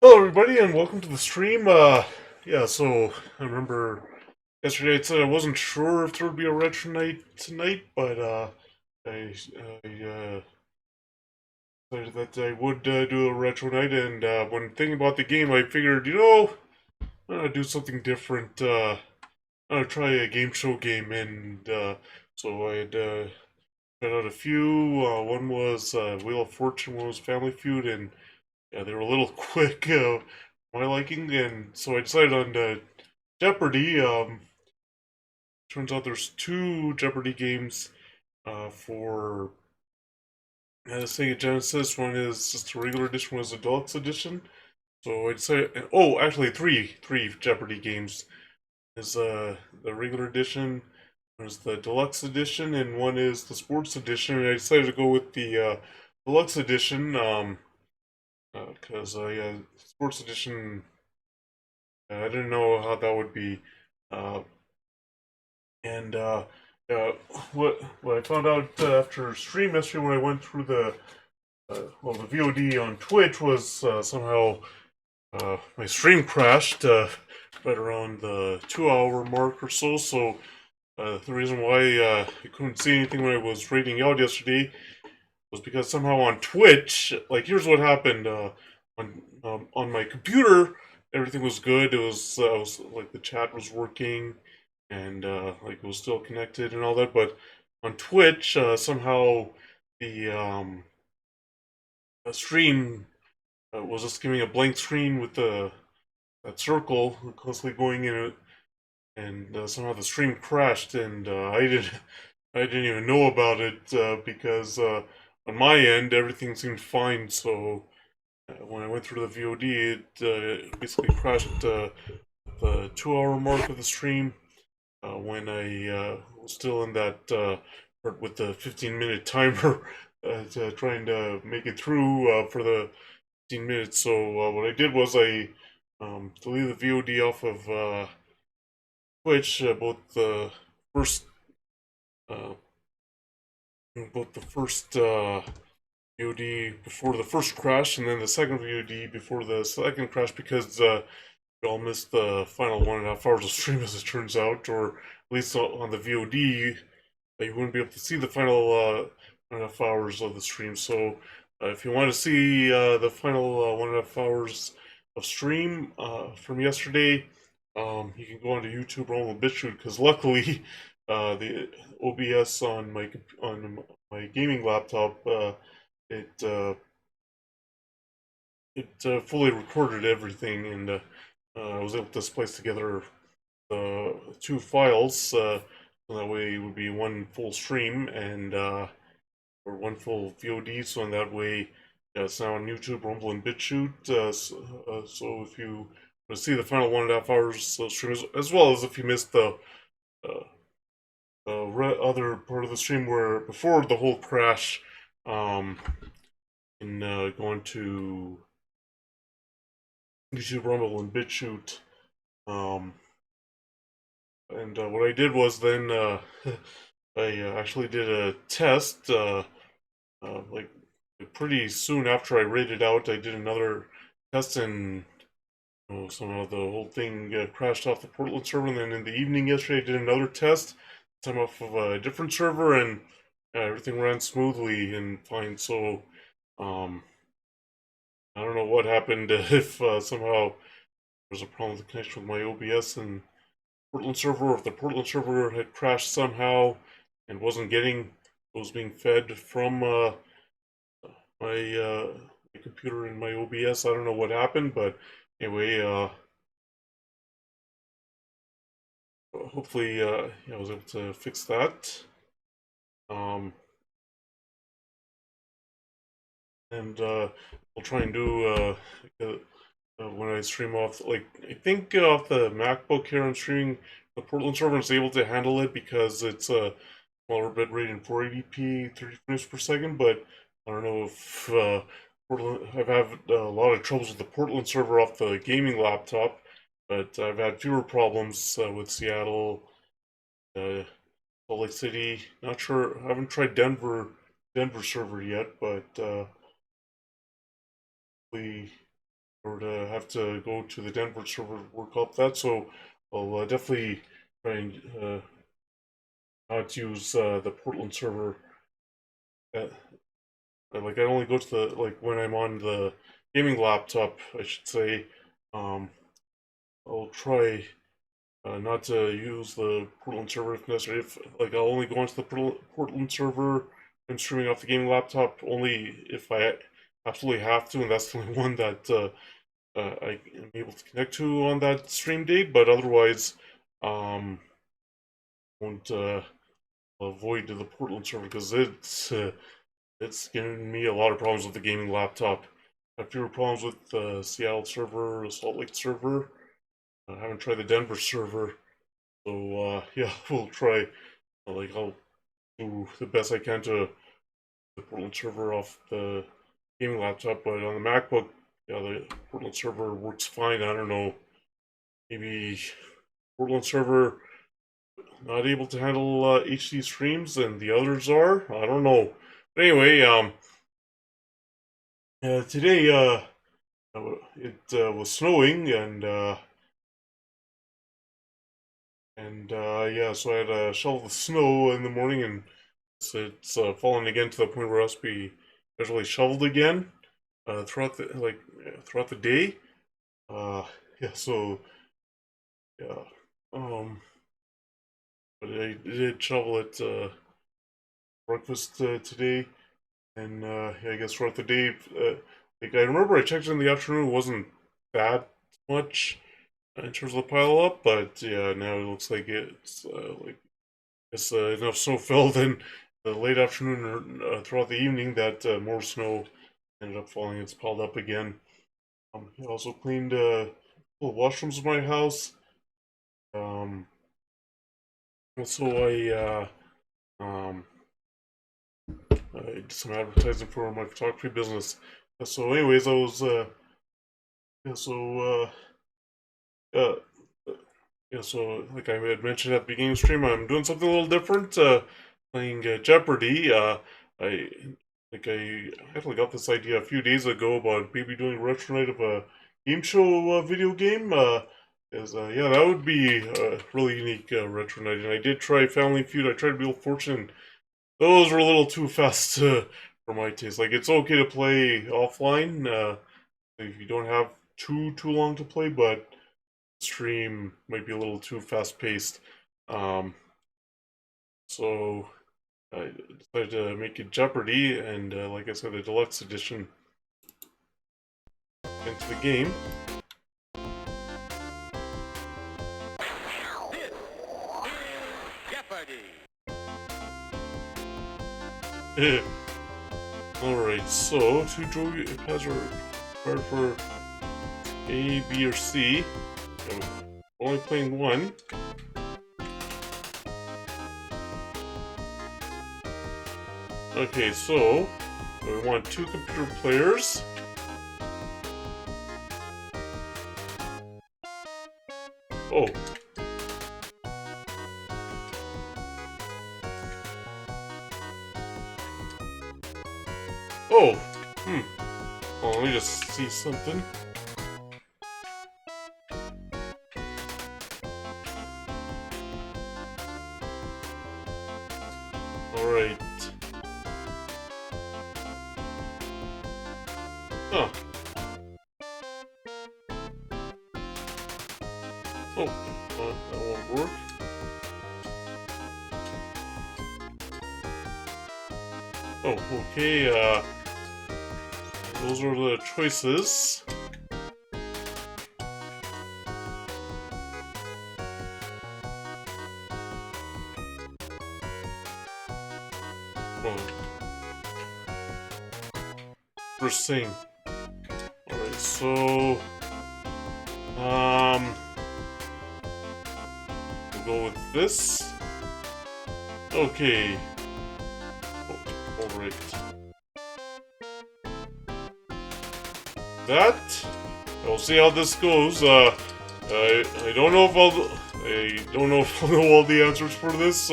Hello, everybody, and welcome to the stream. Yeah, so I remember yesterday I said I wasn't sure if there would be a retro night tonight, but I decided that I would do a retro night. And when thinking about the game, I figured, I'm gonna do something different. I'm gonna try a game show game, and so I had tried out a few. One was Wheel of Fortune, one was Family Feud, and yeah, they were a little quick for my liking, and so I decided on Jeopardy. Turns out there's two Jeopardy games for Sega Genesis. One is just a regular edition, one is a deluxe edition. So I decided, oh, actually three Jeopardy games. Is the regular edition, there's the deluxe edition, and one is the sports edition. And I decided to go with the deluxe edition because yeah, sports edition I didn't know how that would be. Uh, and uh, what I found out after stream yesterday when I went through the VOD on Twitch was somehow my stream crashed right around the 2 hour mark or so. So the reason why I couldn't see anything when I was rating out yesterday was because somehow on Twitch, like here's what happened on my computer, everything was good. It was like the chat was working, and like it was still connected and all that. But on Twitch, somehow the stream was just giving a blank screen with the that circle constantly going in it, and somehow the stream crashed, and I didn't even know about it because on my end everything seemed fine. So when I went through the VOD, it basically crashed the 2 hour mark of the stream when I was still in that part with the 15-minute timer, trying to make it through for the 15 minutes. So what I did was I deleted the VOD off of Twitch, first uh, both the first VOD before the first crash, and then the second VOD before the second crash, because we all missed the final 1.5 hours of stream, as it turns out, or at least on the VOD, you wouldn't be able to see the final 1.5 hours of the stream. So if you want to see the final 1.5 hours of stream from yesterday, you can go onto YouTube, roll and BitChute, because luckily the OBS on my gaming laptop it fully recorded everything, and I was able to splice together the two files. So that way it would be one full stream and or one full VOD. So in that way, it's now on YouTube, Rumble, and BitChute. So if you want to see the final 1.5 hours of stream, as well as if you missed uh, other part of the stream where before the whole crash, um, in going to YouTube, Rumble, and BitChute. Um, and what I did was then I actually did a test. Like pretty soon after I rated out, I did another test, and somehow the whole thing crashed off the Portland server. And then in the evening yesterday, I did another test, time off of a different server, and everything ran smoothly and fine. So um, I don't know what happened if somehow there's a problem with the connection with my OBS and Portland server, or if the Portland server had crashed somehow and wasn't getting what was being fed from my computer and my OBS. I don't know what happened, but anyway, hopefully, yeah, I was able to fix that. Um, and I'll try and do when I stream off, like I think off the MacBook here, I'm streaming the Portland server and is able to handle it because it's a smaller bit rate in 480p, 30 frames per second. But I don't know if Portland. I've had a lot of troubles with the Portland server off the gaming laptop, but I've had fewer problems with Seattle, uh, Salt Lake City. Not sure. I haven't tried Denver server yet, but we or to have to go to the Denver server to work up that. So I'll definitely try and not use the Portland server. Uh, like I only go to the when I'm on the gaming laptop, I should say. Um, I'll try not to use the Portland server if necessary. If like I'll only go onto the Portland server and streaming off the gaming laptop only if I absolutely have to, and that's the only one that I am able to connect to on that stream date. But otherwise, won't avoid the Portland server because it's giving me a lot of problems with the gaming laptop. I have fewer problems with the Seattle server, the Salt Lake server. I haven't tried the Denver server. So yeah, we'll try. I'll do the best I can to the Portland server off the gaming laptop, but on the MacBook, yeah, the Portland server works fine. I don't know, maybe Portland server not able to handle HD streams and the others are. I don't know. But anyway, today it was snowing and yeah, so I had to shovel the snow in the morning, and it's fallen again to the point where it has to be visually shoveled again throughout the day. Yeah, so yeah, but I did shovel it breakfast today, and yeah, I guess throughout the day, like I remember I checked in the afternoon, it wasn't that much in terms of the pile up, but yeah, now it looks like it's it's enough snow fell in the late afternoon or throughout the evening that more snow ended up falling. It's piled up again. I also cleaned the washrooms of my house. Um, also, I did some advertising for my photography business. So, anyways, I was yeah, so uh, yeah, so like I had mentioned at the beginning of the stream, I'm doing something a little different. Playing Jeopardy. I I actually got this idea a few days ago about maybe doing a retro night of a game show video game. Is yeah, that would be a really unique retro night. And I did try Family Feud. I tried Wheel of Fortune. Those were a little too fast for my taste. Like it's okay to play offline if you don't have too long to play, but stream might be a little too fast paced. Um, so I decided to make it Jeopardy, and like I said, the deluxe edition into the game. Alright, so two draw pads are required for A, B, or C. I'm only playing one. Okay, so we want two computer players. Oh. Oh. Well, let me just see something. Alright. Huh. Oh, that won't work. Oh, okay, those are the choices. Oh. First thing. Alright, so we'll go with this. Okay. Oh, alright. That. We'll see how this goes. I don't know if I'll know all the answers for this.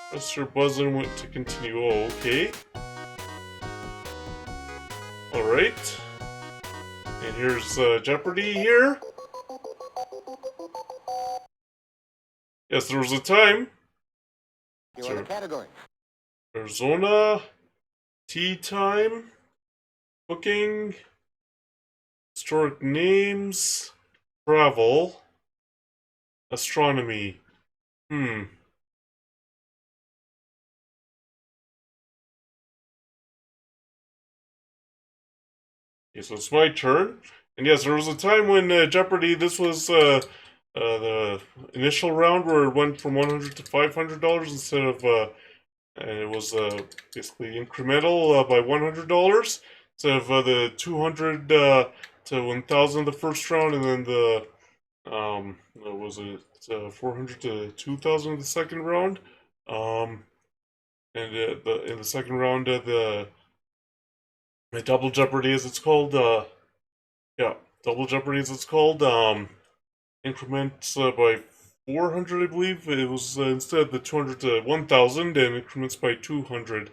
Press your buzzer to continue. Oh, okay. Alright. And here's Jeopardy here. Yes, there was a time. You're on the category. Arizona, tea time, cooking, historic names, travel, astronomy. Okay, so it's my turn. And yes, there was a time when Jeopardy, this was the initial round where it went from $100 to $500 instead of, and it was basically incremental by $100 instead of the 200 to 1,000 the first round, and then the was it 400 to 2,000 the second round. And in the second round, the Double Jeopardy, as it's called, yeah, Double Jeopardy, as it's called, increments by 400, I believe. It was instead the 200 to 1,000, and increments by 200.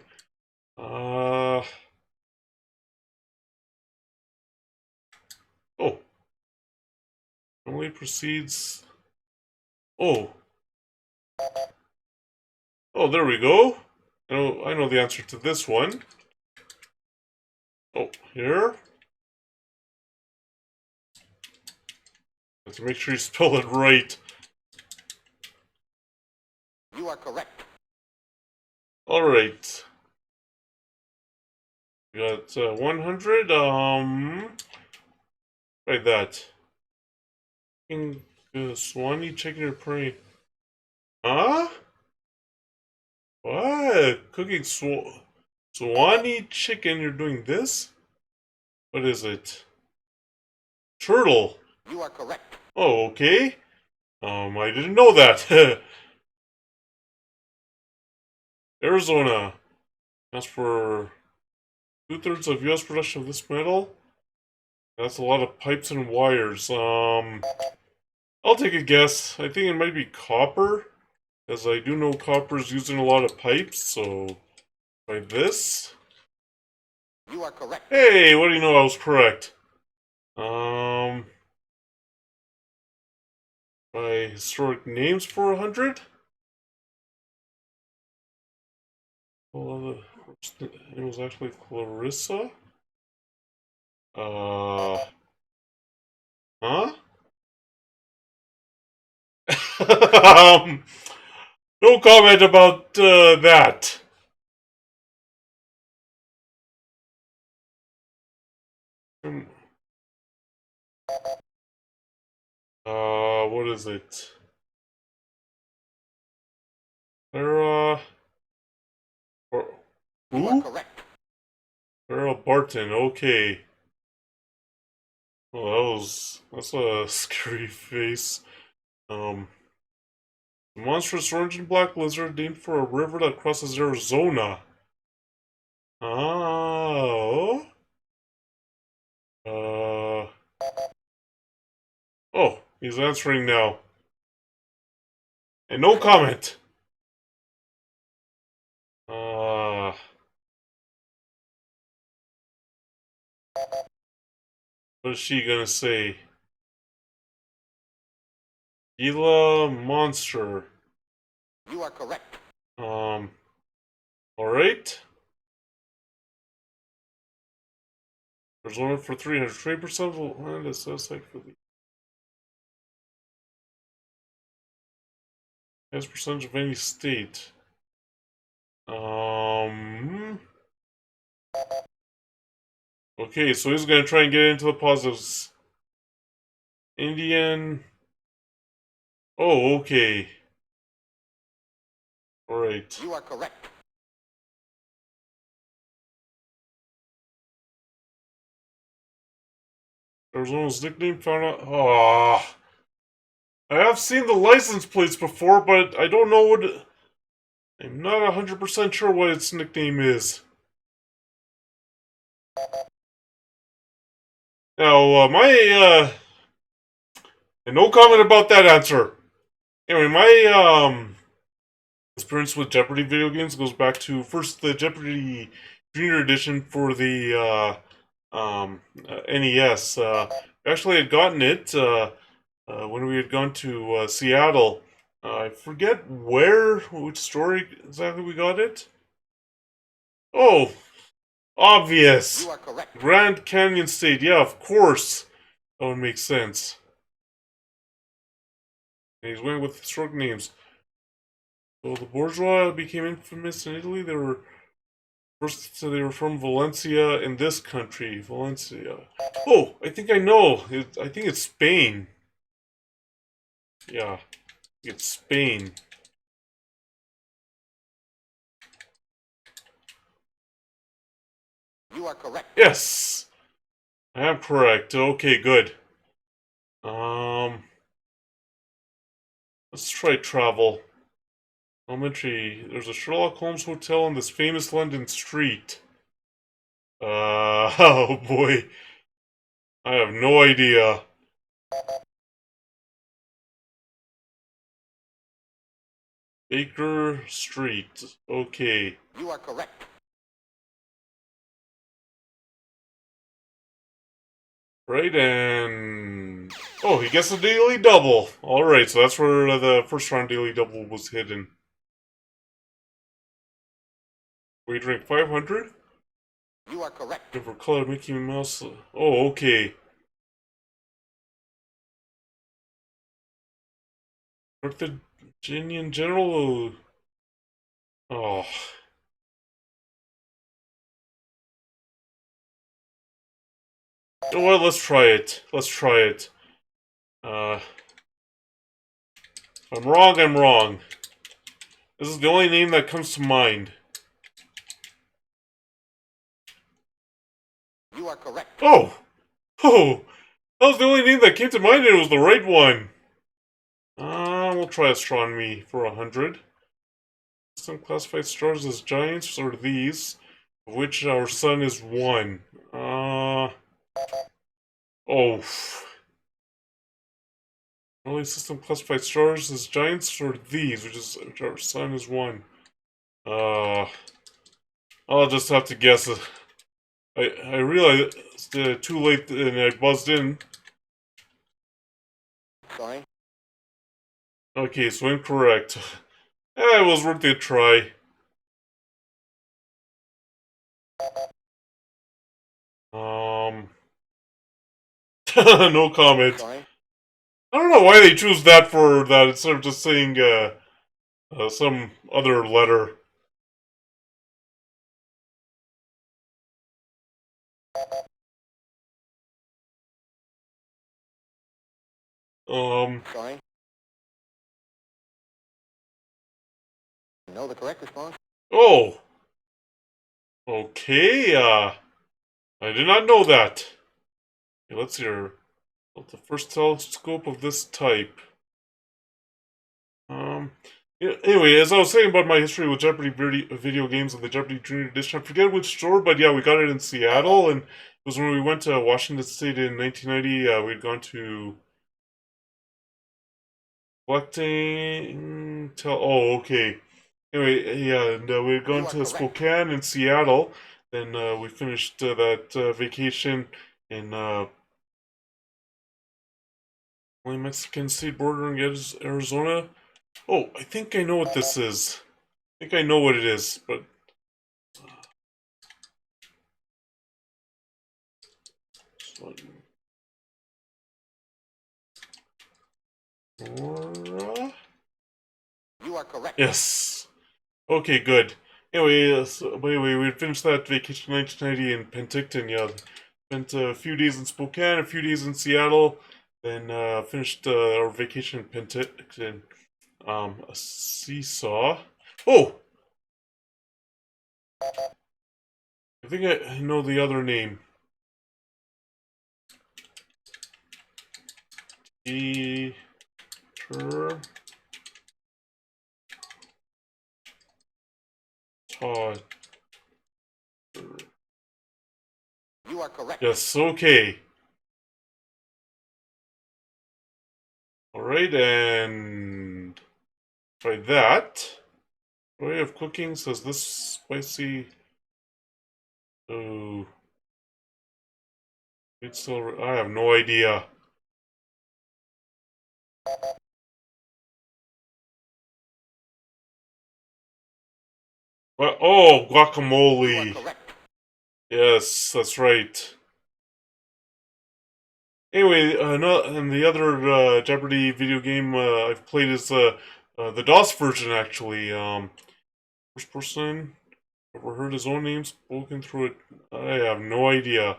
Oh. Only proceeds. Oh. Oh, there we go. I know the answer to this one. Oh, here. Have to make sure you spell it right. You are correct. Alright. We got 100. Like that. Swanee chicken or praying. Huh? What? Cooking Swanee chicken, you're doing this? What is it? Turtle. You are correct. Oh, okay. I didn't know that. Arizona. That's for 2/3 of U.S. production of this metal. That's a lot of pipes and wires. I'll take a guess. I think it might be copper, as I do know copper is used in a lot of pipes, so by this. You are correct. Hey, what do you know? I was correct. By historic names for 100? Well, it was actually Clarissa? Huh? No comment about that. What is it? Sarah. You are correct. Sarah Barton. Okay. Well, that's a scary face. The monstrous orange and black lizard named for a river that crosses Arizona. Oh. Oh, he's answering now. And no comment. What is she gonna say? Gila Monster. You are correct. Alright. There's one for 300. 3% of the land is set aside for the highest percentage of any state. Okay, so he's gonna try and get into the positives. Indian. Oh, okay. Alright. You are correct. Arizona's nickname found out. Ah. I have seen the license plates before, but I don't know what. I'm not 100% sure what its nickname is. Now, and no comment about that answer. Anyway, my, experience with Jeopardy video games goes back to first the Jeopardy Junior Edition for the, NES. Actually, had gotten it when we had gone to Seattle. I forget which story exactly we got it. Oh, obvious. You are correct. Grand Canyon State. Yeah, of course. That would make sense. And he's going with short names. So the bourgeois became infamous in Italy. They were from Valencia in this country. Valencia. Oh, I think I know. I think it's Spain. Yeah, it's Spain. You are correct. Yes, I am correct. Okay, good. Um, let's try travel. Elementary. There's a Sherlock Holmes hotel on this famous London street. Oh boy. I have no idea. Baker Street. Okay. You are correct. Right, and... Oh, he gets a daily double. Alright, so that's where the first round daily double was hidden. We drink 500? You are correct. Different color Mickey Mouse. Oh, okay. Carthaginian General. Oh. You know what? Let's try it. Let's try it. If I'm wrong, I'm wrong. This is the only name that comes to mind. You are correct. Oh! Oh! That was the only name that came to mind and it was the right one. We'll try astronomy for 100. Some classified stars as giants are these, of which our sun is one. Oh. Only system classified stars as giants are these, which our sun is one. I'll just have to guess. I realized it's too late and I buzzed in. Sorry. Okay, so incorrect. It was worth a try. Um, no comment. Sorry. I don't know why they choose that for that instead of just saying some other letter. Sorry. No, the correct response. Oh, okay. I did not know that. Okay, let's hear the first telescope of this type. Yeah, anyway, as I was saying about my history with Jeopardy video games and the Jeopardy Junior Edition, I forget which store, but yeah, we got it in Seattle, and it was when we went to Washington State in 1990. We'd gone to collecting. Oh, okay. Anyway, yeah, and we had You gone are to correct. Spokane and Seattle. Then we finished that vacation in Mexican state bordering Arizona. Oh, I think I know what this is. I think I know what it is, but Aurora? You are correct. Yes. Okay, good. Anyway, we finished that vacation in 1990 in Penticton. Yeah, spent a few days in Spokane, a few days in Seattle, then finished our vacation in Penticton. A seesaw. Oh, I think I know the other name. Teeter. Todd. You are correct. Yes, okay. Alright, and try that. Way of cooking says this spicy. Oh. It's still. I have no idea. What? Oh, You are guacamole. correct. Yes, that's right. Anyway, no, and the other Jeopardy video game I've played is the DOS version, actually. First person. Ever heard his own name spoken through it? I have no idea.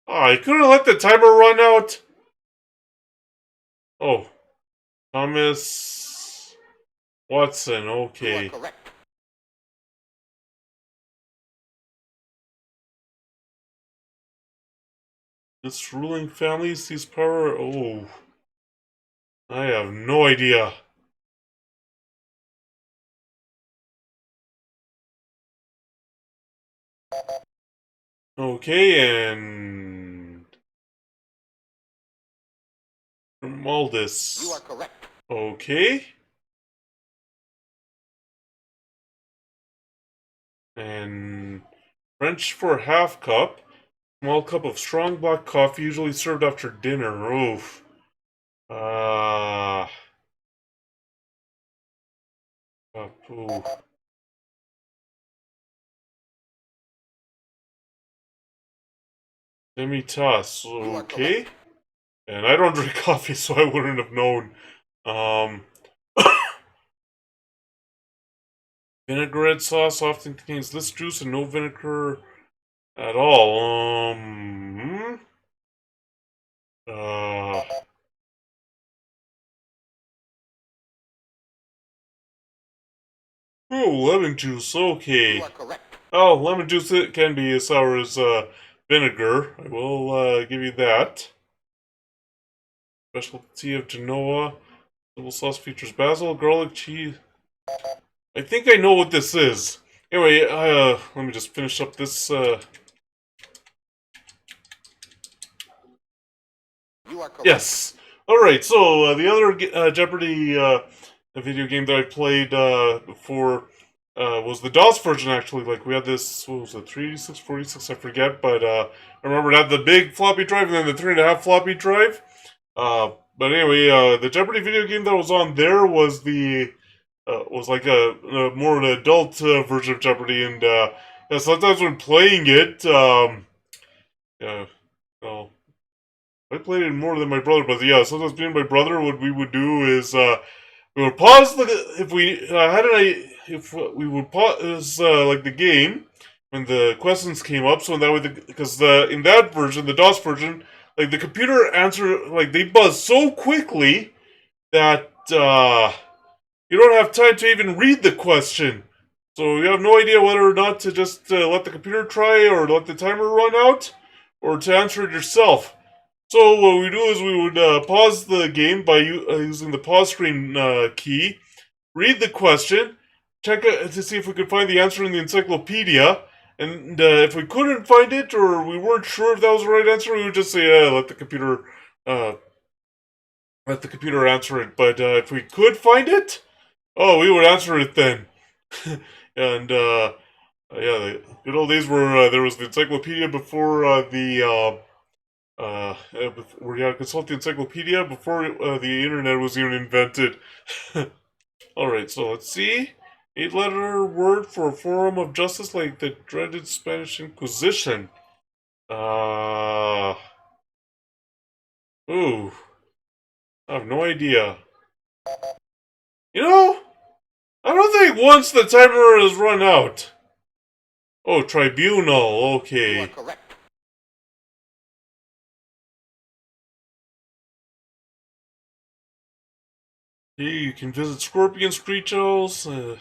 Ah, I couldn't let the timer run out. Oh, Thomas Watson. You are Okay. correct. This ruling family sees power. Oh, I have no idea. Okay, and from all You are this. correct. Okay. And French for half cup. Small cup of strong black coffee, usually served after dinner. Oof. Ah. Ooh. Demi-tasse. You are Okay. correct. And I don't drink coffee, so I wouldn't have known. Um. Vinaigrette sauce often contains this juice and no vinegar at all. Uh. Oh, lemon juice. You Okay. are correct. Oh, lemon juice it can be as sour as vinegar. I will give you that. Specialty of Genoa. Double sauce features basil, garlic, cheese. I think I know what this is. Anyway, let me just finish up this. You are correct. Yes. All right. So the other Jeopardy video game that I played before was the DOS version. Actually, like we had this. What was it? 386, 46, I forget. But I remember it had the big floppy drive and then the 3.5 floppy drive. But anyway, the Jeopardy video game that was on there was like a more an adult version of Jeopardy, and yeah, sometimes when playing it, yeah, well, I played it more than my brother, but yeah, sometimes me and my brother, what we would do is we would pause the if we had an if we would pause like the game when the questions came up, so that way because the in that version, the DOS version, like the computer answer like they buzz so quickly that you don't have time to even read the question. So you have no idea whether or not to just let the computer try or let the timer run out or to answer it yourself. So what we do is we would pause the game by using the pause screen key, read the question, check to see if we could find the answer in the encyclopedia, and if we couldn't find it or we weren't sure if that was the right answer, we would just say, uh, let the computer answer it. But if we could find it, oh, we would answer it then. And yeah, the good old days where there was the encyclopedia before where you had to consult the encyclopedia before the internet was even invented. All right, so let's see. 8-letter word for a forum of justice like the dreaded Spanish Inquisition. Uh, ooh, I have no idea. You know, I don't think once the timer has run out. Oh, tribunal. You are Okay. correct. Here you can visit scorpion screech owls, and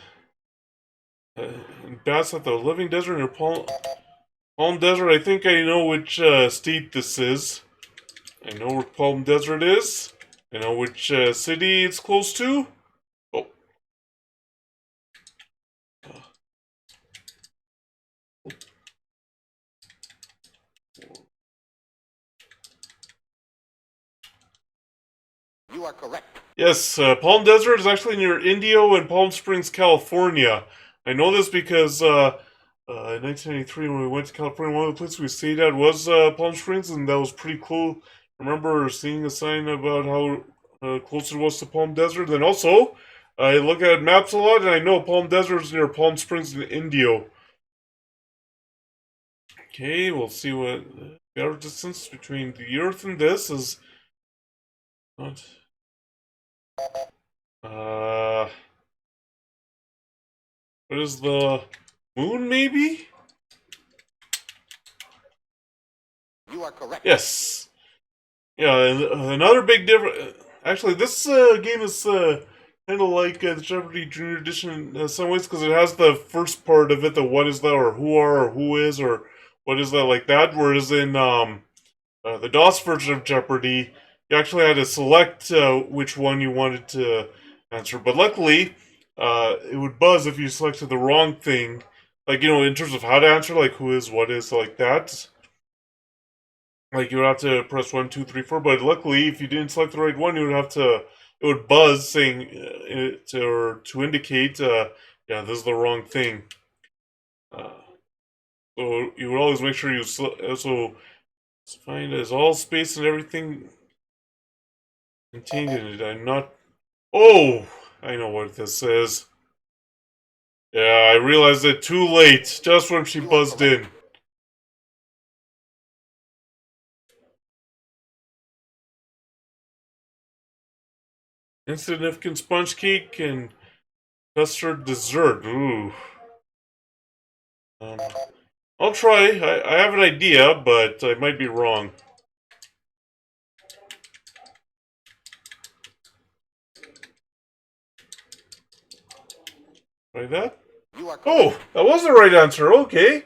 bats at the living desert near Palm Desert. I think I know which state this is. I know where Palm Desert is. I know which city it's close to. Oh. You are correct. Yes, Palm Desert is actually near Indio and Palm Springs, California. I know this because In 1993, when we went to California, one of the places we stayed at was Palm Springs, and that was pretty cool. I remember seeing a sign about how close it was to Palm Desert. Then also, I look at maps a lot, and I know Palm Desert is near Palm Springs in Indio. Okay, we'll see what the average distance between the Earth and this is. Not. What is the moon? Maybe. You are correct. Yes. Yeah, and another big difference. Actually, this game is kind of like the Jeopardy Junior Edition in some ways because it has the first part of it, the what is that, or who are, or who is, or what is that, like that. Whereas in the DOS version of Jeopardy, you actually had to select which one you wanted to answer. But luckily, it would buzz if you selected the wrong thing. Like, in terms of how to answer, like who is, what is, like that. Like you would have to press 1, 2, 3, 4, but luckily, if you didn't select the right one, you would have to. It would buzz saying or to indicate, yeah, this is the wrong thing. Uh, so you would always make sure you also find as all space and everything contained in it. I'm not. Oh, I know what this is. Yeah, I realized it too late, just when she buzzed in. Insignificant sponge cake and custard dessert. Ooh. Um, I'll try. I have an idea, but I might be wrong. Try that? You are correct. Oh, that was the right answer. Okay.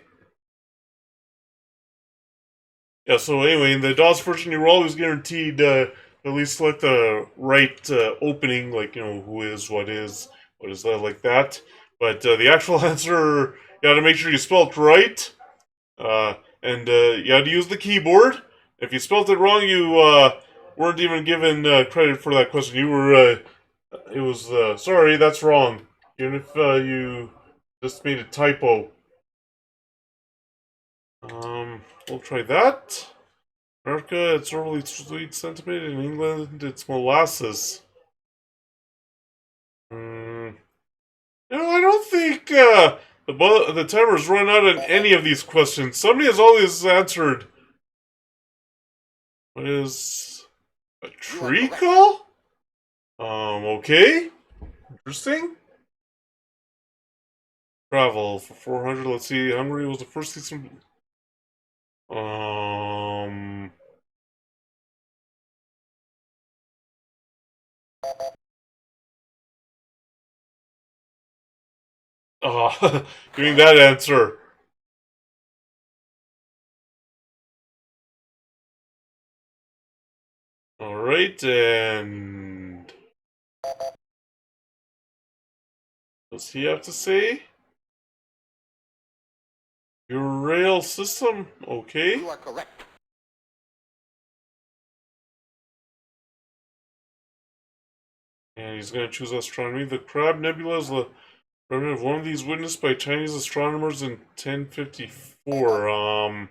Yeah, so anyway, in the DOS version, you were always guaranteed at least select the right opening, like, who is, what is that, like that. But the actual answer, you had to make sure you spelled right. And you had to use the keyboard. If you spelled it wrong, you weren't even given credit for that question. You were, it was, sorry, that's wrong. Even if you just made a typo. We'll try that. America, it's overly sweet sentiment. In England, it's molasses. I don't think the timer's run out on any of these questions. Somebody has always answered. What is a treacle? Okay. Interesting. Travel for 400. Let's see. Hungary was the first season. Giving that answer. Alright, and what's he have to say? Your rail system, okay. You are correct. And he's going to choose astronomy. The Crab Nebula is the remnant of one of these witnessed by Chinese astronomers in 1054.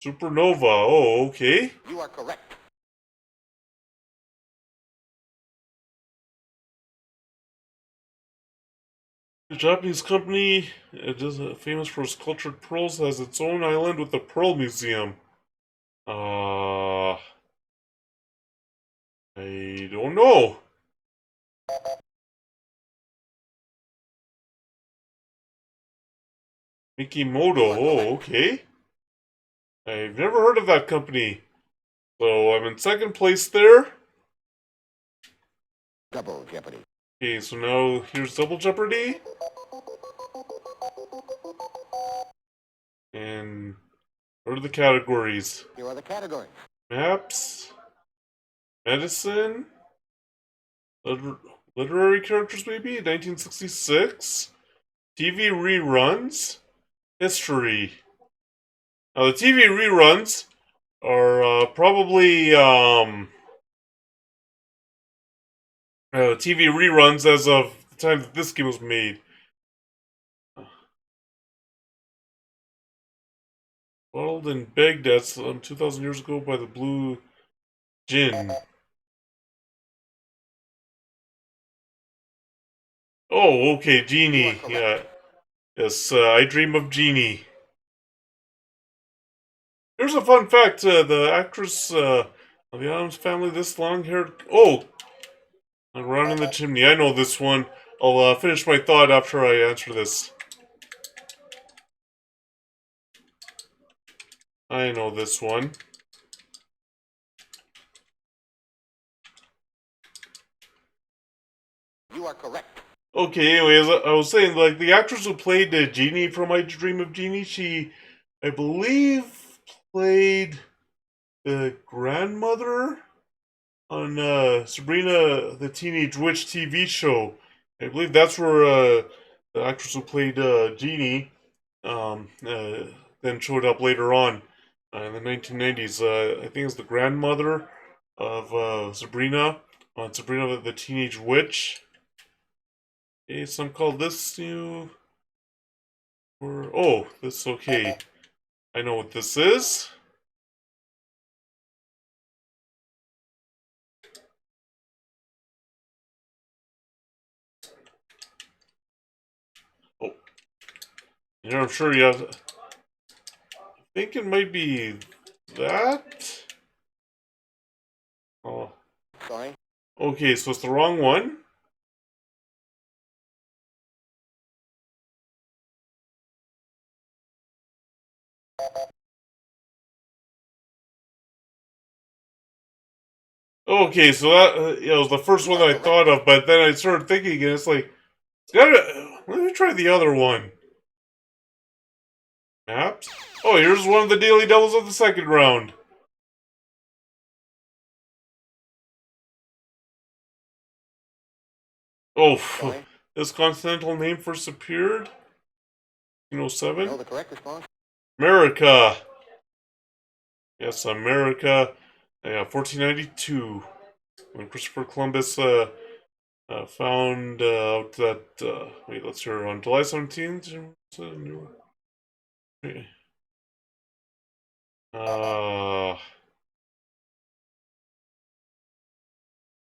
Supernova, oh, okay. You are correct. The Japanese company, it is famous for its cultured pearls, has its own island with a pearl museum. I don't know. Mikimoto, oh, okay. I've never heard of that company. So I'm in second place there. Double Jeopardy. Okay, so now here's Double Jeopardy. And what are the categories? Here are the categories. Maps, medicine, literary characters maybe, 1966, TV reruns, history. Now the TV reruns are probably TV reruns as of time that this game was made. Bottled in Baghdad 2,000 years ago by the Blue Jinn. Oh, okay, Genie. Yeah. Yes, I dream of Genie. Here's a fun fact. The actress of the Addams Family, this long-haired... Oh! Run in the Chimney. I know this one. I'll finish my thought after I answer this. I know this one. You are correct. Okay, anyways, I was saying, like, the actress who played Jeannie from I Dream of Jeannie, she, I believe, played the grandmother on Sabrina the Teenage Witch TV show. I believe that's where the actress who played Jeannie then showed up later on in the 1990s. I think it's the grandmother of Sabrina on Sabrina the Teenage Witch. Okay, some call this new. Or oh, this okay. I know what this is. Oh, yeah, I'm sure you have. I think it might be that. Oh, Sorry. okay, so it's the wrong one. Okay, so that yeah, it was the first one that I thought of, but then I started thinking again. It's like, let me try the other one. Maps. Oh, here's one of the daily doubles of the second round. Oh, Sorry. this continental name first appeared. 1907. You know the correct response? America. Yes, America. Yeah, 1492. When Christopher Columbus found out that. Wait, let's hear. On July 17th. Uh.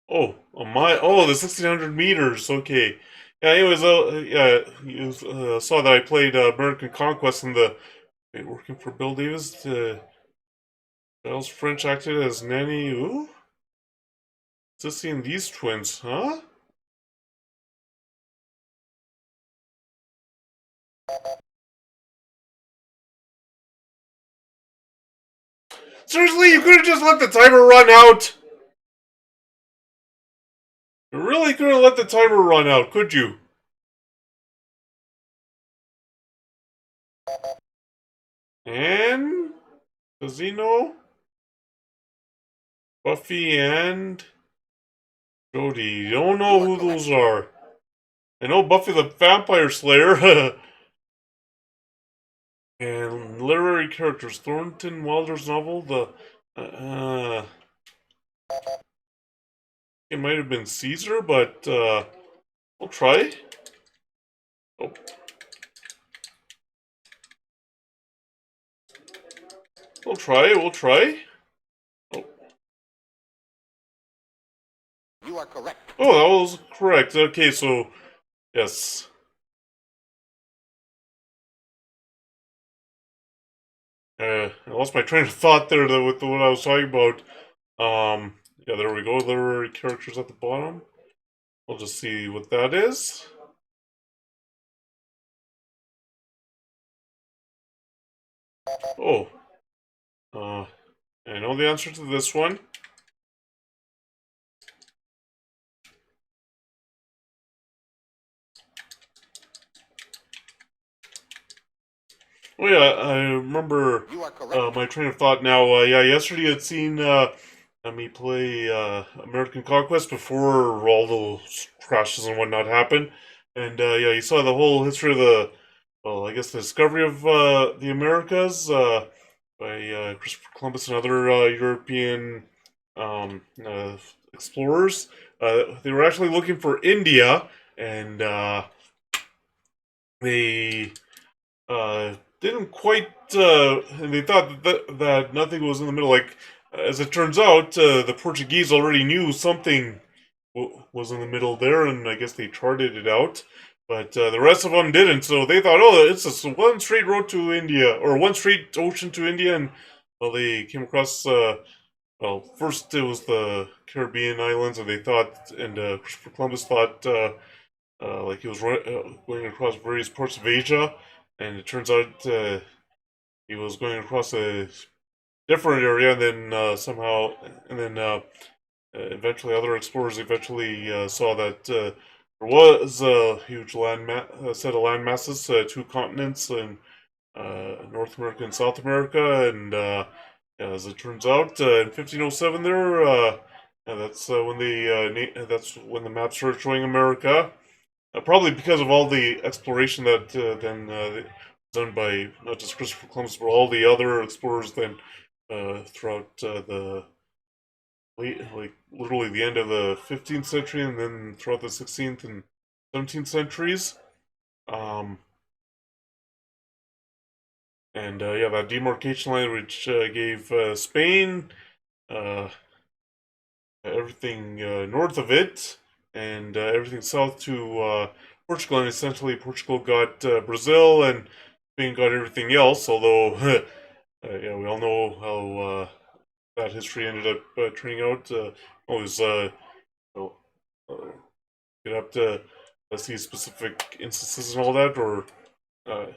Oh, the 1600 meters. Okay. Yeah. Anyways, yeah, you saw that I played American Conquest in the. Wait, working for Bill Davis. Giles French acted as Nanny. Ooh. Just seeing these twins, huh? Seriously, you could have just let the timer run out. You really could have let the timer run out, could you? And Casino, Buffy, and Jody. Don't know who those are. I know Buffy the Vampire Slayer. And literary characters. Thornton Wilder's novel, it might have been Caesar, but we'll try. Oh. We'll try. Oh. You are correct. Oh, that was correct. Okay, so yes. I lost my train of thought there with what I was talking about. Yeah, there we go. Literary characters at the bottom. We'll just see what that is. Oh, I know the answer to this one. Oh yeah, I remember my train of thought now. Yeah, yesterday I'd seen me play American Conquest before all those crashes and whatnot happened. And yeah, you saw the whole history of well, I guess the discovery of the Americas by Christopher Columbus and other European explorers. They were actually looking for India, and they didn't quite, and they thought that nothing was in the middle. Like, as it turns out, the Portuguese already knew something was in the middle there, and I guess they charted it out. But the rest of them didn't, so they thought, oh, it's just one straight road to India, or one straight ocean to India, and well, they came across, well, first it was the Caribbean islands, and they thought, and Christopher Columbus thought, like he was going across various parts of Asia, and it turns out he was going across a different area, and then somehow, and then eventually other explorers eventually saw that there was a huge set of land masses, two continents, and North America and South America, and as it turns out, in 1507, there, that's when that's when the map started showing America. Probably because of all the exploration that then done by not just Christopher Columbus, but all the other explorers then throughout the late, like literally the end of the 15th century, and then throughout the 16th and 17th centuries. Um, and yeah, that demarcation line, which gave Spain uh, everything north of it, and everything south to Portugal, and essentially Portugal got Brazil, and Spain got everything else. Although, yeah, we all know how that history ended up turning out. Always, well, uh, get up to see specific instances and all that, or uh,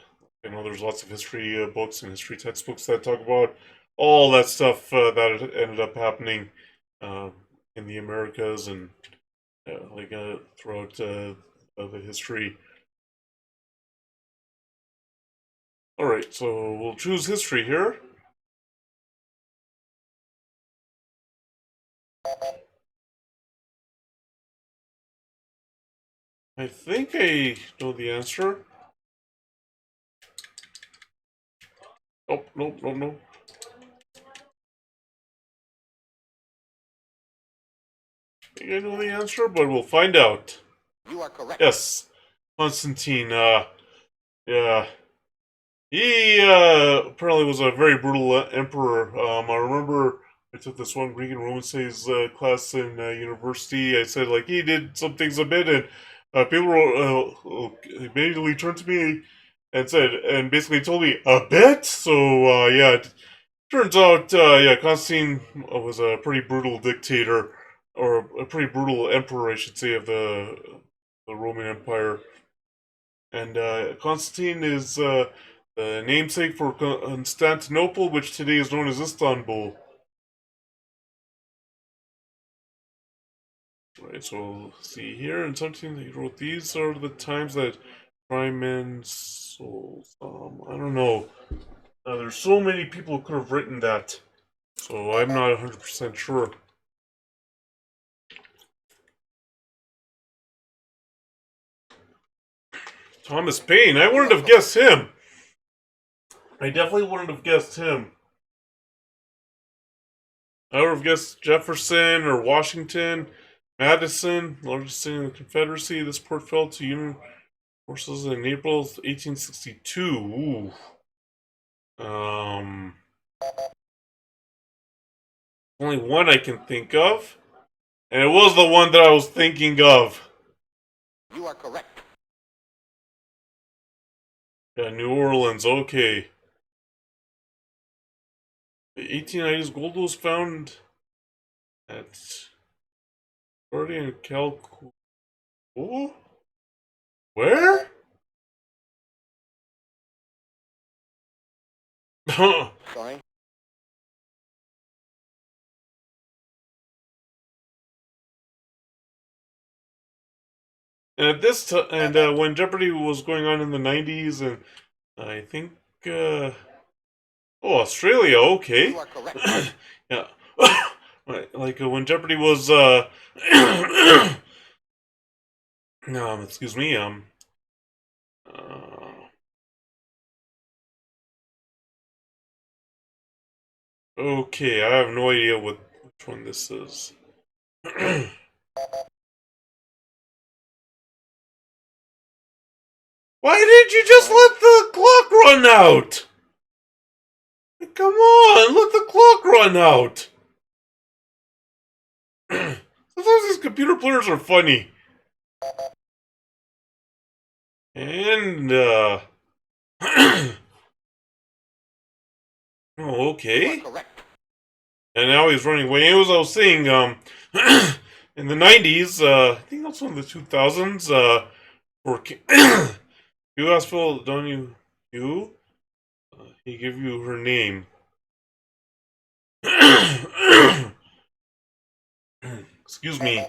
I know there's lots of history books and history textbooks that talk about all that stuff that ended up happening uh, in the Americas and like throughout the history. All right, so we'll choose history here. I think I know the answer. Oh, nope, nope, nope. I think I know the answer, but we'll find out. You are correct. Yes, Constantine. Yeah, he apparently was a very brutal emperor. I remember I took this one Greek and Roman studies class in university. I said like he did some things a bit, and people immediately turned to me and said, and basically told me a bit. So yeah, it turns out yeah, Constantine was a pretty brutal dictator, or a pretty brutal emperor, I should say, of the Roman Empire. And Constantine is the namesake for Constantinople, which today is known as Istanbul. Right, so see here in 17 he wrote, these are the times that prime men's souls. I don't know. There's so many people who could have written that, so I'm not 100% sure. Thomas Paine, I wouldn't have guessed him. I definitely wouldn't have guessed him. I would have guessed Jefferson or Washington, Madison, largest city in the Confederacy. This port fell to Union forces in April 1862. Ooh. Only one I can think of, and it was the one that I was thinking of. You are correct. Yeah, New Orleans. Okay. The 1890s gold was found at Jeopardy and Calcutta. Where? Sorry. And at this time, and when Jeopardy was going on in the 90s, and I think, oh, Australia, okay. You are correct. Yeah. Right, like when Jeopardy was, excuse me, uh, okay, I have no idea which one this is. Why didn't you just let the clock run out? Come on, let the clock run out. Sometimes these computer players are funny. And, oh, okay. And now he's running away. As I was saying, in the 90s, I think also in the 2000s, for you asked Phil, don't you? He give you her name. Excuse me.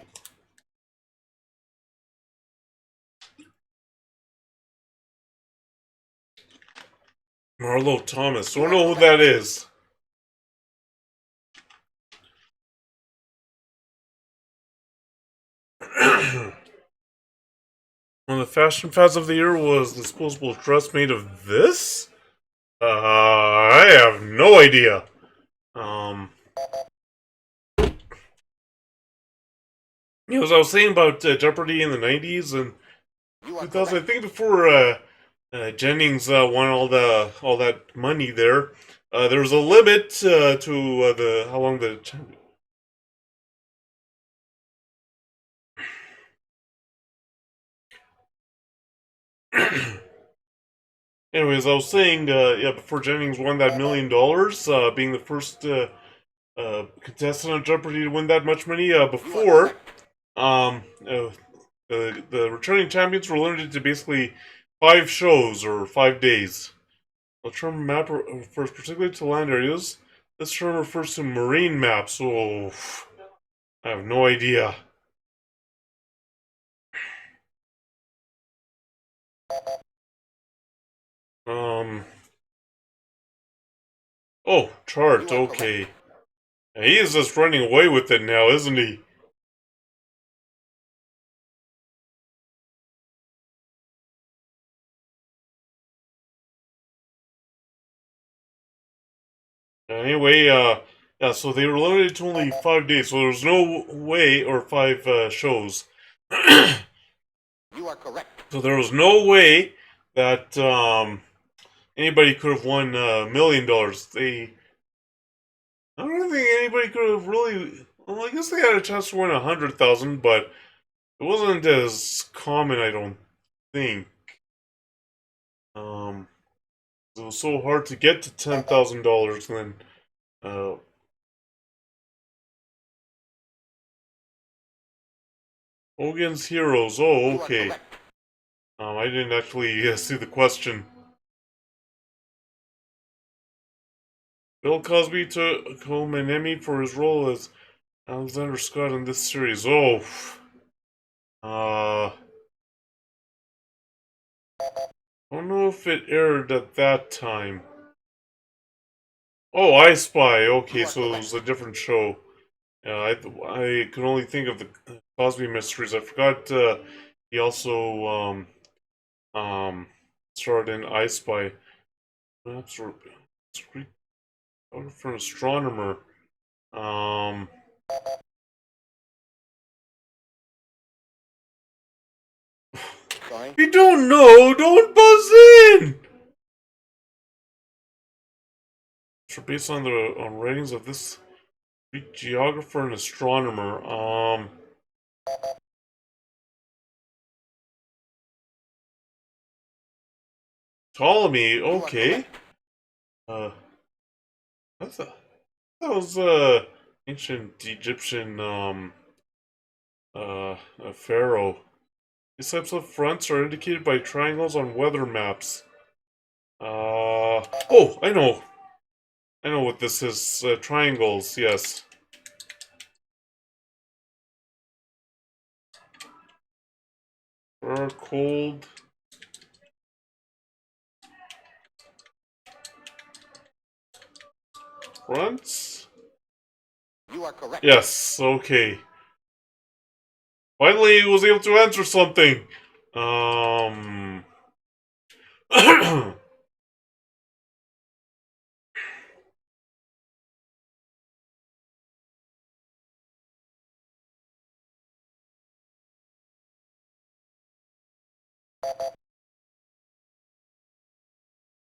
Marlo Thomas. Don't know who that is. One of the fashion fads of the year was disposable dress made of this? I have no idea. As I was saying about Jeopardy in the 90s and 2000, I think before Jennings won all that money there, there was a limit to the how long the Anyways, I was saying, yeah, before Jennings won that $1 million, being the first contestant on Jeopardy to win that much money, before, the returning champions were limited to basically 5 shows or 5 days. The term map refers particularly to land areas. This term refers to marine maps, so I have no idea. Oh, chart, okay. He is just running away with it now, isn't he? Anyway, yeah, so they were limited to only 5 days, so there was no way, or 5 shows. You are correct. So there was no way that anybody could have won $1 million. I don't think anybody could have really. Well, I guess they had a chance to win 100,000, but it wasn't as common, I don't think. It was so hard to get to $10,000 then. Hogan's Heroes. Oh, okay. I didn't actually see the question. Bill Cosby took home an Emmy for his role as Alexander Scott in this series. Oh, I don't know if it aired at that time. Oh, I Spy. Okay, so it was a different show. I could only think of the Cosby Mysteries. I forgot he also um starred in I Spy. That's for an astronomer. Um, Sorry? you don't know. Don't buzz in. So based on the ratings of this Greek geographer and astronomer, Ptolemy. Okay. That's a that was ancient Egyptian a pharaoh. These types of fronts are indicated by triangles on weather maps. Oh, I know. I know what this is. Triangles, yes. Cold. Fronts? You are correct. Yes, okay. Finally, he was able to answer something.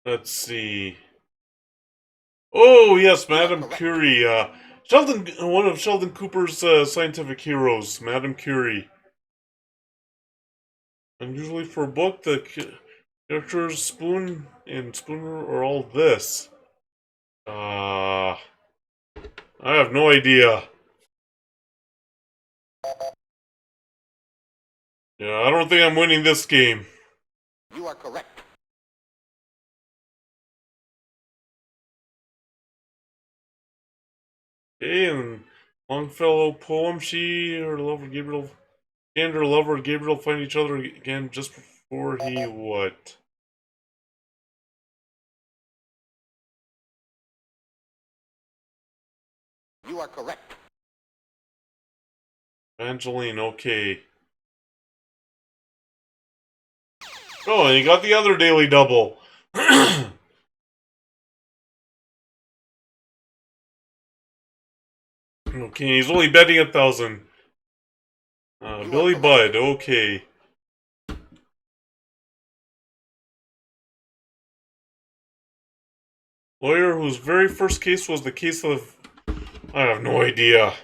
Let's see. Oh, yes, Madame Curie. One of Sheldon Cooper's scientific heroes, Madame Curie. Unusually for a book, the characters Spoon and Spooner are all this. I have no idea. Yeah, I don't think I'm winning this game. You are correct. Okay, and Longfellow poem, she and her lover Gabriel find each other again just before he what? You are correct. Evangeline, okay. Oh, and he got the other daily double. Okay, he's only betting 1,000. Billy Budd, okay. Lawyer whose very first case was the case of... I have no idea.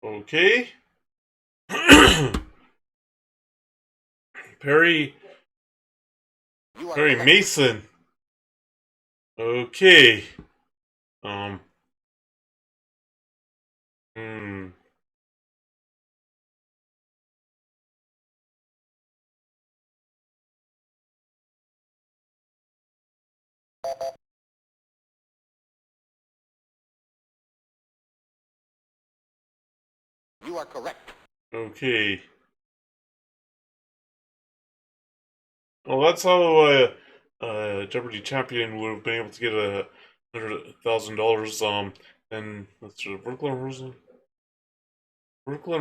Okay. Perry Mason. Okay. Hmm. You are correct. Okay. Well, that's how Jeopardy champion would have been able to get $100,000. And let's do vertical and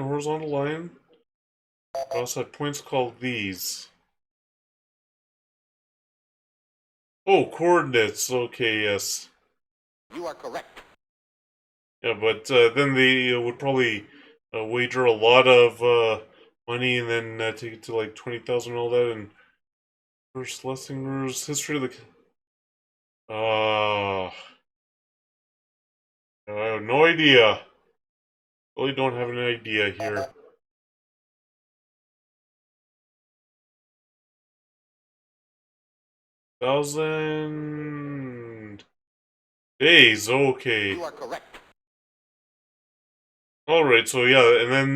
horizontal line. I also had points called these. Oh, coordinates. Okay, yes. You are correct. Yeah, but then they would probably wager a lot of money and then take it to like 20,000 and all that. And first Lessinger's history of the. I have no idea. Really don't have an idea here. 1,000 days. Okay. You are correct. All right. So yeah, and then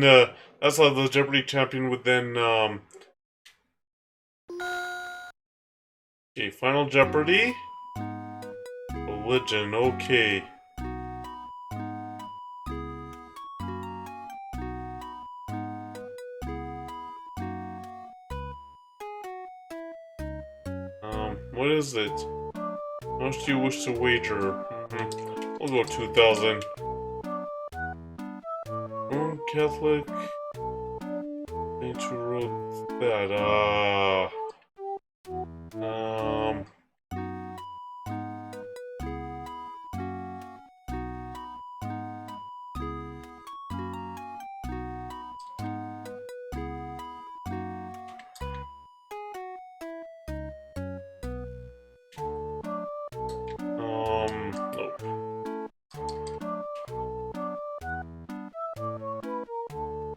that's how the Jeopardy champion would then. Okay, Final Jeopardy. Religion. Okay. What is it? How much do you wish to wager? We'll go 2,000. Roman Catholic. Saint who wrote that? Nope.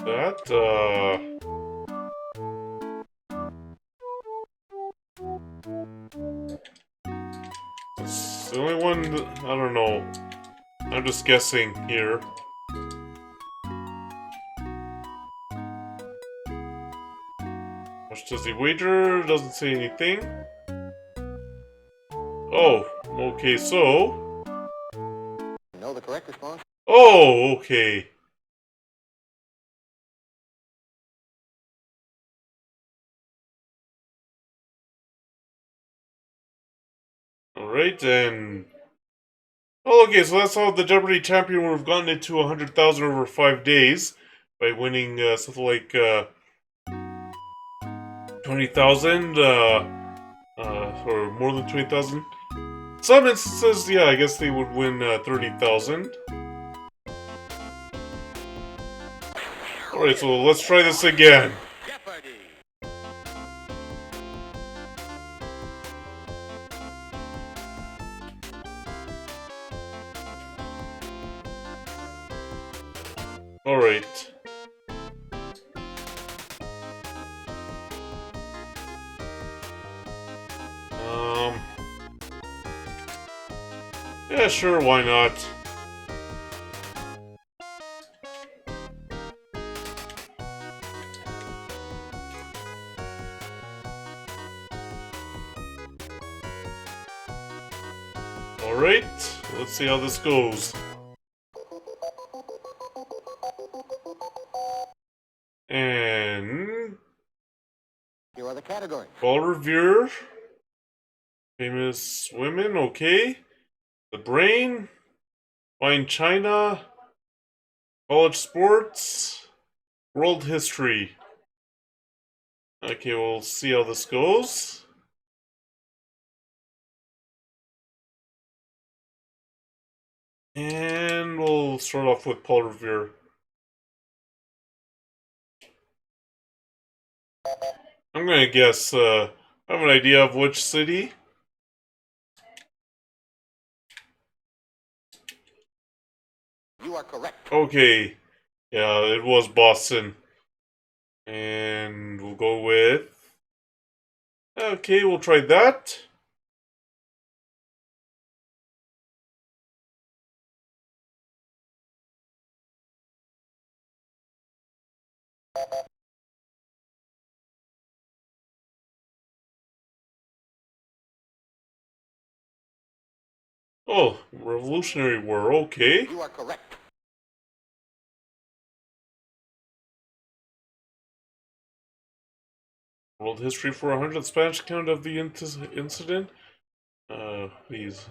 That, it's the only one that, I don't know. I'm just guessing here. How much does he wager? Doesn't say anything. Oh, okay, so... Know the correct response? Oh, okay. Alright, and... Oh, okay, so that's how the Jeopardy champion would have gotten it to 100,000 over 5 days by winning something like 20,000, or more than 20,000. Some instances, yeah, I guess they would win 30,000. Alright, so let's try this again. Jeopardy! Alright. Yeah, sure, why not? Alright, let's see how this goes. And Here are the categories. Paul Revere, famous women, okay. The Brain, Fine China, college sports, world history. Okay, we'll see how this goes. And we'll start off with Paul Revere. I'm gonna guess, I have an idea of which city. You are correct. Okay, yeah, it was Boston. And we'll go with... Okay, we'll try that. Oh, Revolutionary War, okay. You are correct. World history for 100 Spanish account of the incident. These,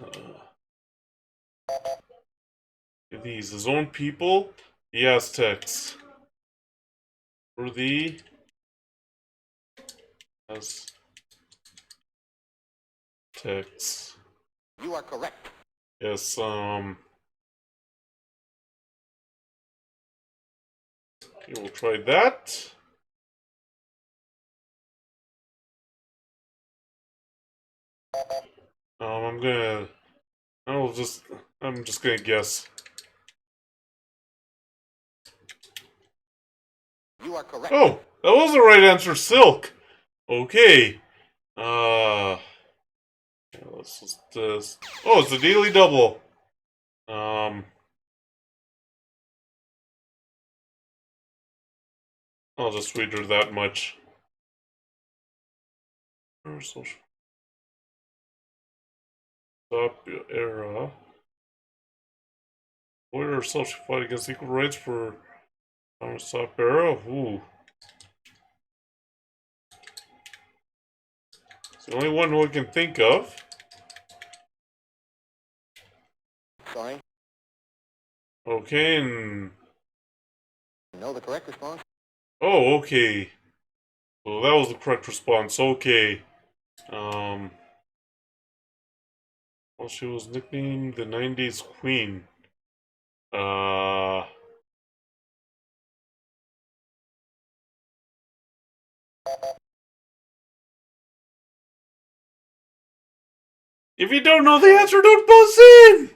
his own people, the Aztecs. For the Aztecs. You are correct. Yes, okay, we'll try that. I'm just gonna guess. You are correct. Oh, that was the right answer, Silk. Okay. Let's just, oh, it's a daily double. I'll just read her that much. Social stop era. Warrior herself, she fought against equal rights for stop era. Ooh. It's the only one who I can think of. Sorry. Okay, and... No, the correct response. Oh, okay. So that was the correct response. Okay. Well, she was nicknamed the 90s Queen. Uh... If you don't know the answer, don't buzz in!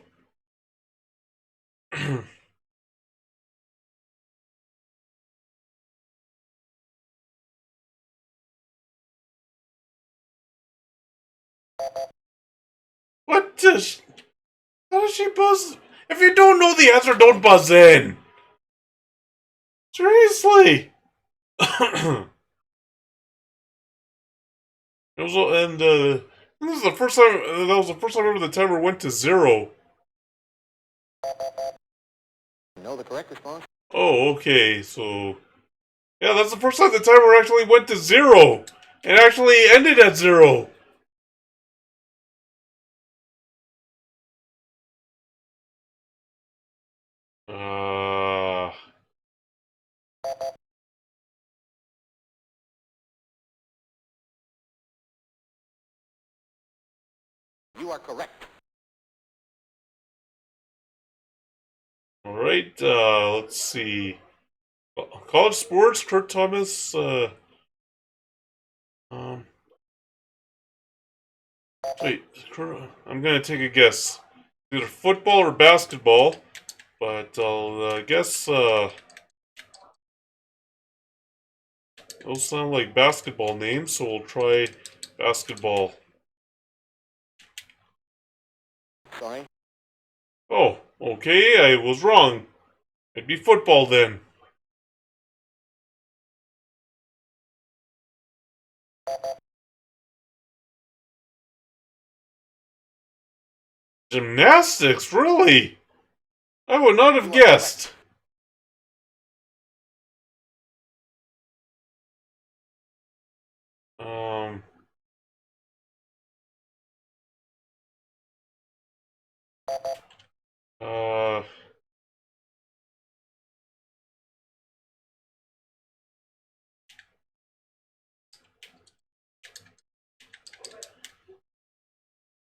What does... How does she buzz? If you don't know the answer, don't buzz in! Seriously! It was, and, this is the first time, that was the first time ever the timer went to 0. No, the correct response. Oh, okay, so... Yeah, that's the first time the timer actually went to 0! And actually ended at 0! Uh... You are correct. Alright, let's see. College sports, Kurt Thomas, um, wait, I'm gonna take a guess. Either football or basketball, but I'll guess, those sound like basketball names, so we'll try basketball. Sorry. Oh, okay, I was wrong. It'd be football then. Gymnastics, really? I would not have guessed. Um, uh,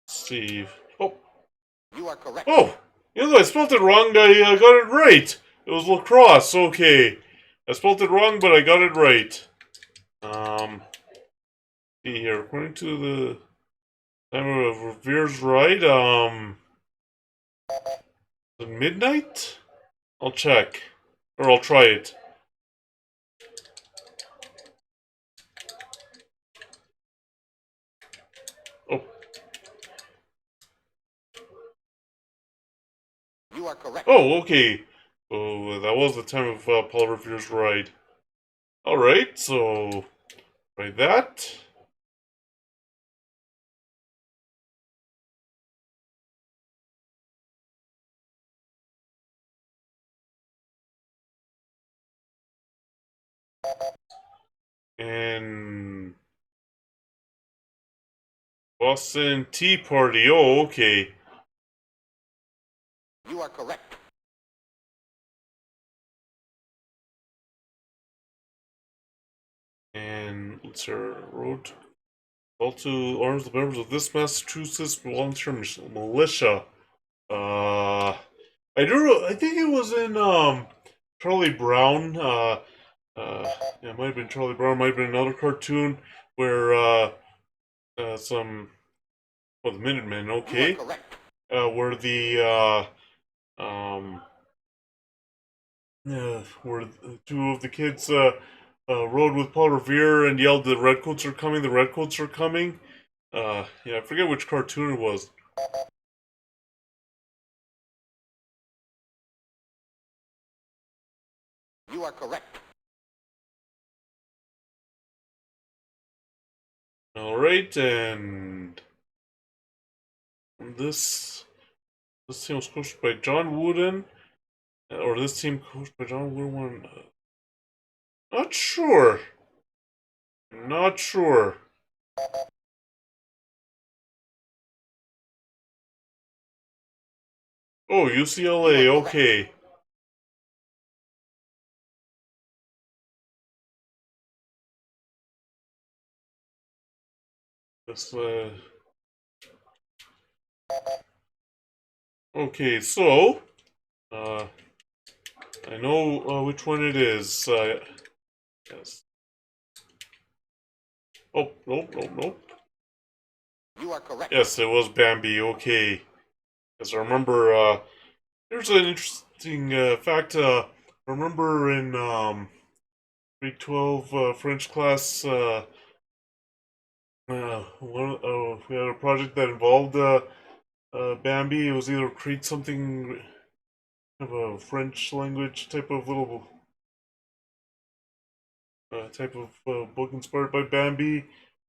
Steve. Oh, You are correct. oh, you know, I spelled it wrong. I got it right. It was lacrosse. Okay, I spelled it wrong, but I got it right. See here. According to the time of Revere's ride, midnight. I'll check, or I'll try it. Oh, You are correct. oh, okay. So that was the time of Paul Revere's ride. All right, so try that. And Boston Tea Party. Oh, okay. You are correct. And let's see, road. Call to arms the members of this Massachusetts volunteer militia. I do. I think it was in Charlie Brown. Yeah, it might have been Charlie Brown. Might have been another cartoon where some. Well, the Minutemen. You are Okay. correct. Where the um where two of the kids rode with Paul Revere and yelled, "The Redcoats are coming! The Redcoats are coming!" Yeah, I forget which cartoon it was. You are correct. All right, and this team was coached by John Wooden, or this team coached by John Wooden. Not sure. Not sure. Oh, You are UCLA. correct. Okay. This okay. So uh, I know which one it is. Yes. Oh, nope, nope, nope. You are correct. Yes, it was Bambi. Okay. Because I remember, there's an interesting fact. I remember in grade 12 French class, we had a project that involved Bambi. It was either create something of a French language type of little type of book inspired by Bambi,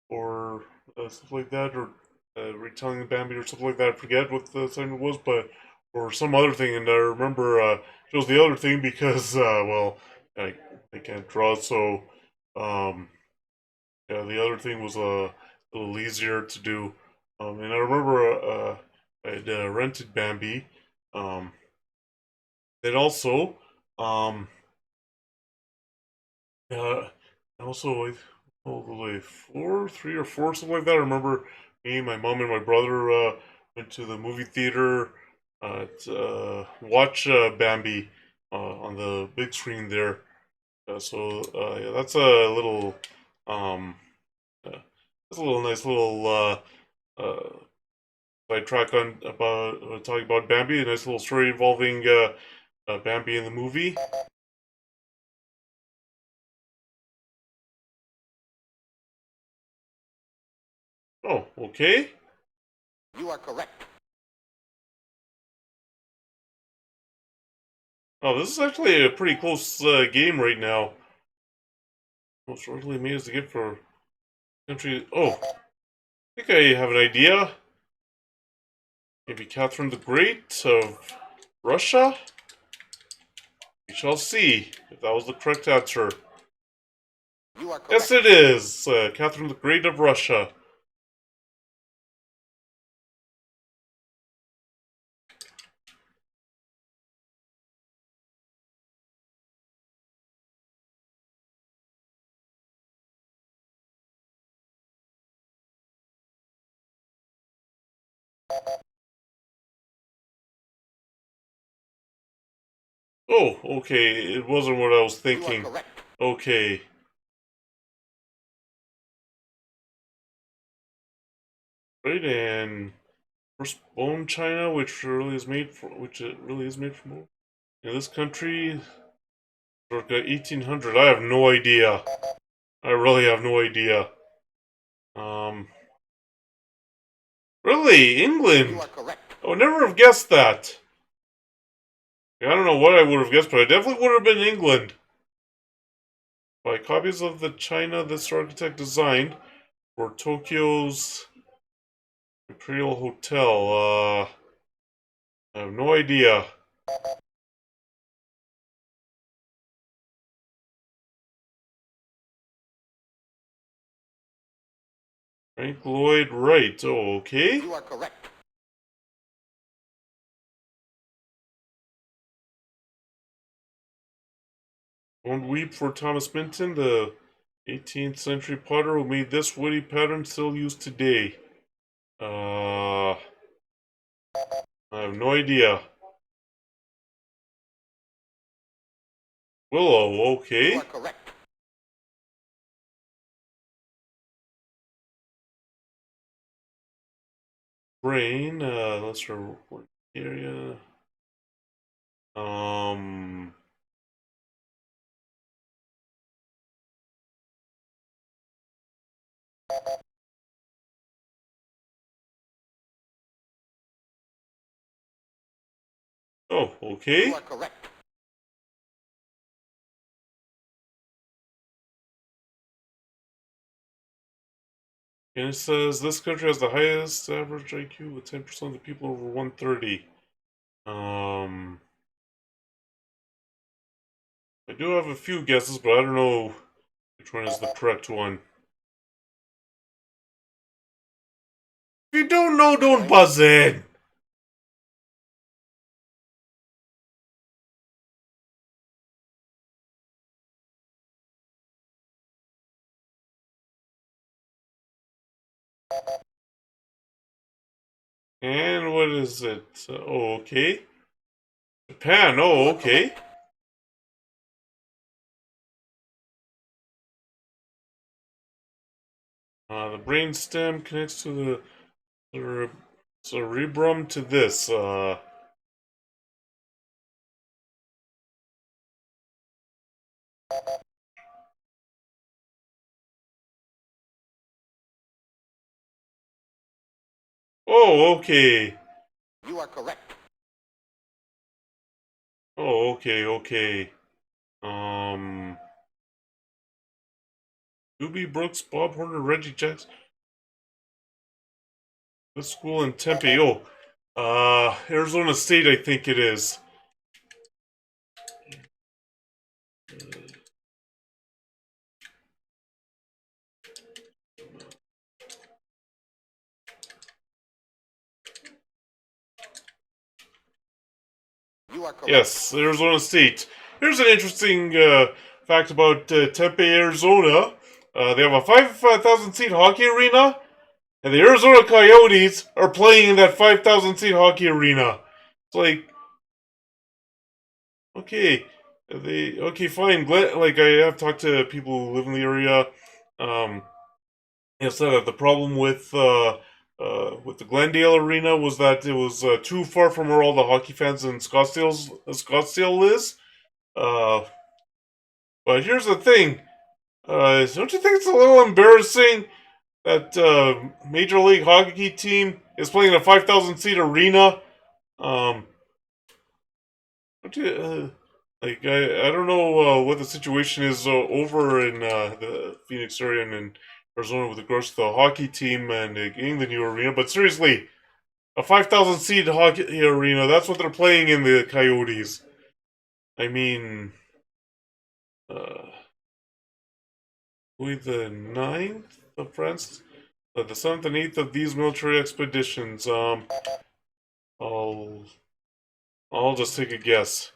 or stuff like that, or retelling of Bambi, or something like that. I forget what the assignment was, but or some other thing. And I remember it was the other thing because well, I can't draw, so yeah, the other thing was a little easier to do. And I remember I'd rented Bambi. Um, then also, um, uh, also, like 3 or 4, something like that. I remember me, my mom, and my brother went to the movie theater to watch Bambi on the big screen there. Yeah, that's a little that's a little nice little sidetrack on about talking about Bambi. A nice little story involving Bambi in the movie. Oh, okay. You are correct. Oh, this is actually a pretty close game right now. Most really amazed to get for country. Oh, I think I have an idea. Maybe Catherine the Great of Russia? We shall see if that was the correct answer. You are correct. Yes, it is. Catherine the Great of Russia. Oh, okay. It wasn't what I was thinking. You are correct. Okay. Right, and first bone china, which really is made from bone. In this country, circa 1800. I have no idea. I really have no idea. Um, really, England. You are correct. I would never have guessed that. I don't know what I would have guessed, but I definitely would have been England. By copies of the china this architect designed for Tokyo's Imperial Hotel. I have no idea. Frank Lloyd Wright. Oh, okay. You are correct. Don't weep for Thomas Minton, the 18th century potter who made this witty pattern still used today. I have no idea. Willow, okay. You are correct. Brain, that's our work area. Um, oh, okay. You are correct. And it says this country has the highest average IQ with 10% of the people over 130. I do have a few guesses, but I don't know which one is the correct one. If you don't know, don't buzz in! And what is it? Oh, okay. Japan, oh, okay. The brainstem connects to the cerebrum to this. Oh, okay. You are correct. Oh, okay, okay. Doobie Brooks, Bob Horner, Reggie Jackson. The school in Tempe. Oh, Arizona State, I think it is. You are correct. Yes, Arizona State. Here's an interesting fact about Tempe, Arizona. They have a 5,000 seat hockey arena, and the Arizona Coyotes are playing in that 5,000 seat hockey arena. It's like, okay, Okay, fine. Like I have talked to people who live in the area. Um, said that the problem with the Glendale Arena was that it was too far from where all the hockey fans in Scottsdale is. Uh, but here's the thing. Don't you think it's a little embarrassing that Major League Hockey team is playing in a 5,000 seat arena? Um, don't you, like I don't know what the situation is over in the Phoenix area and in Arizona with regards to the hockey team and getting the new arena, but seriously, a 5,000 seat hockey arena—that's what they're playing in the Coyotes. I mean, uh, Louis the Ninth of France, the seventh and eighth of these military expeditions. I'll I'll just take a guess.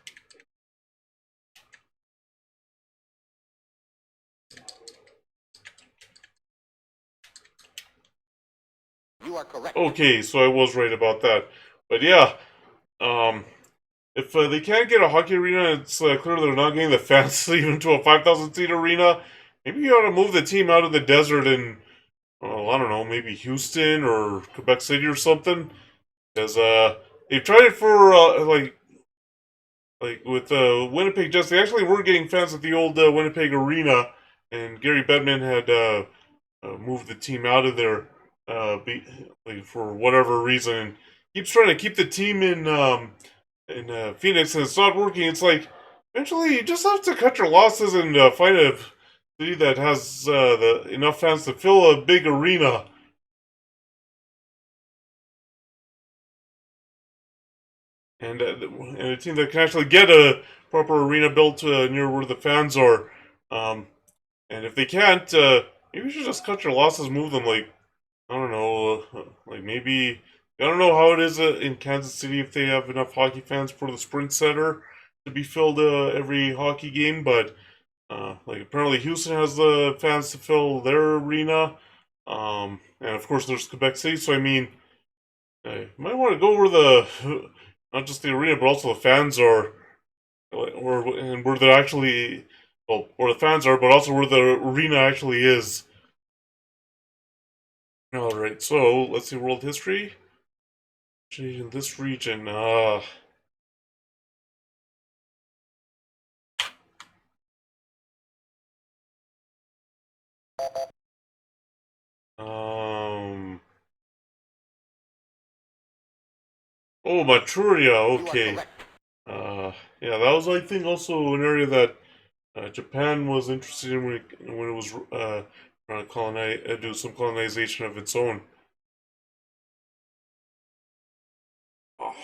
You are correct. Okay, so I was right about that. But yeah, um, if they can't get a hockey arena, it's clear they're not getting the fans even to a 5,000 seat arena. Maybe you ought to move the team out of the desert and, well, I don't know, maybe Houston or Quebec City or something. Because they've tried it for like with Winnipeg Jets. They actually were getting fans at the old Winnipeg Arena, and Gary Bettman had moved the team out of there like for whatever reason. And keeps trying to keep the team in Phoenix, and it's not working. It's like eventually you just have to cut your losses and find a city that has the enough fans to fill a big arena. And a team that can actually get a proper arena built near where the fans are. Um, and if they can't, maybe you should just cut your losses, move them. Like I don't know, like maybe I don't know how it is in Kansas City if they have enough hockey fans for the Sprint Center to be filled every hockey game, but like apparently Houston has the fans to fill their arena. And of course there's Quebec City, so I mean, you might want to go where the not just the arena but also the fans are, or and where they're actually, well, where the fans are, but also where the arena actually is. All right, so let's see world history. In this region, um, oh, Manchuria. Okay. Yeah, that was, I think, also an area that Japan was interested in when it was trying to do some colonization of its own. Oh,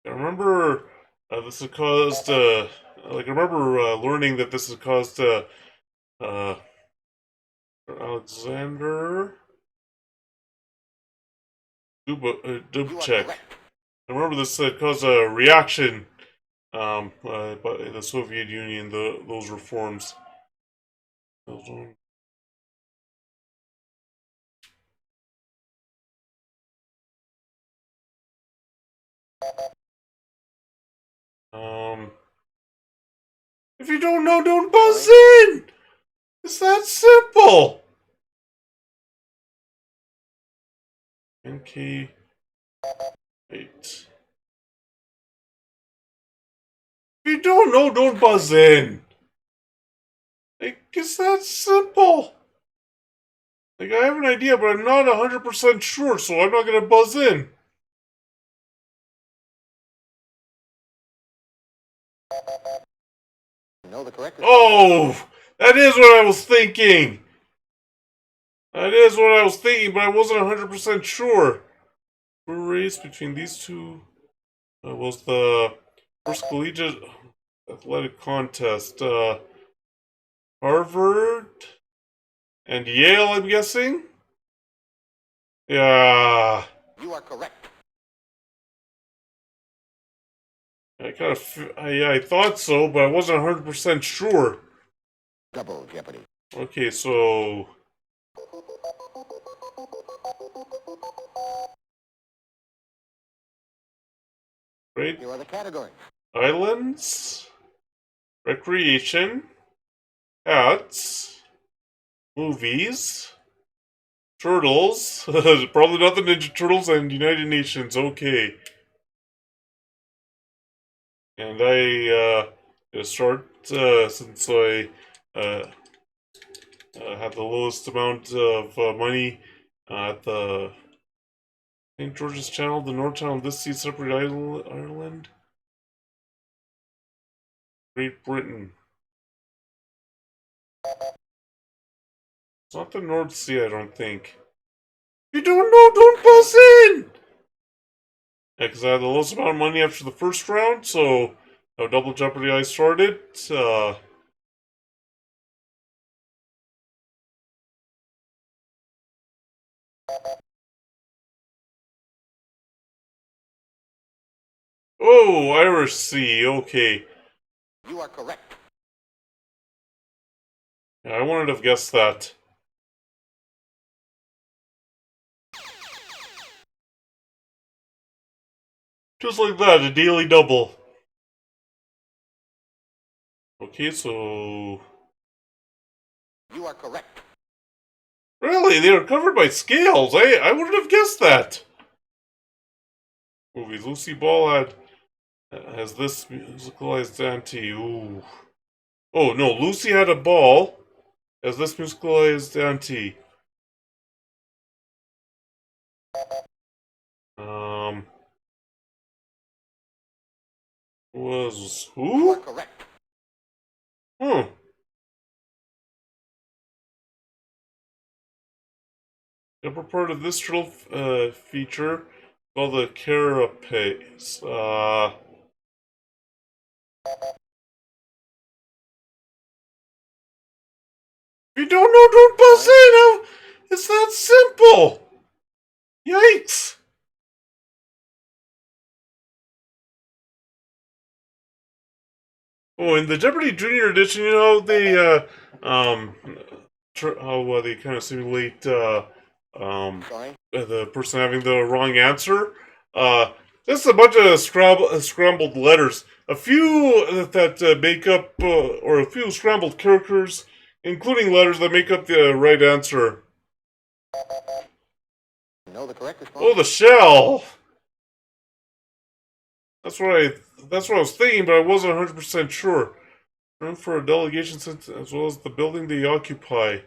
I remember this had caused, like, I remember learning that this had caused uh, Alexander Dubček. I remember this had caused a reaction by the Soviet Union, those reforms. Um, if you don't know, don't buzz in! It's that simple! NK8. If you don't know, don't buzz in! Like, it's that simple! Like, I have an idea, but I'm not 100% sure, so I'm not gonna buzz in. No, the correct. Oh! That is what I was thinking! That is what I was thinking, but I wasn't 100% sure. The race between these two was the first collegiate athletic contest. Harvard and Yale, I'm guessing? Yeah. You are correct. I thought so, but I wasn't 100% sure. Double Jeopardy. Okay, so. Right? Here are the categories. Islands, recreation, hats, movies, turtles. Probably not the Ninja Turtles and United Nations. Okay. And gonna start since I uh, had the lowest amount of money at the St. George's Channel, the North Channel. This sees separate Ireland, Great Britain. It's not the North Sea, I don't think. If you don't know, don't buzz in! Yeah, because I had the lowest amount of money after the first round, so Double Jeopardy I started. Oh, Irish Sea, okay. You are correct. Yeah, I wouldn't have guessed that. Just like that, a daily double. Okay, so... You are correct. Really? They are covered by scales? I wouldn't have guessed that. Movies. Lucy Ball has this musicalized auntie. Ooh. Oh, no, Lucy had a ball. Has this musicalized auntie. Um... Was... You Who? are correct. Huh. The upper part of this turtle feature called the carapace. If you don't know, don't buzz in! It's that simple! Yikes! Oh, in the Jeopardy Junior Edition, you know, they kind of simulate, Sorry. the person having the wrong answer. Just a bunch of scrambled letters. A few that make up, or a few scrambled characters, including letters that make up the right answer. No, the correct response. Oh, the shell! That's what I, that's what I was thinking, but I wasn't 100% sure. Room for a delegation as well as the building they occupy.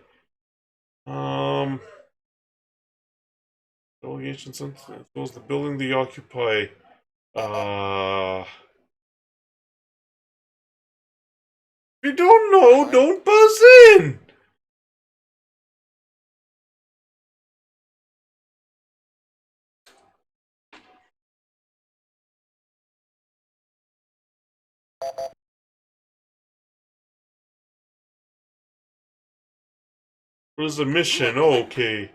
Delegation center as well as the building they occupy. If you don't know, don't buzz in! What is the mission? Oh, okay.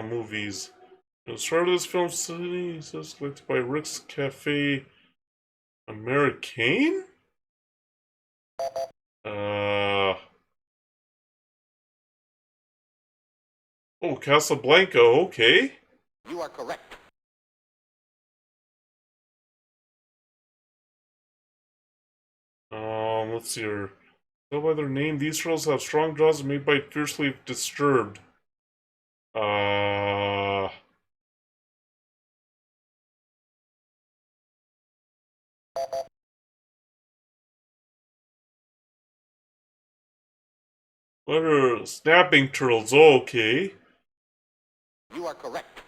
Movies. The start of this film city is selected by Rick's Cafe Americain? Oh, Casablanca, okay. You are correct. Let's see here. Tell by their name, these turtles have strong jaws and may bite fiercely if disturbed. What are snapping turtles? Oh, okay. You are correct.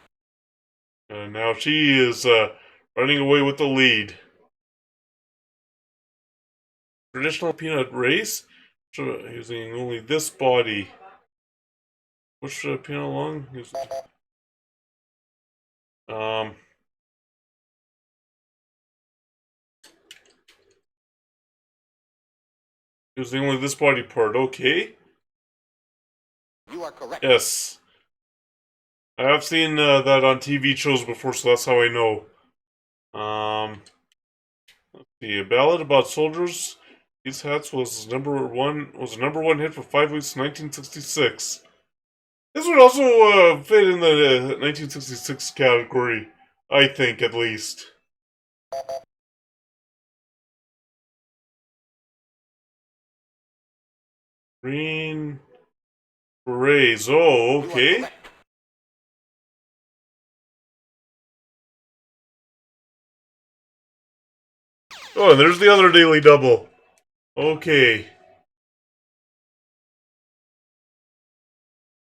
And now she is running away with the lead. Traditional peanut race, using only this body. Push the peanut along. Um. Using only this body part. Okay. You are correct. Yes. I have seen that on TV shows before, so that's how I know. Let's see. A ballad about soldiers. These hats was a number one hit for 5 weeks in 1966. This would also fit in the 1966 category, I think, at least. Green Berets. Oh, okay. Oh, and there's the other Daily Double. Okay.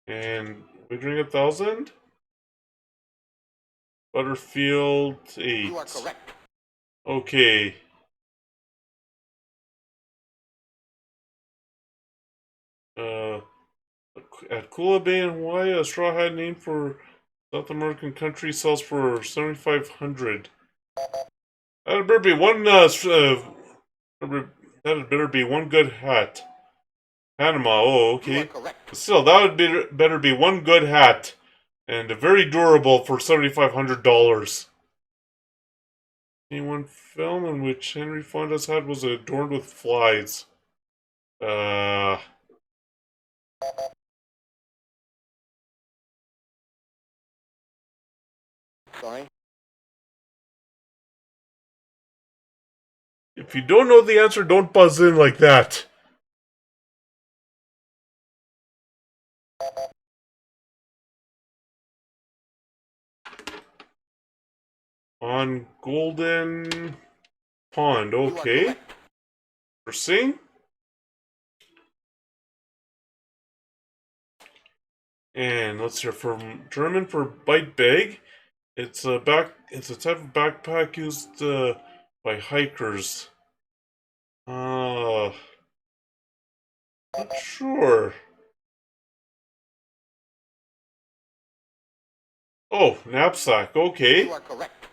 And wagering 1,000? Butterfield 8. You are correct. Okay. Uh, at Kula Bay in Hawaii, a straw hat named for South American country sells for 7,500. That'd better be one. That'd better be one good hat. Panama. Oh, okay. But still, that would be better be one good hat, and very durable for $7,500. One film in which Henry Fonda's hat was adorned with flies. Uh. Sorry. If you don't know the answer, don't buzz in like that. On Golden Pond, okay. Interesting. And let's hear from German for bite bag. It's a type of backpack used by hikers. Not sure. Oh, knapsack. Okay. You are correct.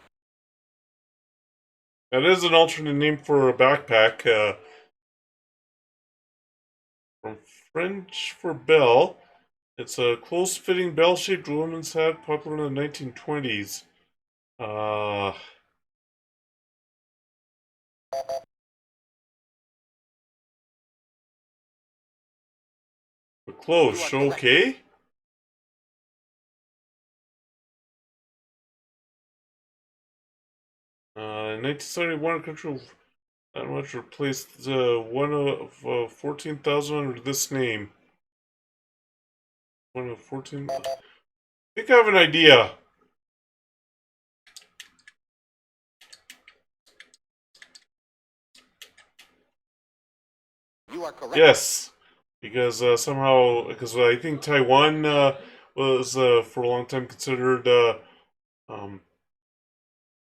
That is an alternate name for a backpack. From French for bell. It's a close-fitting bell-shaped woman's hat popular in the 1920s. Close, okay. 1971, country that much replaced one of 14,000 under this name. One of 14. I think I have an idea. You are correct. Yes, because because I think Taiwan was for a long time considered um,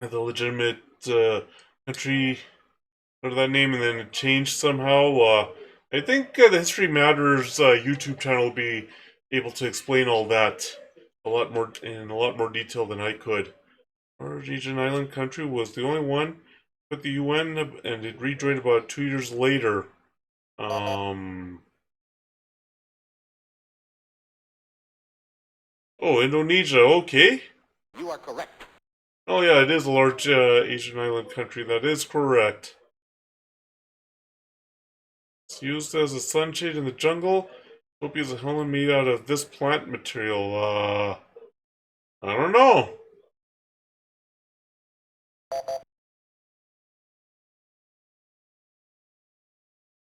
the legitimate country under that name, and then it changed somehow. I think the History Matters YouTube channel will be able to explain all that a lot more in a lot more detail than I could. Our Asian island country was the only one with the UN, and it rejoined about 2 years later. Oh, Indonesia. Okay. You are correct. Oh yeah, it is a large Asian island country. That is correct. It's used as a sunshade in the jungle. Hope is a helmet made out of this plant material. I don't know.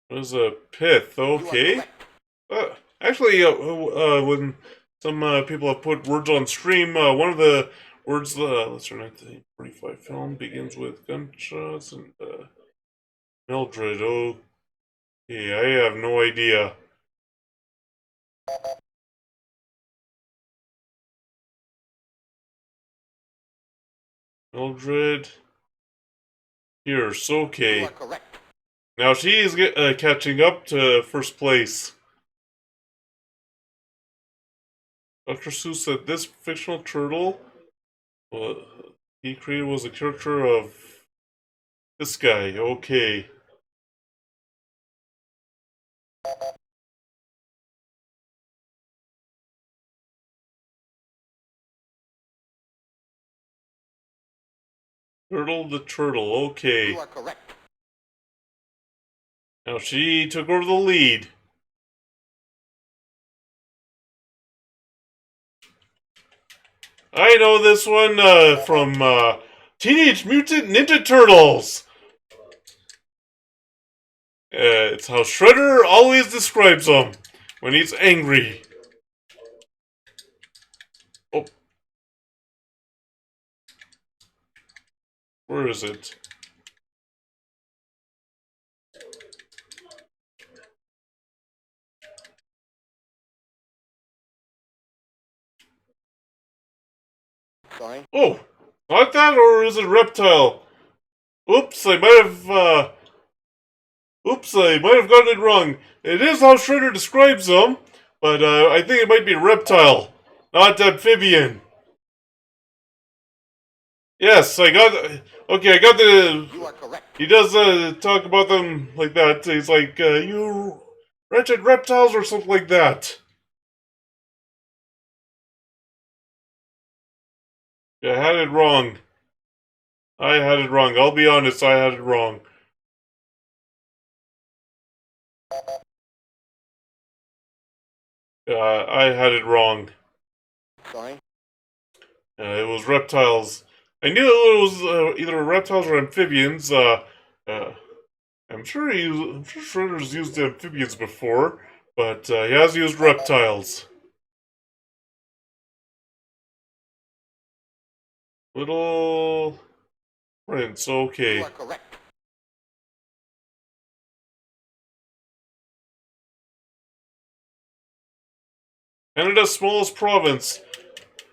What is a pith? Okay. Actually, when some people have put words on stream, one of the words, let's try 1945 film begins with gunshots and Mildred. Okay, I have no idea. Mildred Pierce. Okay. You are correct. Now she is catching up to first place. Dr. Seuss said this fictional turtle he created was a character of this guy. Okay. Turtle the Turtle. Okay. You are correct. Now she took over the lead. I know this one from Teenage Mutant Ninja Turtles. It's how Shredder always describes him when he's angry. Oh, where is it? Sorry. Oh, not that, or is it Reptile? Oops, I might have. Oops, I might have gotten it wrong. It is how Shredder describes them, but I think it might be Reptile, not Amphibian. Yes, I got. Okay, I got the. You are correct. He does talk about them like that. He's like, you wretched reptiles or something like that. Yeah, I had it wrong. I had it wrong. I'll be honest, I had it wrong. I had it wrong. Sorry. It was reptiles. I knew it was either reptiles or amphibians. I'm sure Shredder's used amphibians before, but he has used reptiles. Little Prince, You okay. are correct. Canada's smallest province.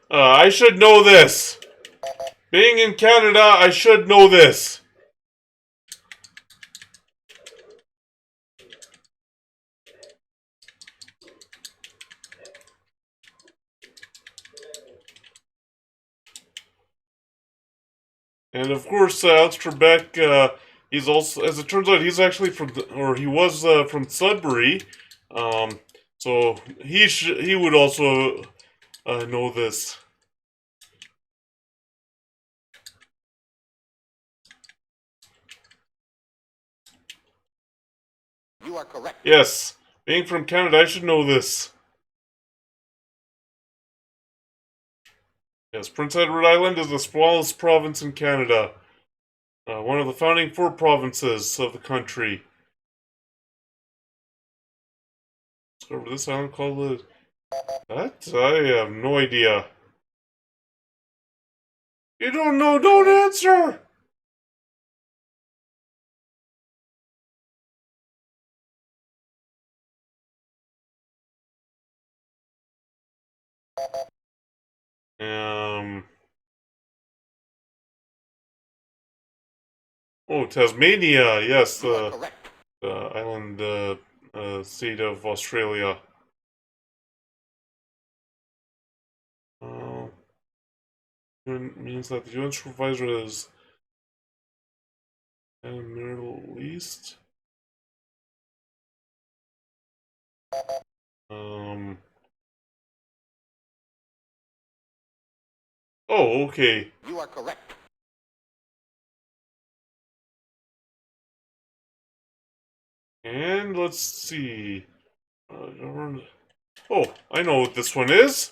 I should know this. Being in Canada, I should know this. And of course, Alex Trebek, he's also, as it turns out, he's actually from, or he was from Sudbury. Um, so he would also know this. You are correct. Yes, being from Canada, I should know this. Yes, Prince Edward Island is the smallest province in Canada. One of the founding 4 provinces of the country. Discover this island called the... That? I have no idea. You don't know, don't answer! Um... Oh, Tasmania, yes, You are correct. the island state of Australia. Uh, means that the UN supervisor is in the Middle East. Um. Oh, okay. You are correct. And let's see. Oh, I know what this one is.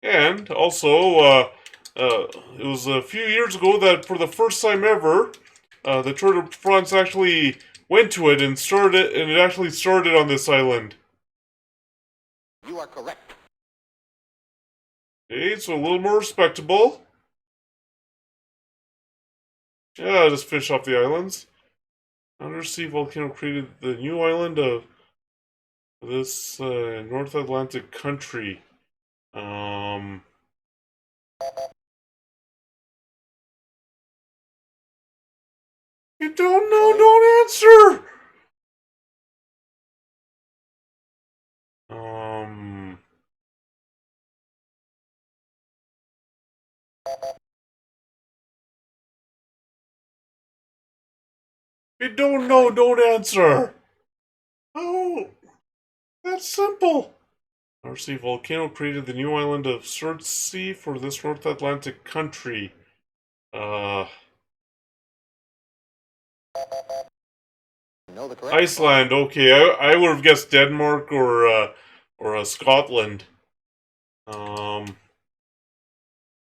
And also, it was a few years ago that for the first time ever, the Tour de France actually went to it and started, and it actually started on this island. You are correct. Okay, so a little more respectable. Yeah, just fish off the islands. Undersea volcano created the new island of this North Atlantic country. Um, you don't know, don't answer! Um, you don't know, don't answer! Oh, that's simple. Undersea volcano created the new island of Surtsey for this North Atlantic country. Uh, You know the correct. Iceland. Okay, I would have guessed Denmark or Scotland.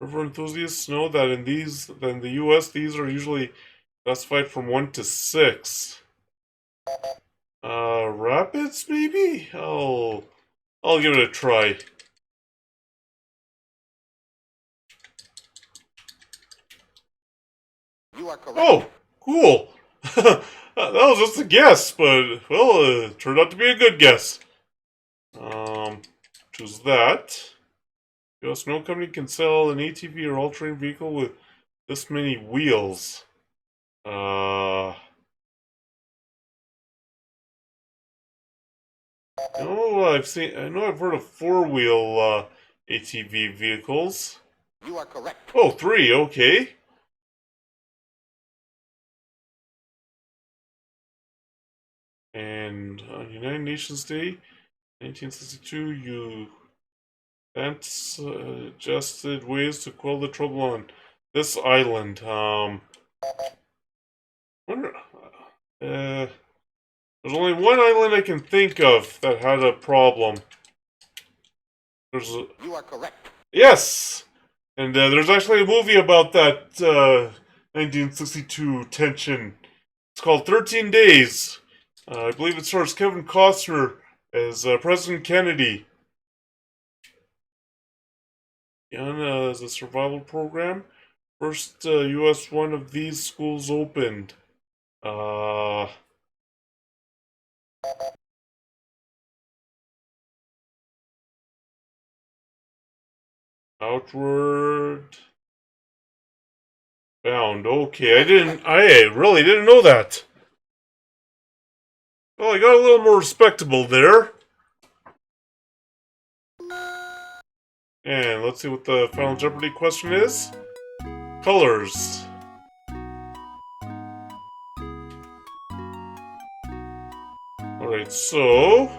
River enthusiasts know that in the U.S., these are usually classified from 1 to 6. Rapids, maybe? I'll give it a try. You are correct. Oh, cool. That was just a guess, but, well, it turned out to be a good guess. Choose that. U.S. no company can sell an ATV or all-terrain vehicle with this many wheels. I know I've heard of four-wheel ATV vehicles. You are correct. Oh, 3, okay. And on United Nations Day, 1962, you suggested ways to quell the trouble on this island. Wonder, there's only one island I can think of that had a problem. You are correct. Yes! And there's actually a movie about that 1962 tension. It's called 13 Days. I believe it stars Kevin Costner as President Kennedy. Guyana is a survival program. First U.S. one of these schools opened. Outward Bound. Okay, I really didn't know that. Well, I got a little more respectable there. And let's see what the final Jeopardy question is. Colors. Alright, so...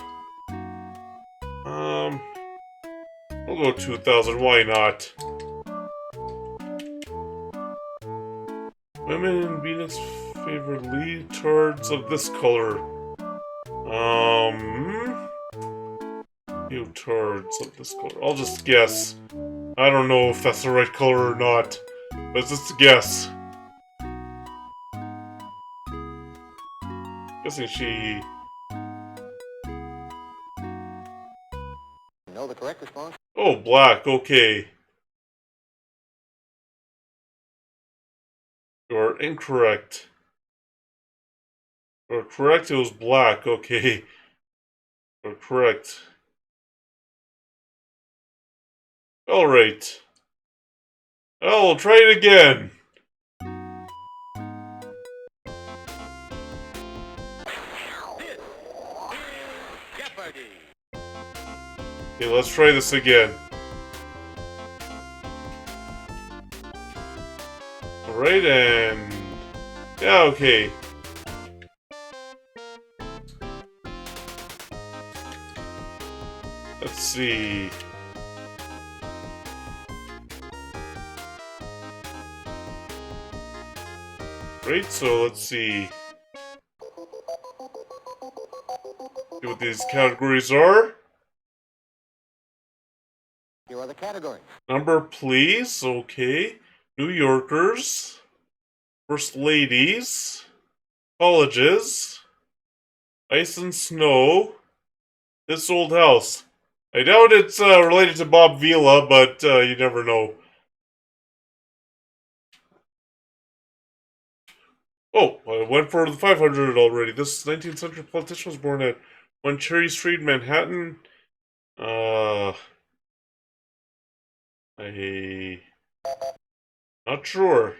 we'll go 2000, why not? Women in Venus favor leotards of this color. Leotards of this color. I'll just guess. I don't know if that's the right color or not, but it's just a guess. Guessing she... Know the correct response? Oh, black, okay. You're incorrect. You're correct, it was black, okay. You're correct. Alright. I'll try it again. Jeopardy! Okay, let's try this again. Alright, and... yeah, okay. Let's see... Right, so let's see... see what these categories are. Here are the categories. Number, please, okay. New Yorkers. First ladies. Colleges. Ice and snow. This old house. I doubt it's related to Bob Vila, but you never know. Oh, I went for the 500 already. This 19th century politician was born at 1 Cherry Street, Manhattan. Not sure.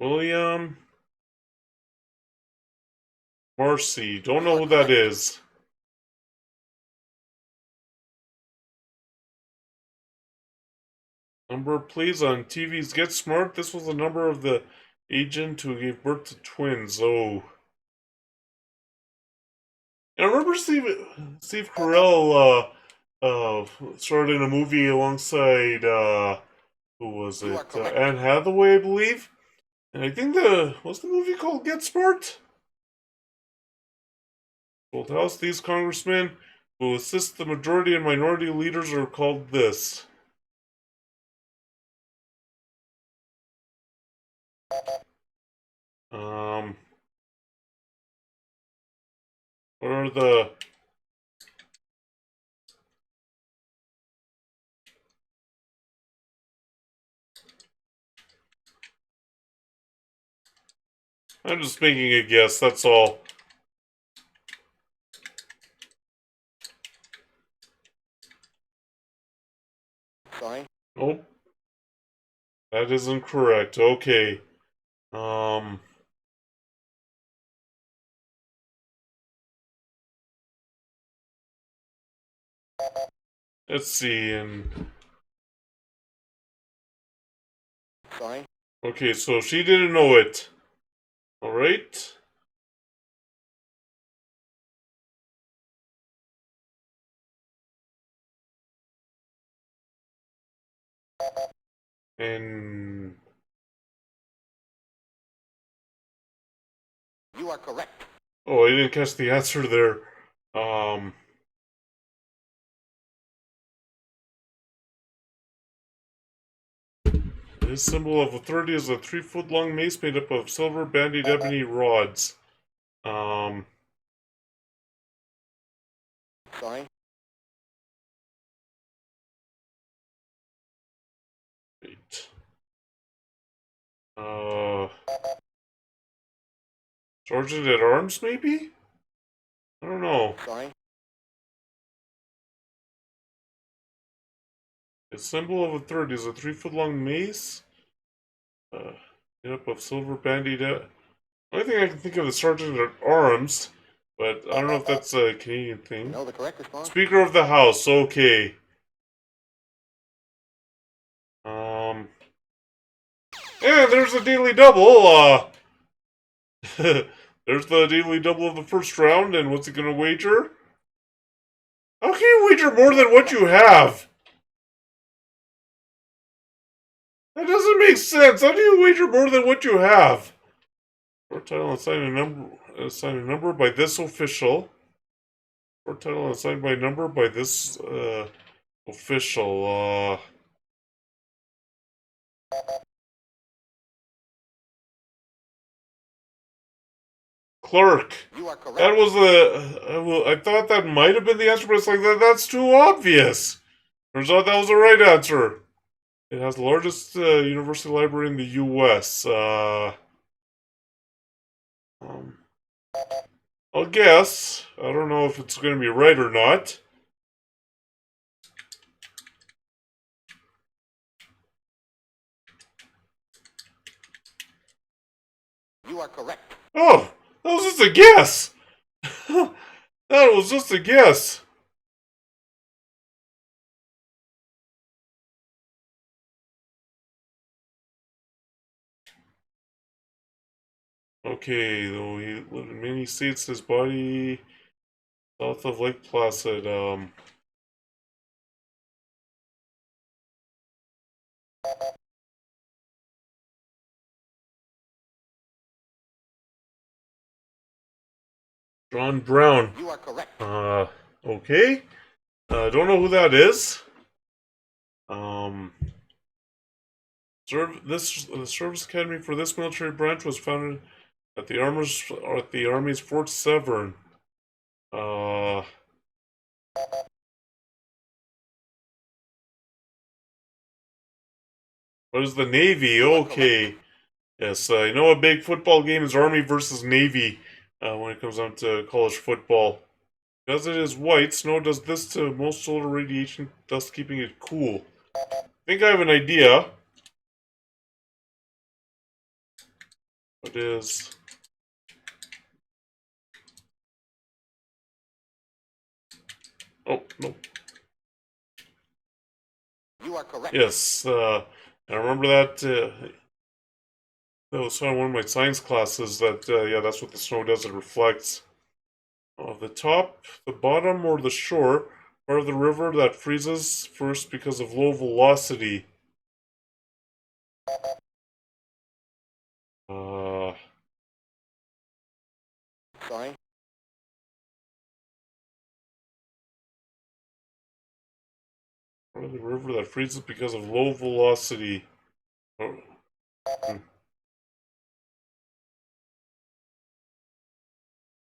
William Marcy. Don't know who that is. Number, please, on TV's Get Smart. This was the number of the agent who gave birth to twins. Oh. I remember Steve Carell starred in a movie alongside who was it? Anne Hathaway, I believe. And I think what's the movie called? Get Smart. Old House. These congressmen who assist the majority and minority leaders are called this. What are the... I'm just making a guess, that's all. Sorry. Nope. That isn't correct. Okay. Let's see, and... Sorry. Okay, so she didn't know it. Alright. And... You are correct. Oh, I didn't catch the answer there. Um... His symbol of authority is a 3-foot-long mace made up of silver bandied ebony rods. Sorry. Wait. Sergeant at Arms, maybe? I don't know. Sorry. His symbol of authority is a 3-foot-long mace. Made up of silver bandied. Only thing I can think of is Sergeant at Arms, but I don't know if that's a Canadian thing. No, the correct response. Speaker of the House, okay. And there's a daily double. There's the daily double of the first round, and what's it gonna wager? How can you wager more than what you have? That doesn't make sense. How do you wager more than what you have? Short title and assign a number by this official. Short title and assigned by number by this official. Clerk. You are correct. That was I thought that might have been the answer, but it's like that's too obvious. Turns out that was the right answer. It has the largest university library in the U.S. I'll guess. I don't know if it's going to be right or not. You are correct. Oh, that was just a guess. That was just a guess. Okay, though he lived in many states, his body south of Lake Placid. John Brown. You are correct. Okay. Don't know who that is. The service academy for this military branch was founded at the Army's Fort Severn. What is the Navy? Okay. Yes, I know a big football game is Army versus Navy when it comes down to college football. Because it is white, snow does this to most solar radiation, thus keeping it cool. I think I have an idea. What is... Oh, no. You are correct. Yes, I remember that. That was on one of my science classes. That yeah, that's what the snow does. It reflects. The top, the bottom, or the shore part of the river that freezes first because of low velocity. Uh, Sorry. Or the river that freezes because of low velocity. Oh.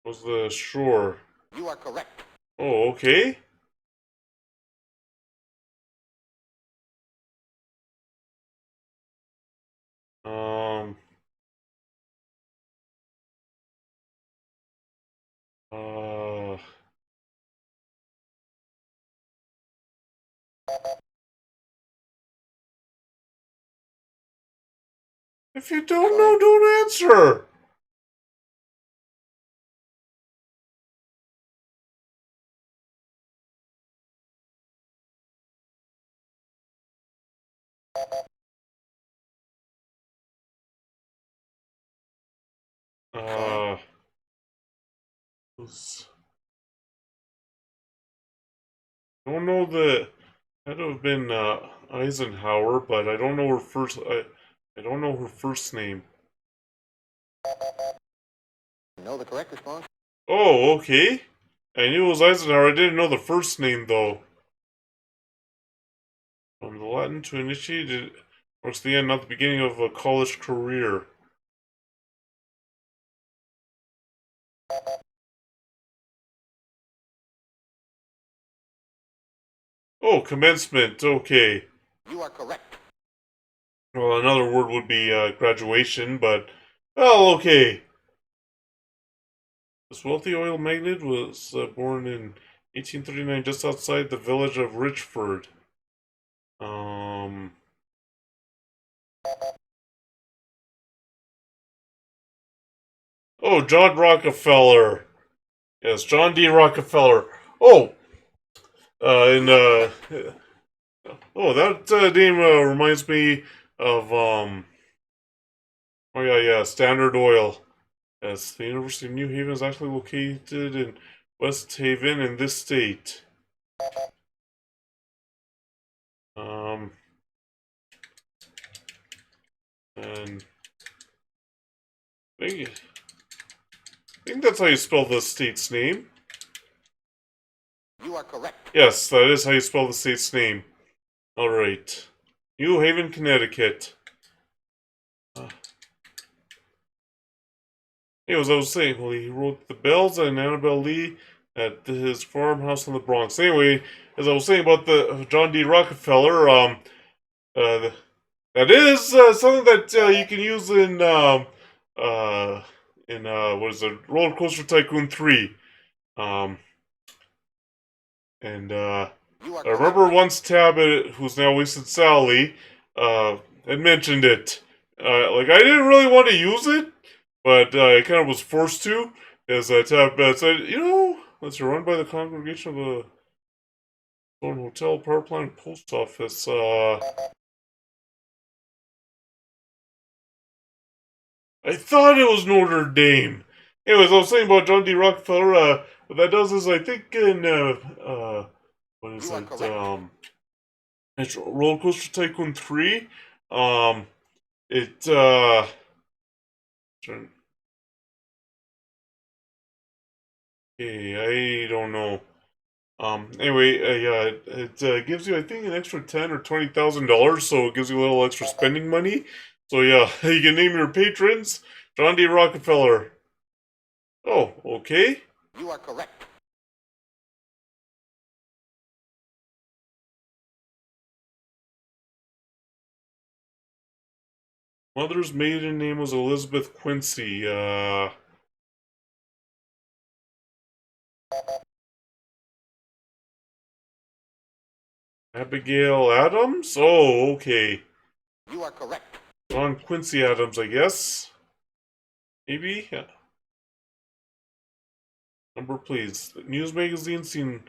Was the shore? You are correct. Oh, okay. Um. Uh. If you don't know, don't answer. Uh. Don't know the. Had to have been Eisenhower, but I don't know her first. I don't know her first name. Know the correct response? Oh, okay. I knew it was Eisenhower. I didn't know the first name though. From the Latin to initiate it marks the end, not the beginning of a college career. Oh, commencement. Okay. You are correct. Well, another word would be graduation, but well, okay. This wealthy oil magnate was born in 1839 just outside the village of Richford. Oh, John Rockefeller. Yes, John D. Rockefeller. Oh, and oh, that name reminds me of oh yeah, Standard Oil. Yes, the University of New Haven is actually located in West Haven in this state. Um, and I think that's how you spell the state's name. You are correct. Yes, that is how you spell the state's name. Alright. New Haven, Connecticut. As I was saying, well, he wrote The Bells and Annabelle Lee at his farmhouse in the Bronx. Anyway, as I was saying about the John D. Rockefeller, that is something that you can use what is it, Roller Coaster Tycoon 3. Um, and I remember once Tabit, who's now Wasted Sally, had mentioned it. Like, I didn't really want to use it, but I kind of was forced to, as Tab said, let's run by the congregation of the Stone Hotel, Power Plant, Post Office. I thought it was Notre Dame. Anyways, I was saying about John D. Rockefeller. What that does is, I think in what is it? It's Roller Coaster Tycoon 3. It I don't know. Anyway, yeah, it gives you, I think, an extra $10,000 or $20,000, so it gives you a little extra spending money. So yeah, you can name your patrons John D. Rockefeller. Oh, okay. You are correct. Mother's maiden name was Elizabeth Quincy. Abigail Adams? Oh, okay. You are correct. John Quincy Adams, I guess. Maybe? Yeah. Number, please. News magazine seen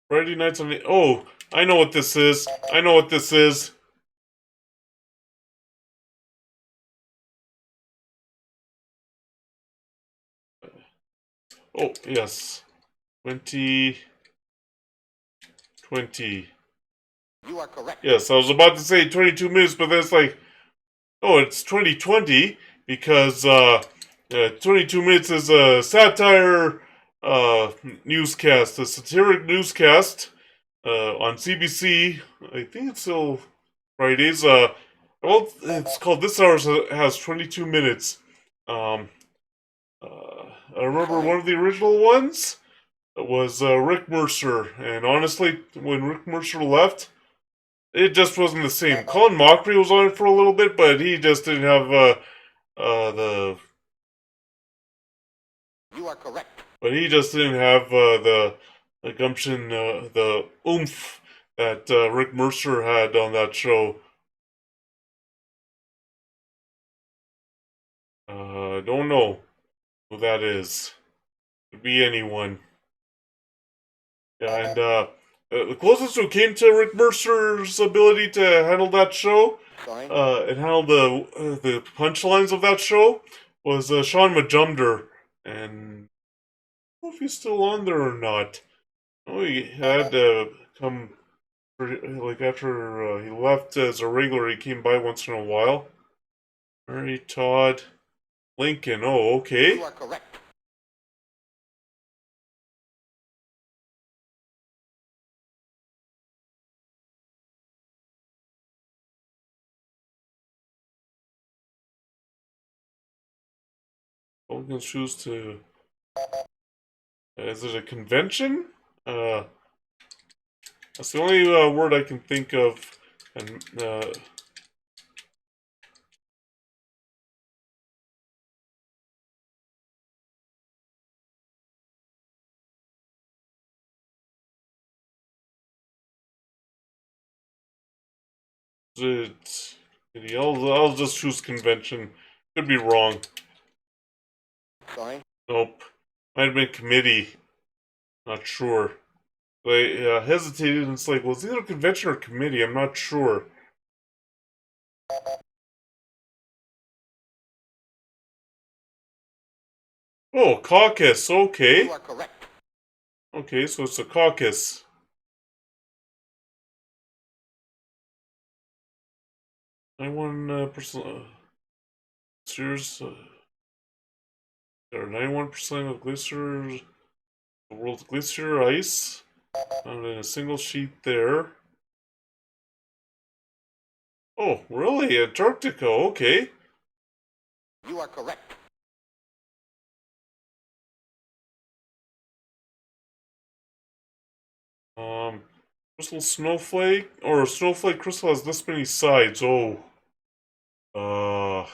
Friday nights on the... Oh, I know what this is. I know what this is. Oh, yes. 2020. You are correct. Yes, I was about to say 22 minutes, but then it's like, oh, it's 2020 because 22 minutes is a satire newscast, a satiric newscast on CBC. I think it's still Fridays. Well, it's called This Hour has 22 minutes. Um, I remember one of the original ones was Rick Mercer, and honestly, when Rick Mercer left, it just wasn't the same. Colin Mockery was on it for a little bit, but he just didn't have the. You are correct. But he just didn't have the gumption, the oomph that Rick Mercer had on that show. Don't know who that is. Could be anyone. Yeah, and the closest who came to Rick Mercer's ability to handle that show, and handle the punchlines of that show, was Sean Majumder, and I don't know if he's still on there or not. Oh, he had come like after he left as a regular. He came by once in a while. Murray Todd Lincoln. Oh, okay. You are correct. I'm gonna choose to. Is it a convention? That's the only word I can think of. And I'll just choose convention. Could be wrong. Sorry. Nope. Might have been committee. Not sure. I hesitated and it's like, well, it's either convention or committee. I'm not sure. Oh, caucus. Okay. You are correct. Okay, so it's a caucus. 91% glaciers. There are 91% of glaciers. The world's glacier ice. Found in a single sheet there. Oh, really? Antarctica. Okay. You are correct. Crystal snowflake, or snowflake crystal has this many sides. Oh. Uh.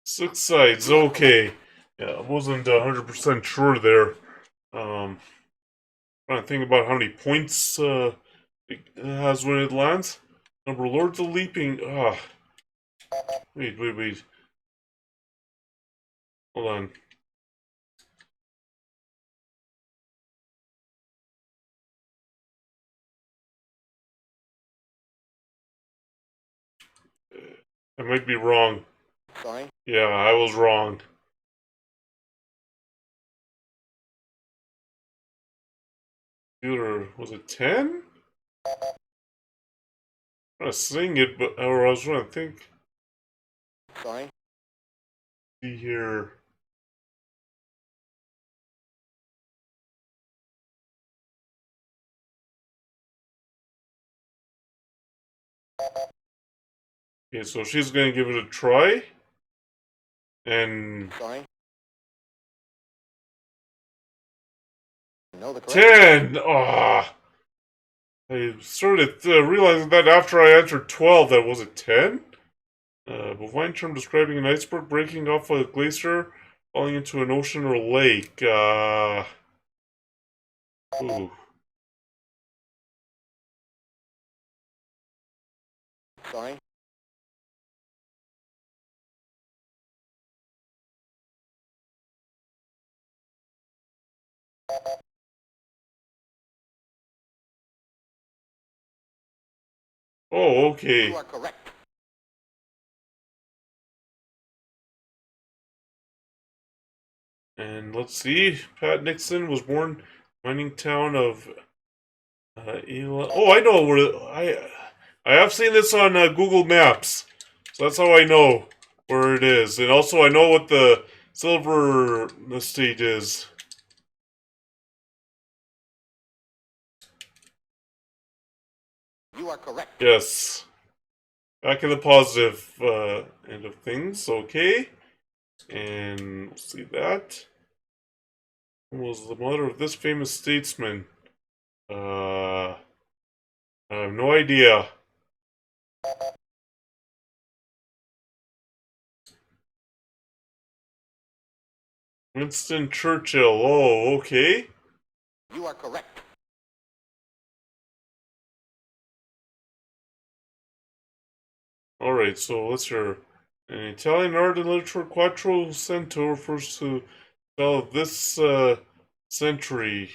6 sides. Okay. Yeah, I wasn't 100% sure there. Trying to think about how many points it has when it lands. Number Lords of Leaping. Wait. Hold on. I might be wrong. Sorry. Yeah, I was wrong. Either was it 10? I'm trying to sing it, but or I was trying to think. Sorry. See here. Okay, so she's gonna give it a try. And Sorry. No, the correct. 10! I started realizing that after I answered 12, that was it 10? Bovine term describing an iceberg breaking off a glacier, falling into an ocean or lake. Ooh. Sorry. Oh, okay. You are correct. And let's see. Pat Nixon was born mining town of Ela. Oh, I know where I have seen this on Google Maps, so that's how I know. where it is. And also, I know what the silver estate is. You are correct. Yes. Back in the positive end of things. Okay. And we'll see that. Who was the mother of this famous statesman? I have no idea. Winston Churchill. Oh, okay. You are correct. Alright, so let's hear. An Italian art and literature Quattrocento refers to the style of this century.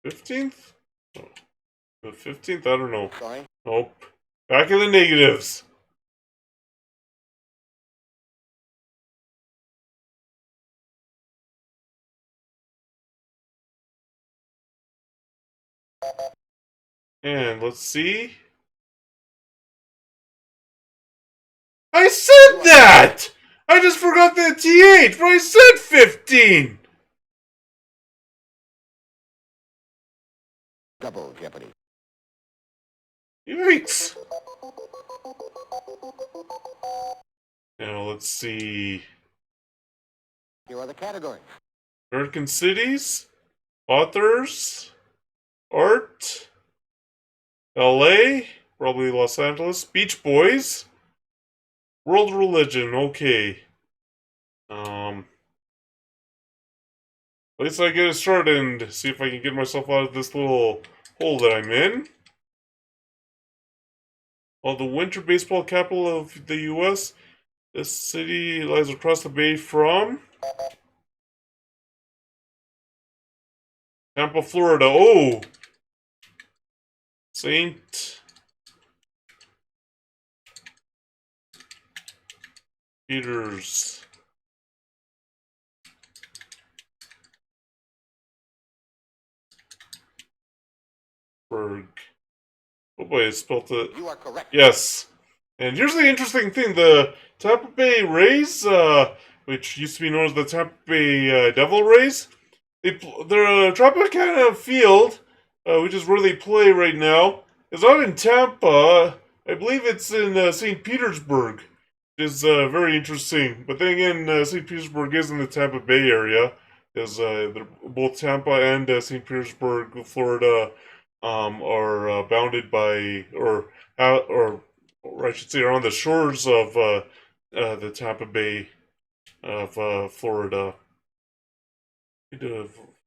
15th? The 15th? I don't know. Sorry. Nope. Back in the negatives. And let's see. I said that! I just forgot the TH, but I said 15! Double Jeopardy. Yikes. Now let's see. Here are the categories. American cities, authors, art, LA, probably Los Angeles, Beach Boys, world religion, okay. At least I get a start and see if I can get myself out of this little hole that I'm in. Well, the winter baseball capital of the U.S., this city lies across the bay from Tampa, Florida. Oh! St. Petersburg. Oh boy, I spelled it. You are correct. Yes. And here's the interesting thing. The Tampa Bay Rays, which used to be known as the Tampa Bay Devil Rays, their Tropicana Field, which is where they play right now, is not in Tampa. I believe it's in St. Petersburg, which is very interesting. But then again, St. Petersburg is in the Tampa Bay area, because both Tampa and St. Petersburg, Florida, are bounded by, or I should say, are on the shores of the Tampa Bay of Florida.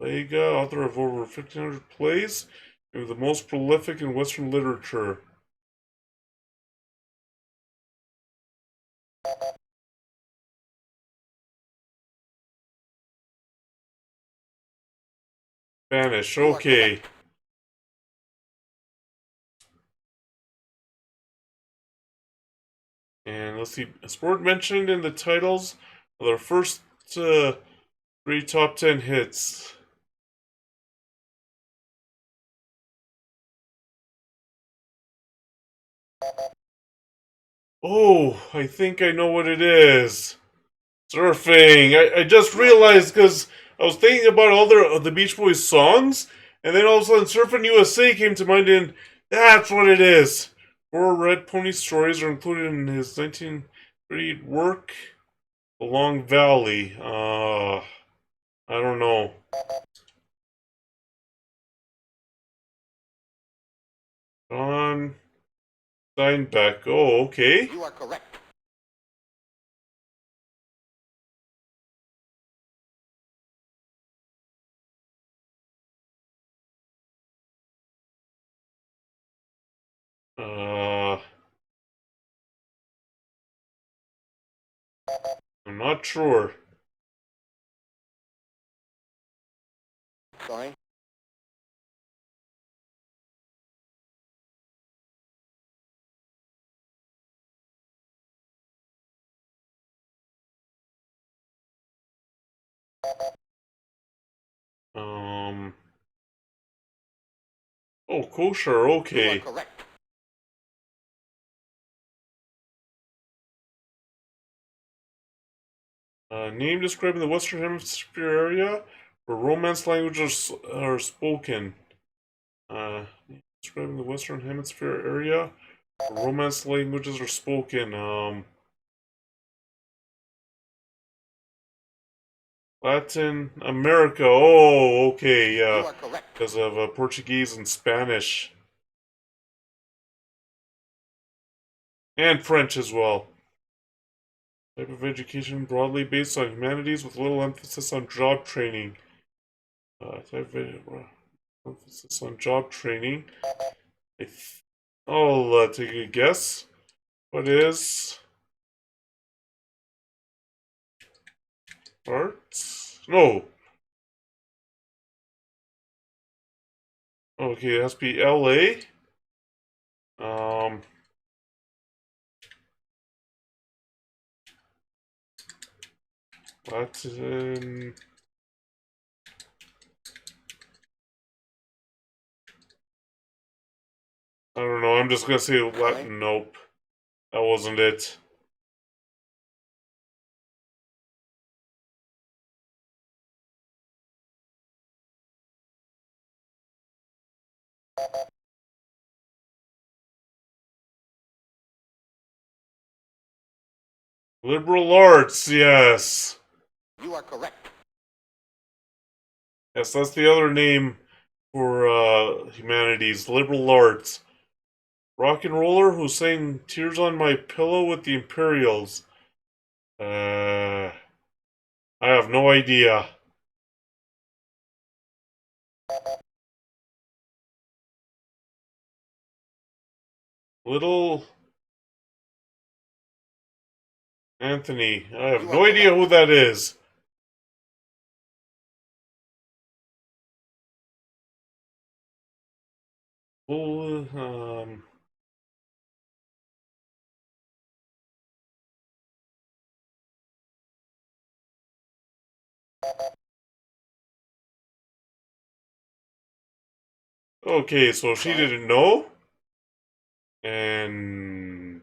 Vega, author of over 1,500 plays, and the most prolific in Western literature. Spanish, okay. And let's see, a sport mentioned in the titles of their first three top 10 hits. Oh, I think I know what it is. Surfing. I just realized because I was thinking about all the Beach Boys songs, and then all of a sudden Surfing USA came to mind, and that's what it is. 4 Red Pony stories are included in his 1938 work, The Long Valley. I don't know. John Steinbeck. Oh, okay. You are correct. Uh, I'm not sure. Sorry. Oh, kosher, You are okay. correct. Name describing the Western Hemisphere area where Romance languages are spoken. Describing the Western Hemisphere area where Romance languages are spoken. Latin America. Oh, okay, You yeah. are correct. Because of Portuguese and Spanish. And French as well. Type of education broadly based on humanities with little emphasis on job training. Type of emphasis on job training. I'll take a guess. What is arts? No. Okay, it has to be LA. Um, Latin. I don't know. I'm just gonna say Latin. Nope, that wasn't it. Liberal arts. Yes. You are correct. Yes, that's the other name for humanities. Liberal arts. Rock and roller who sang "Tears on My Pillow" with the Imperials. I have no idea. Little Anthony. I have You are no idea correct. who that is. Well, okay, so she Sorry? didn't know. And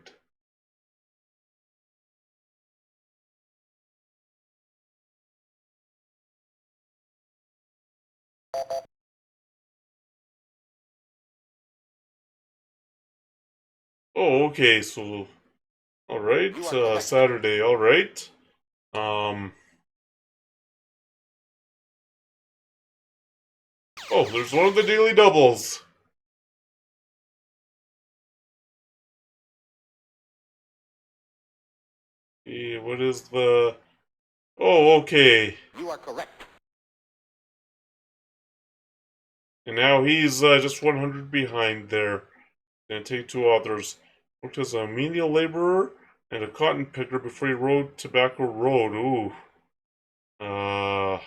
oh, okay, so all right, You are correct. Saturday, all right. Um, oh, there's one of the daily doubles. What is the? Oh, okay. You are correct. And now he's just 100 behind there. Gonna take two others. Worked as a menial laborer and a cotton picker before he rode Tobacco Road. Ooh. Uh,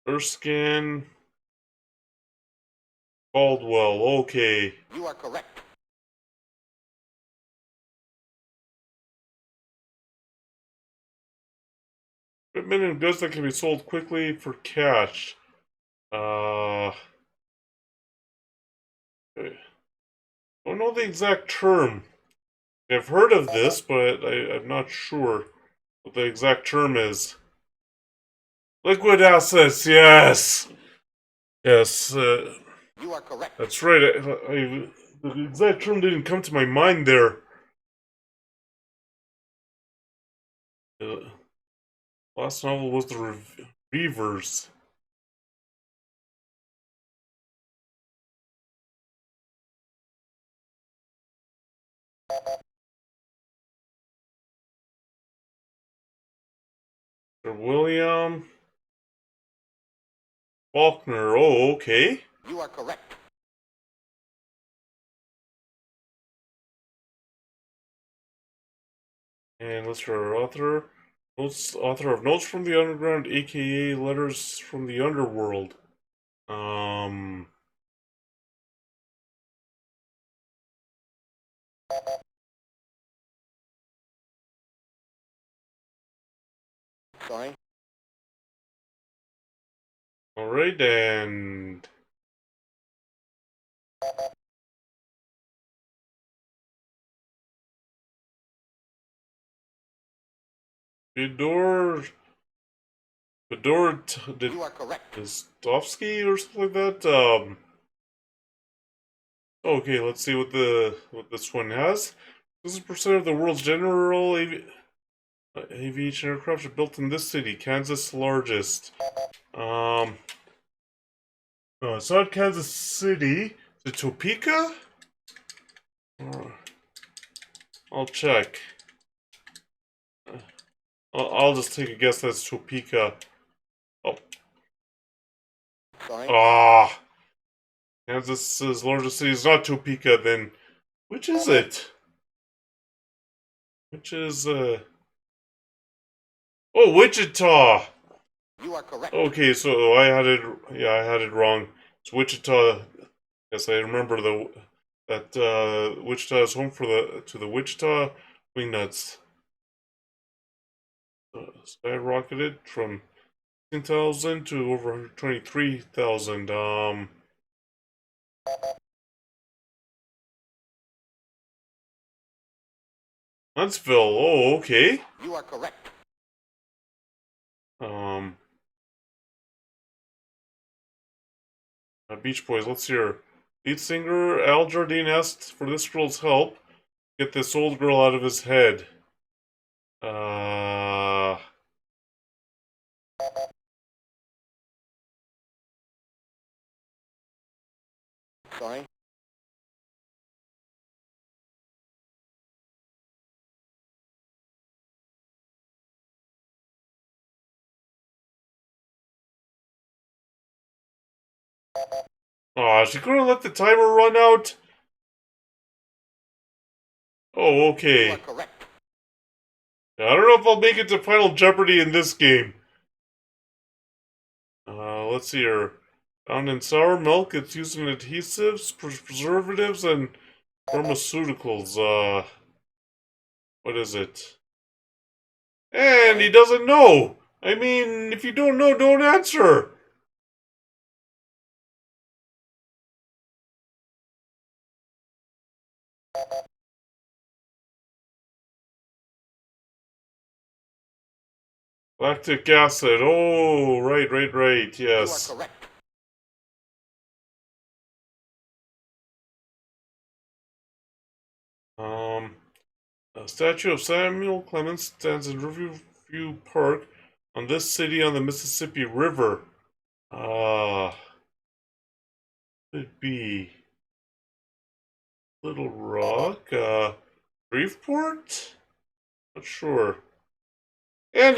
Erskine Caldwell. Okay. You are correct. Equipment and goods that can be sold quickly for cash. I don't know the exact term. I've heard of this, but I'm not sure what the exact term is. Liquid assets, yes! Yes, You are correct. that's right. The exact term didn't come to my mind there. The last novel was The Reavers. Sir William Faulkner. Oh, okay. You are correct. And let's try our author. Author of Notes from the Underground, aka Letters from the Underworld. Um, Sorry. Alright, and... Fedor You are correct. Dostovsky or something like that. Okay, let's see what this one has. 60% of the world's general aviation aircraft are built in this city, Kansas' largest. No, it's not Kansas City. Is it Topeka? I'll check. I'll just take a guess that's Topeka. Oh. Sorry. Ah! Kansas' largest city is not Topeka, then which is it? Which is, Oh, Wichita! You are correct. Okay, so I had it wrong. It's Wichita. Yes, I remember that Wichita is home to the Wichita Wingnuts. Skyrocketed from 10,000 to over 123,000. Huntsville. Oh, okay. You are correct. Um, Beach Boys. Let's hear. Lead singer Al Jardine asked for this girl's help. Get this old girl out of his head. Sorry. She couldn't let the timer run out. Oh, You are okay. correct. I don't know if I'll make it to Final Jeopardy in this game. Let's see here. Found in sour milk, it's used in adhesives, preservatives, and pharmaceuticals. What is it? And he doesn't know! I mean, if you don't know, don't answer! Lactic acid. Oh, right, yes. You are correct. A statue of Samuel Clemens stands in Riverview Park on this city on the Mississippi River. Could be Little Rock, Shreveport? Not sure. And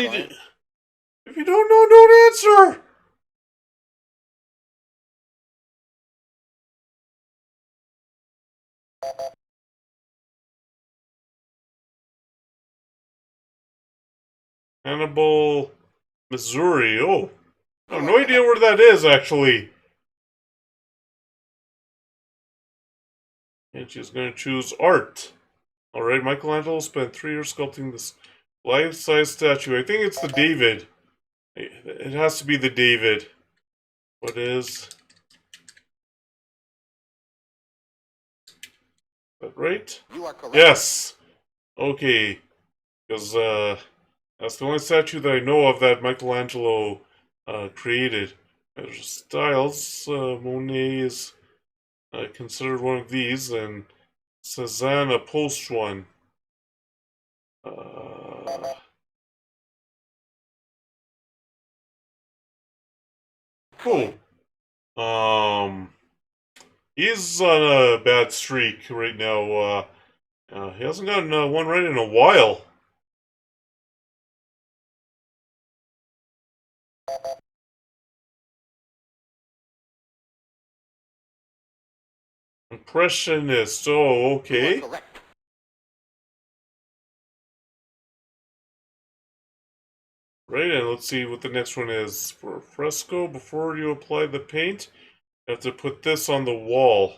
if you don't know, don't answer! Hannibal, Missouri. Oh, I have no idea where that is, actually. And she's going to choose art. Alright, Michelangelo spent 3 years sculpting this life-size statue. I think it's the David. It has to be the David. What is that right? You are correct. Yes! Okay. Because, that's the only statue that I know of that Michelangelo created. There's Styles, Monet is considered one of these, and Cezanne a post one. Cool. He's on a bad streak right now. He hasn't gotten one right in a while. Impressionist. Oh, okay. You are correct. Right, and let's see what the next one is. For a fresco, before you apply the paint, you have to put this on the wall.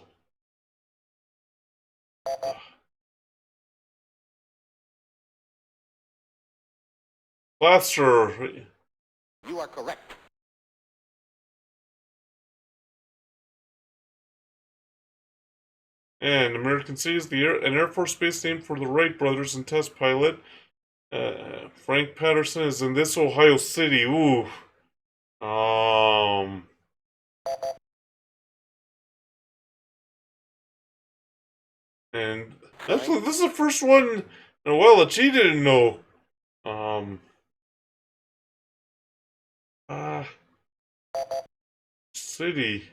Blaster. You are correct. And American cities, an Air Force base named for the Wright brothers and test pilot Frank Patterson is in this Ohio City. Ooh. Um. And actually, this is the first one in a while that she didn't know. Um. Ah. City.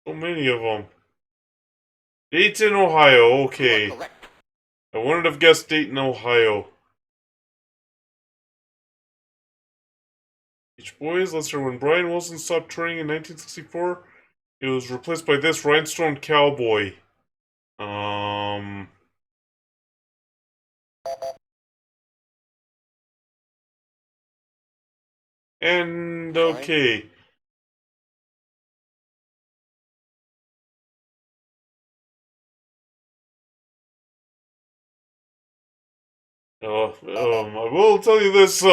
So many of them. Dayton, Ohio. You are Okay. correct. I wouldn't have guessed Dayton, Ohio. Beach Boys. Let's hear when Brian Wilson stopped touring in 1964. It was replaced by this Rhinestone Cowboy. Um. And okay. I will tell you this.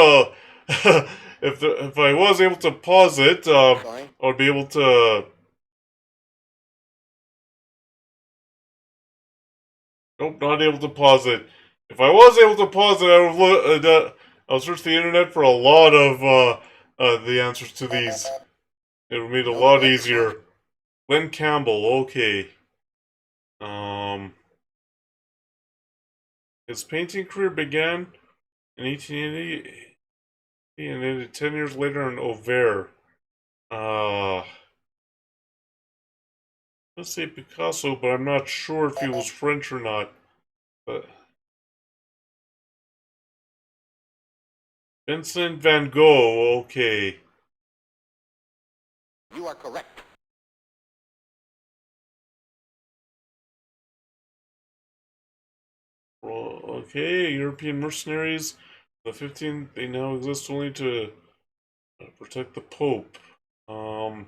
If I was able to pause it, I would be able to. Nope, not able to pause it. If I was able to pause it, I would I'll search the internet for a lot of the answers to these. It would make it a lot easier. Glenn Campbell. Okay. Um, his painting career began in 1880 and ended 10 years later in Auvers. Uh, let's say Picasso, but I'm not sure if he was French or not. But Vincent van Gogh, okay. You are correct. Well, okay, European mercenaries. The 15th, they now exist only to protect the Pope. Um,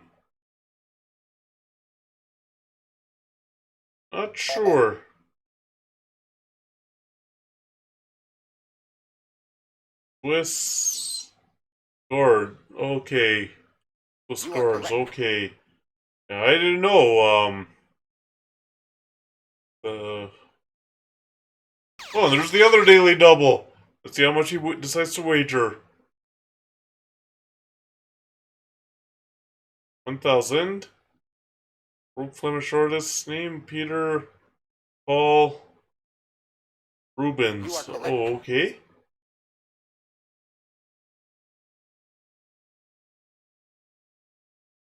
not sure. Swiss Guard, okay. Swiss You are Guards, correct. okay. Yeah, I didn't know, uh, oh, there's the other daily double. Let's see how much he decides to wager. 1,000. World Flemish artist's name, Peter Paul You are Rubens. correct. Oh, okay.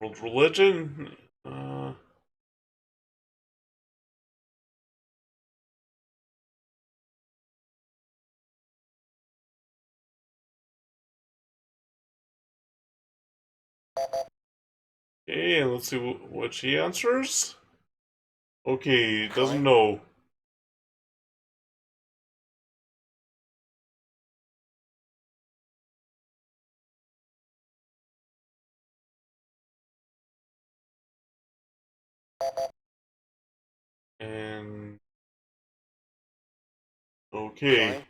World religion. Okay, and let's see what she answers. Okay, doesn't know. And okay.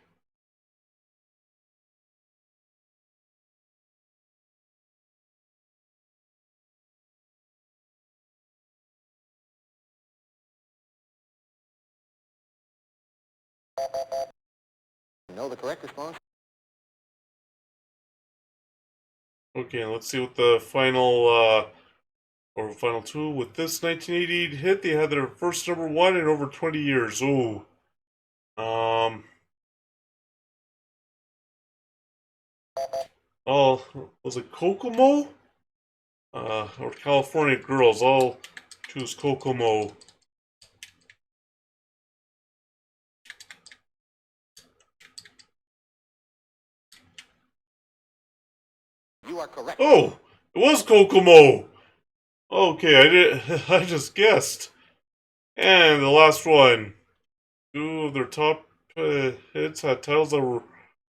Know the correct response? Okay, let's see what the final or final two with this 1988 hit. They had their first number one in over 20 years. Oh. Um oh, was it Kokomo? Or California Girls. I'll choose Kokomo. You are correct. Oh, it was Kokomo. Okay, I did. I just guessed. And the last one. Two of their top hits had titles that were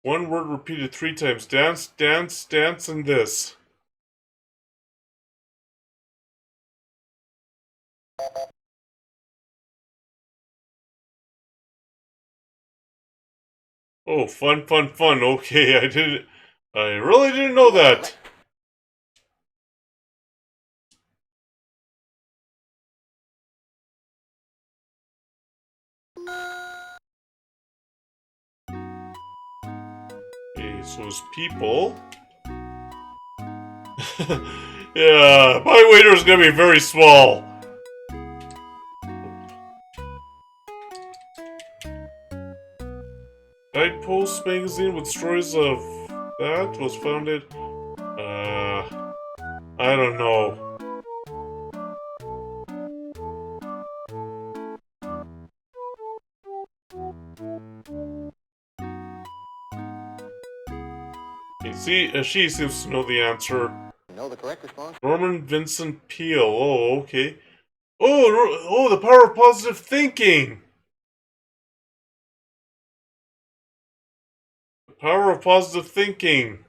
one word repeated 3 times. Dance, dance, dance, and this. Oh, fun, fun, fun. Okay, I didn't. I really didn't know that. Okay, so it's people. Yeah, my waiter is gonna be very small. Guidepost magazine with stories of that was founded. I don't know. You see, she seems to know the answer. Know the correct response? Norman Vincent Peale. Oh, okay. Oh, the power of positive thinking. The power of positive thinking.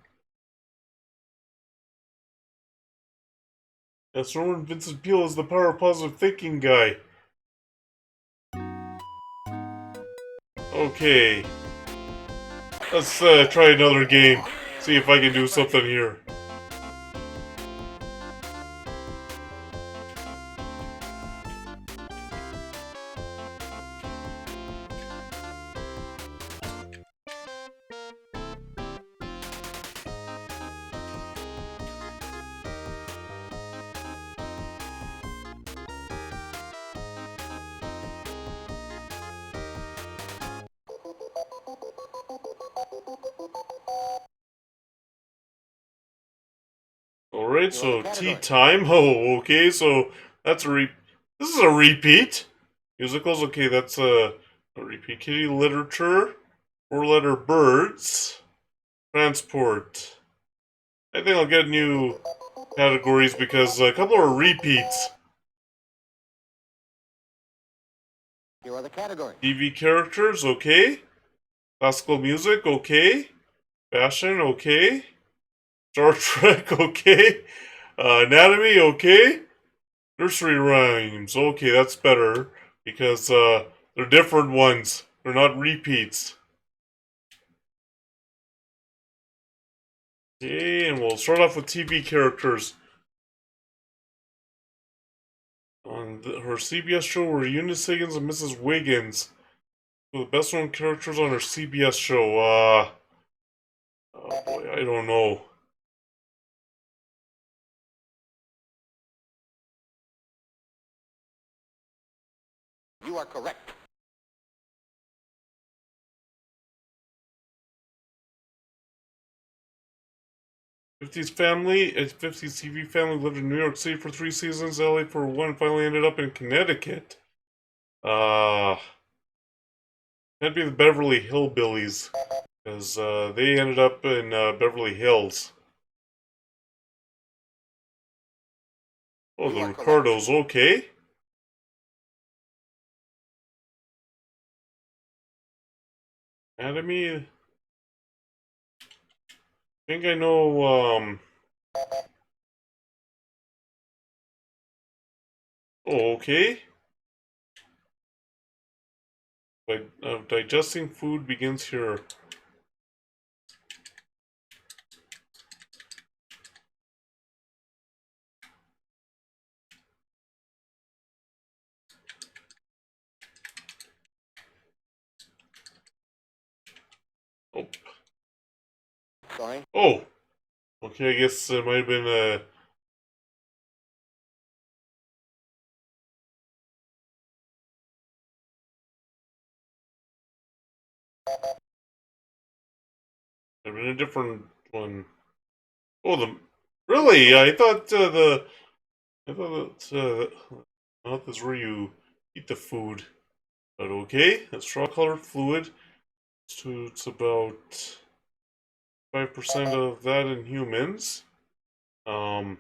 Yes, Norman Vincent Peale is the power of positive thinking guy. Okay. Let's try another game. See if I can do something here. Alright, so tea time. Oh, okay, so that's this is a repeat. Musicals, okay, that's a repeat. Kitty literature. Four-letter birds. Transport. I think I'll get new categories because a couple are repeats. Here are the categories. TV characters, okay. Classical music, okay. Fashion, okay. Star Trek, okay. Anatomy, okay. Nursery rhymes, okay, that's better. Because, they're different ones. They're not repeats. Okay, and we'll start off with TV characters. On her CBS show were Eunice Higgins and Mrs. Wiggins. So the best known characters on her CBS show, oh boy, I don't know. You are correct. '50s TV family lived in New York City for 3 seasons, LA for 1, finally ended up in Connecticut. Can't be the Beverly Hillbillies, because they ended up in Beverly Hills. Oh, the Ricardos, okay. Anatomy. I think I know. Oh, okay. Digesting food begins here. Oh. Sorry. Oh. Okay, I guess it might have been a different one. Oh, really? I thought that mouth is where you eat the food. But okay, a straw-colored fluid. So it's about 5% of that in humans. Um.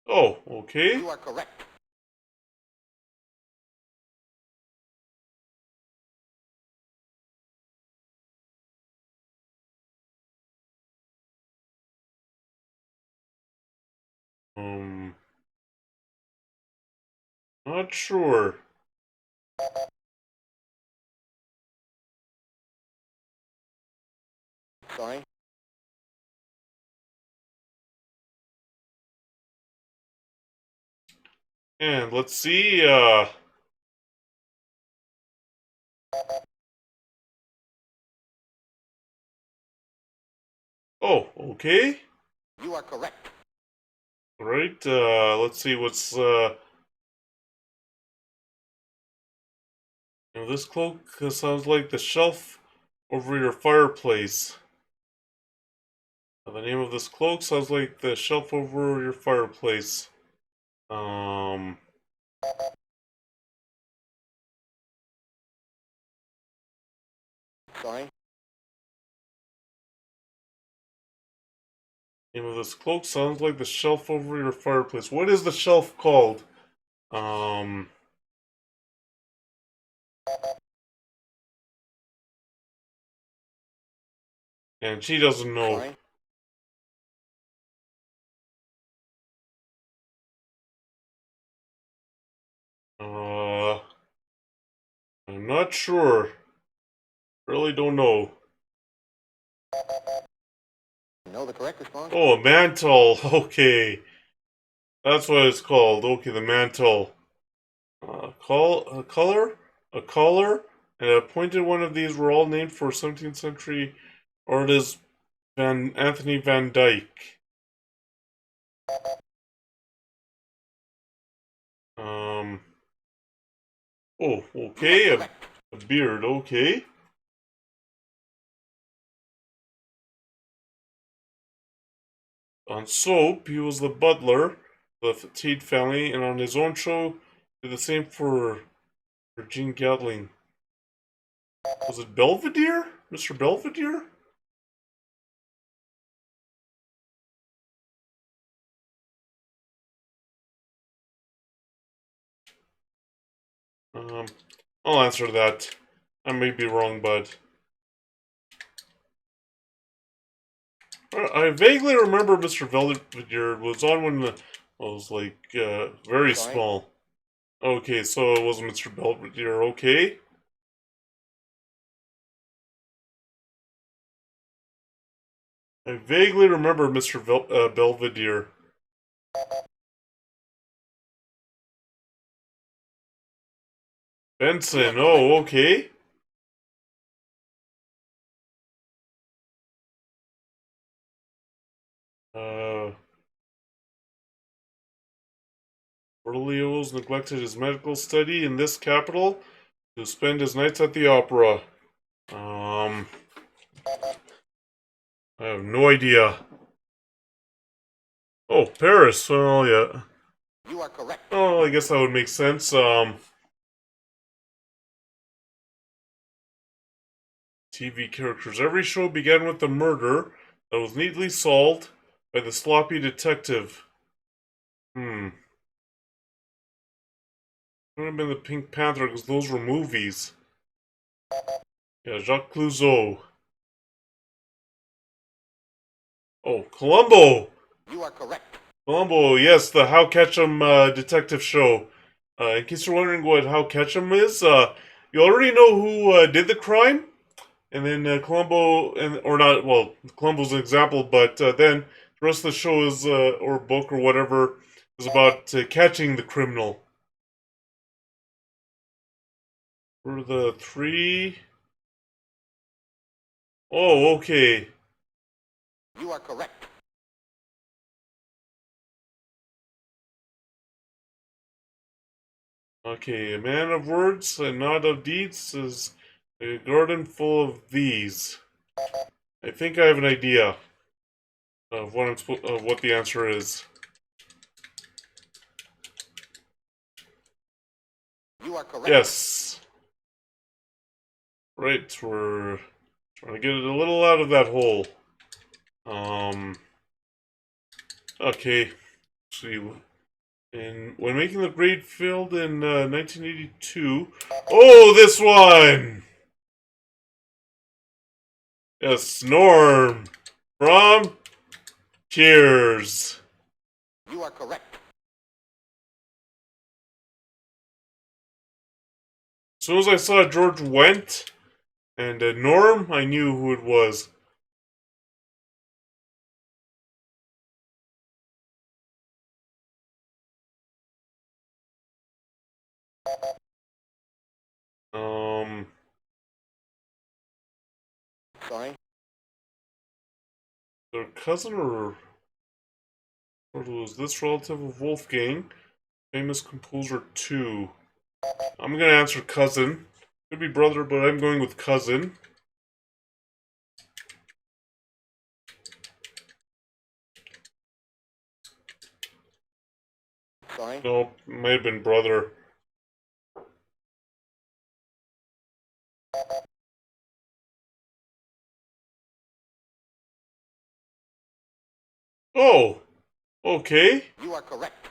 Oh, okay. You are correct. Um. Not sure. Sorry. And let's see, oh, okay. You are correct. Right, let's see what's, this cloak sounds like the shelf over your fireplace. The name of this cloak sounds like the shelf over your fireplace. Um, Sorry. name of this cloak sounds like the shelf over your fireplace. What is the shelf called? Um, and she doesn't know. Sorry. Uh, I'm not sure. Really don't know. No, the correct response. Oh, a mantle. Okay. That's what it's called. Okay, the mantle. A collar, and a pointed one of these were all named for 17th century artist Anthony Van Dyck. Um. Oh, okay. A beard. Okay. On Soap, he was the butler, the Teed family, and on his own show, did the same for Gene Gatling. Was it Belvedere? Mr. Belvedere? Um, I'll answer that. I may be wrong, but I vaguely remember Mr. Belvedere was on when I was like very Sorry. small. Okay, so it was Mr. Belvedere. Okay. I vaguely remember Mr. Belvedere. Benson. Oh, okay. Uh, Berlioz neglected his medical study in this capital to spend his nights at the opera. I have no idea. Oh, Paris. Well, yeah. You are correct. Oh, I guess that would make sense. TV characters. Every show began with a murder that was neatly solved by the sloppy detective. Hmm. Could have been the Pink Panther because those were movies. Yeah, Jacques Clouseau. Oh, Columbo! You are correct. Columbo, yes, the How Ketchum detective show. In case you're wondering what How Ketchum is, you already know who did the crime, and then Columbo, or not, well, Columbo's an example, but then the rest of the show is, or book or whatever, is about catching the criminal. For the three. Oh, okay. You are correct. Okay, a man of words and not of deeds is a garden full of these. I think I have an idea of what the answer is. You are correct. Yes. Right, we're trying to get it a little out of that hole. Okay. Let's see. And when making the grade field in 1982. Oh, this one! Yes, Norm from Cheers. You are correct. As soon as I saw George Wendt and Norm, I knew who it was. Um, Sorry. their cousin or was this relative of Wolfgang? Famous composer 2. I'm gonna answer cousin. Could be brother, but I'm going with cousin. Sorry. Nope, might have been brother. Oh, okay. You are correct.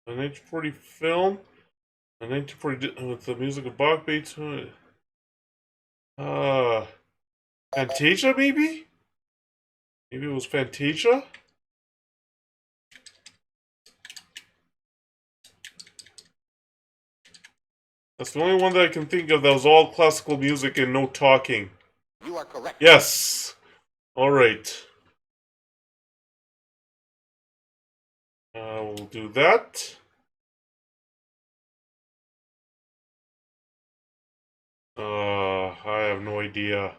A 1940 film. A 1940 with the music of Bach, Beethoven. Fantasia, maybe? Maybe it was Fantasia? That's the only one that I can think of that was all classical music and no talking. You are correct. Yes! Alright. We'll do that. I have no idea.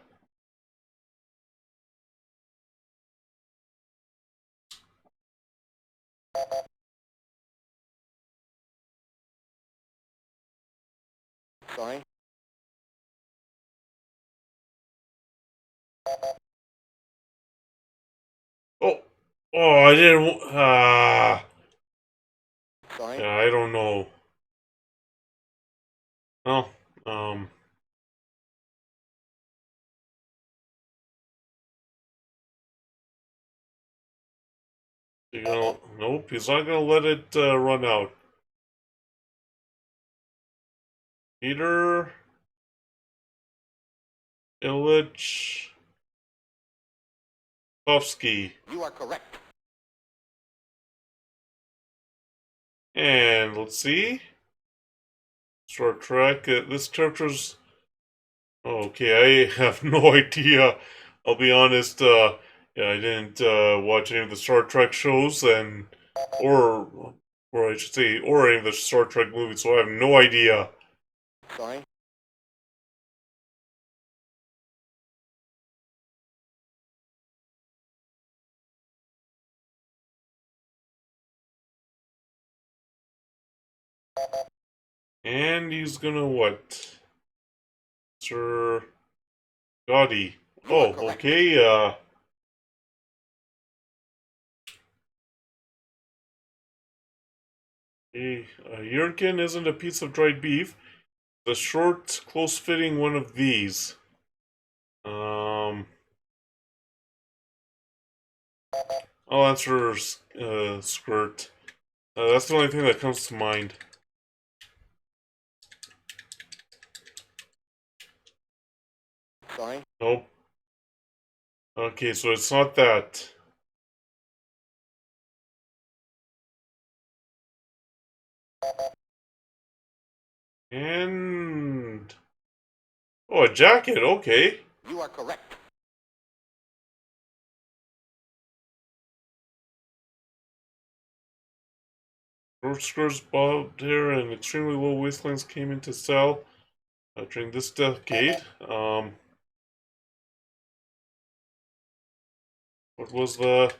Sorry. Oh! Oh, I didn't. Sorry. Yeah, I don't know. Oh, um. Nope, he's not gonna let it run out. Peter Ilyich Tchaikovsky. You are correct. And let's see. Star Trek. This character's. Oh, okay, I have no idea. I'll be honest. Yeah, I didn't watch any of the Star Trek shows, and or or I should say, or any of the Star Trek movies, so I have no idea. Sorry. And he's gonna what? Sir Gotti. You are Oh, correct. okay. A Yerkin isn't a piece of dried beef. The short, close-fitting one of these. Um, I'll answer skirt. That's the only thing that comes to mind. Sorry. Nope. Okay, so it's not that. And oh, a jacket. Okay. You are correct. Short skirts, bobbed hair, and extremely low waistlines came into style during this decade. What was the?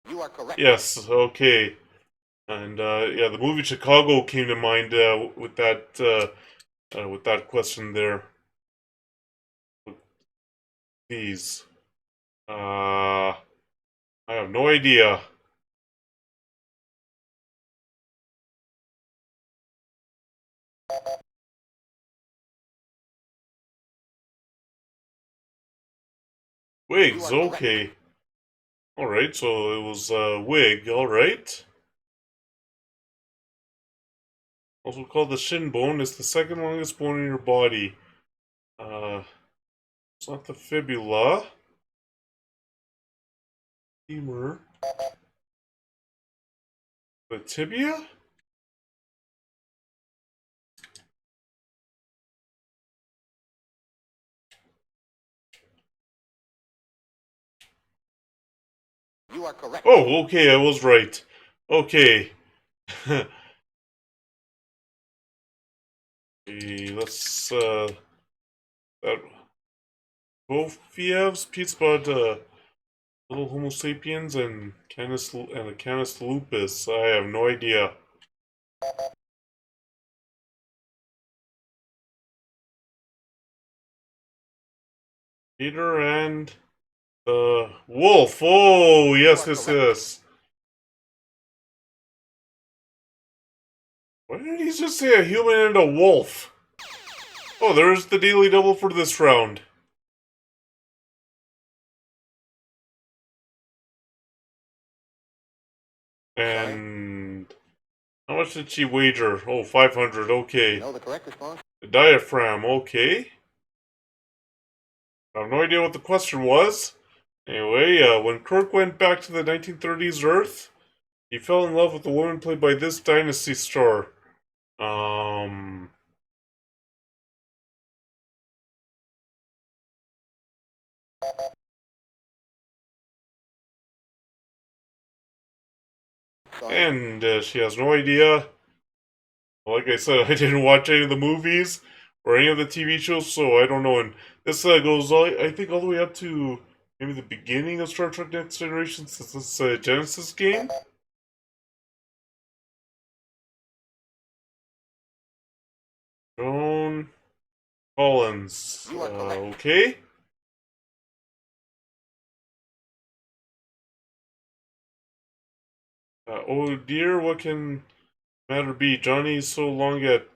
You are correct. Yes. Okay. And yeah, the movie Chicago came to mind with that question there. These. I have no idea. You Wigs. are correct. Okay. All right. So it was wig. All right. Also called the shin bone. It's the second longest bone in your body. Uh, it's not the fibula. Femur. The tibia? You are correct. Oh, okay, I was right. Okay. Okay, let's, that, Bofiev's Pizza Bud, Little Homo sapiens, and a Canis lupus. I have no idea. Peter and the wolf. Oh, yes, yes, yes. Why did he just say a human and a wolf? Oh, there's the daily double for this round. And how much did she wager? Oh, 500, okay. You know the correct response? The diaphragm, okay. I have no idea what the question was. Anyway, when Kirk went back to the 1930s Earth, he fell in love with a woman played by this Dynasty star. Um... Sorry. And she has no idea. Like I said, I didn't watch any of the movies or any of the TV shows, so I don't know. And this goes, I think, all the way up to maybe the beginning of Star Trek Next Generation, since this a Genesis game. Joan Collins. You are correct. Okay. Oh dear, what can matter be? Johnny's so long at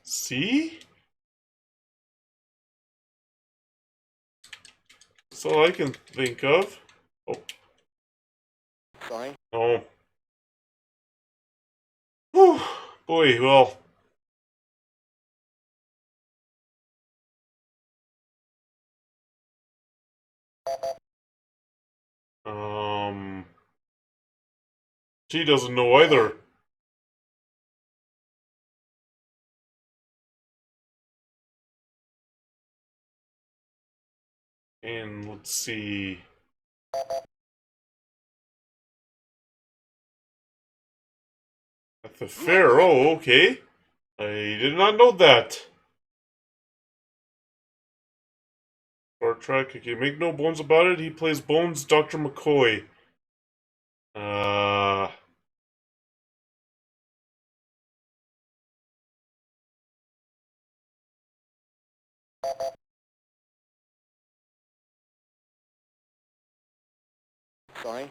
sea? That's all I can think of. Oh, Sorry. no. Whew. Boy, well. Um, she doesn't know either. And let's see. At the fair, oh, okay. I did not know that. Star Trek, okay, make no bones about it, he plays Bones Dr. McCoy. Uh... Sorry.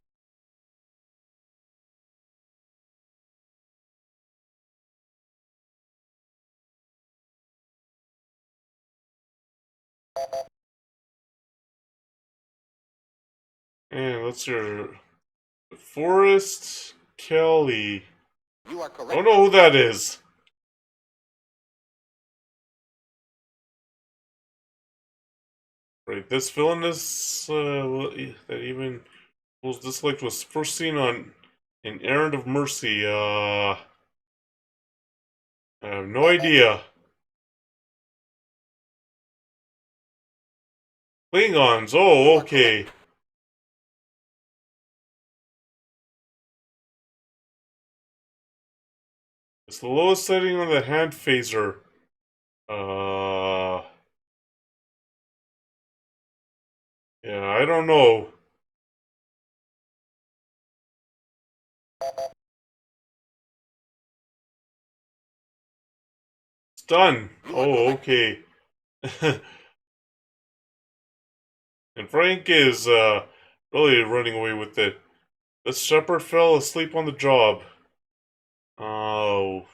And what's your... Forrest Kelly. You are I correct. don't know who that is. Right, this villainous, that even was disliked was first seen on An Errand of Mercy. I have no idea. Klingons, oh, okay. It's the lowest setting on the hand phaser. Uh, yeah, I don't know. It's done. Oh, okay. And Frank is, really running away with it. The shepherd fell asleep on the job. Oh.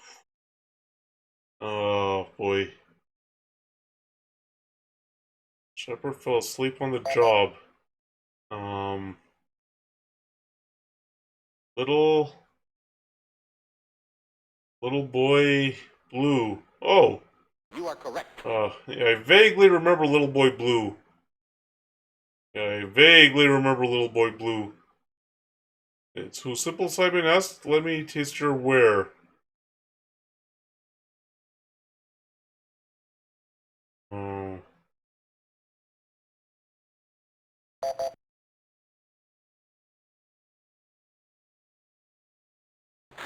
Oh, boy. Shepherd fell asleep on the job. Um, little, little boy blue. Oh. You are correct. Yeah, I vaguely remember Little Boy Blue. Yeah, I vaguely remember Little Boy Blue. It's who Simple Simon asked, let me taste your ware. Oh.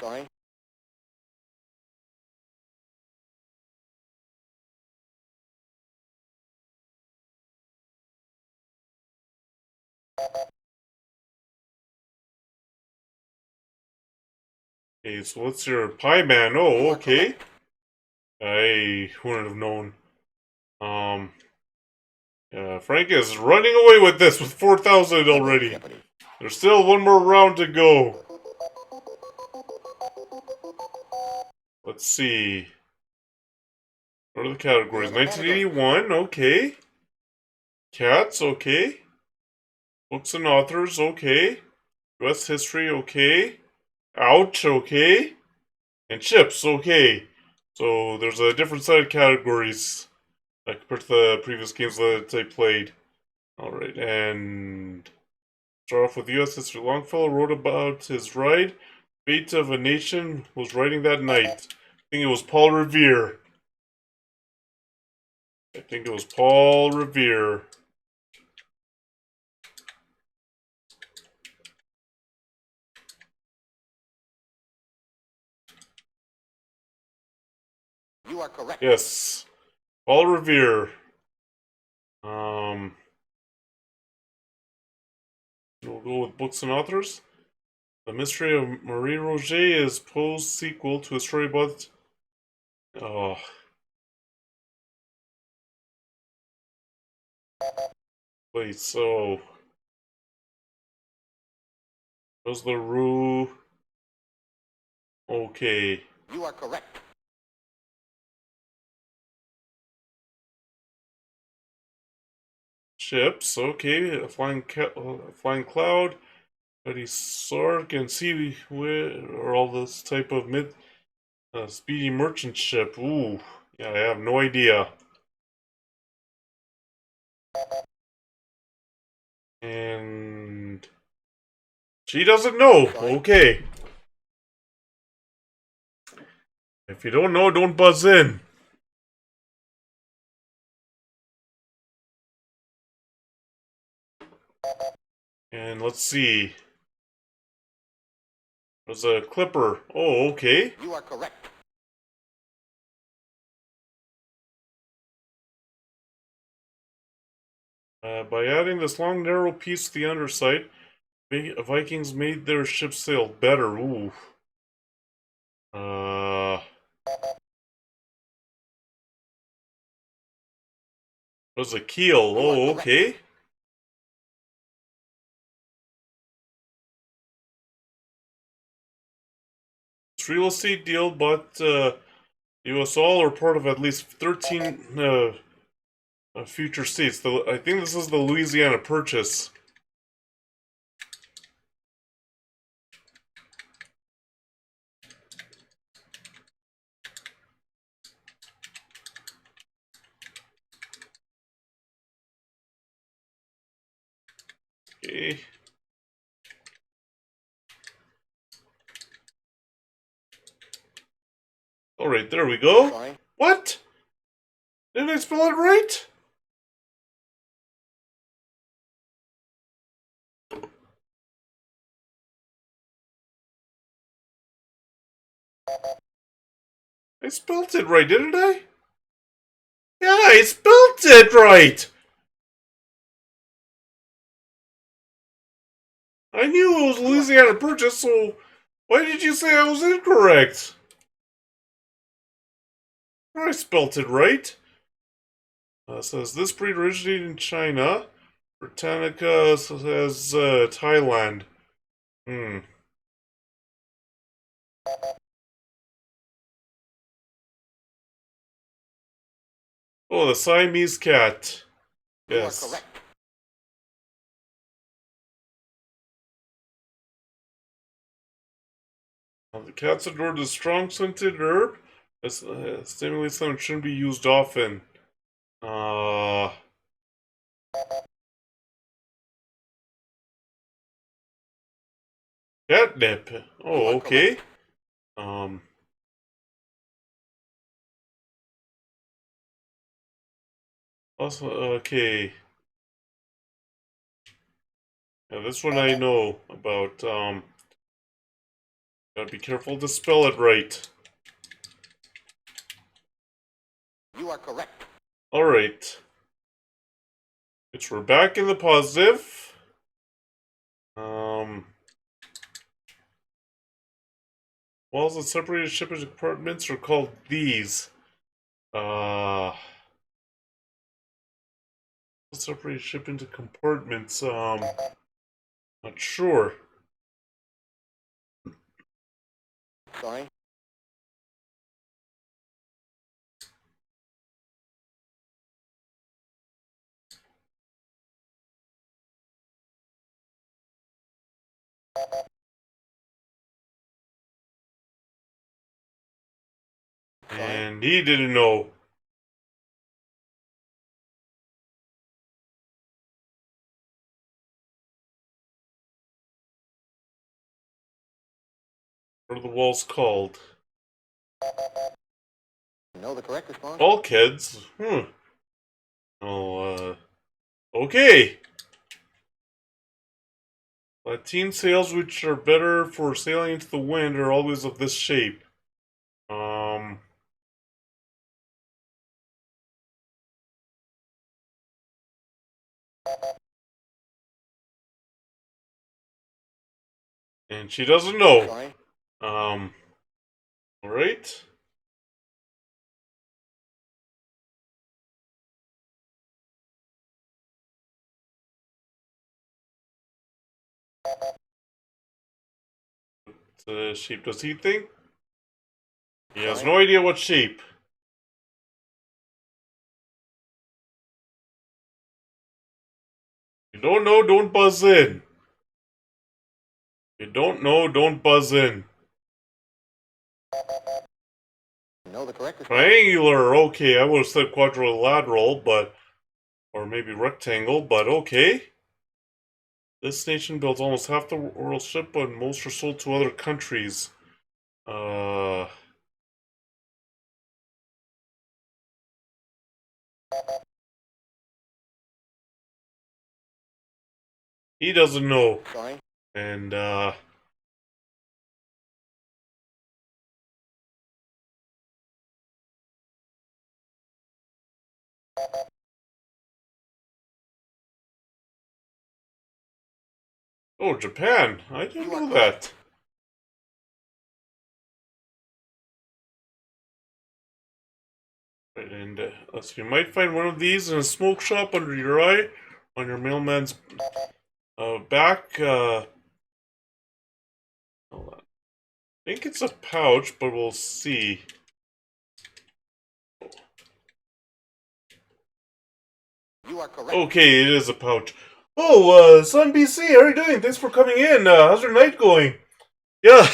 Sorry. Okay, so what's your Pie Man? Oh, okay. I wouldn't have known. Um, Frank is running away with this with 4,000 already. There's still one more round to go. Let's see. What are the categories? 1981, okay. Cats, okay. Books and authors, okay. US history, okay. Ouch, okay. And chips, okay. So there's a different set of categories compared to the previous games that I played. Alright, and start off with US history. Longfellow wrote about his ride. Fate of a nation was writing that night. I think it was Paul Revere. You are correct. Yes, Paul Revere. Um, we'll go with books and authors. The Mystery of Marie Roget is Poe's sequel to a story about. Oh, wait. So was the Rue? Okay. You are correct. Ships. Okay. A flying cloud. Buddy Sark and Sea or all this type of speedy merchant ship. Ooh. Yeah, I have no idea. And she doesn't know. Okay. If you don't know, don't buzz in. And let's see. There's a clipper. Oh, okay. You are correct. By adding this long, narrow piece to the underside, Vikings made their ship sail better. Ooh. Was a keel. Oh, okay. This real estate deal bought US all or part of at least 13 future states. I think this is the Louisiana Purchase. Okay. Alright, there we go. Sorry. What? Didn't I spell it right? I spelled it right, didn't I? Yeah, I spelled it right! I knew it was Louisiana Purchase, so why did you say I was incorrect? I spelt it right. Says this breed originated in China. Britannica says Thailand. Hmm. Oh, the Siamese cat. Yes. You are correct. The cats adore the strong scented herb. Stimulates them and shouldn't be used often. Catnip. Oh, okay. Also, okay. Yeah, this one I know about. Gotta be careful to spell it right. You are correct. Alright. Which we're back in the positive. Walls that separated ship into compartments are called these. Separate ship into compartments, not sure. Sorry. And he didn't know. What are the walls called? Know the correct response? Bulkheads? Okay. Lateen sails, which are better for sailing into the wind, are always of this shape. And she doesn't know. Sorry. Alright. What shape does he think? He has no idea what shape. You don't know, don't buzz in. You don't know, don't buzz in. Know the correct response? Triangular, okay, I would have said quadrilateral, but... Or maybe rectangle, but okay. This nation builds almost half the world's ship, but most are sold to other countries. He doesn't know. Sorry. And, oh, Japan. I didn't know that. Right, and so you might find one of these in a smoke shop under your eye, on your mailman's back. Hold on. I think it's a pouch, but we'll see. You are correct. Okay, it is a pouch. Oh, Sun BC, how are you doing? Thanks for coming in. How's your night going? Yeah,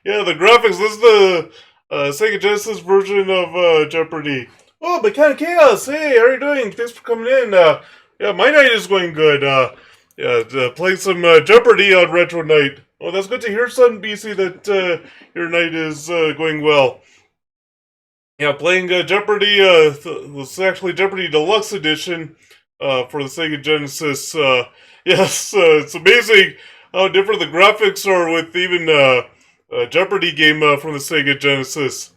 yeah, the graphics. This is the Sega Genesis version of Jeopardy. Oh, Mechanic Chaos, hey, how are you doing? Thanks for coming in. Yeah, my night is going good. Yeah, playing some Jeopardy on Retro Night. Oh, that's good to hear, Sun BC, that your night is going well. Yeah, playing Jeopardy, was actually Jeopardy Deluxe Edition for the Sega Genesis. Yes, it's amazing how different the graphics are with even a Jeopardy game from the Sega Genesis.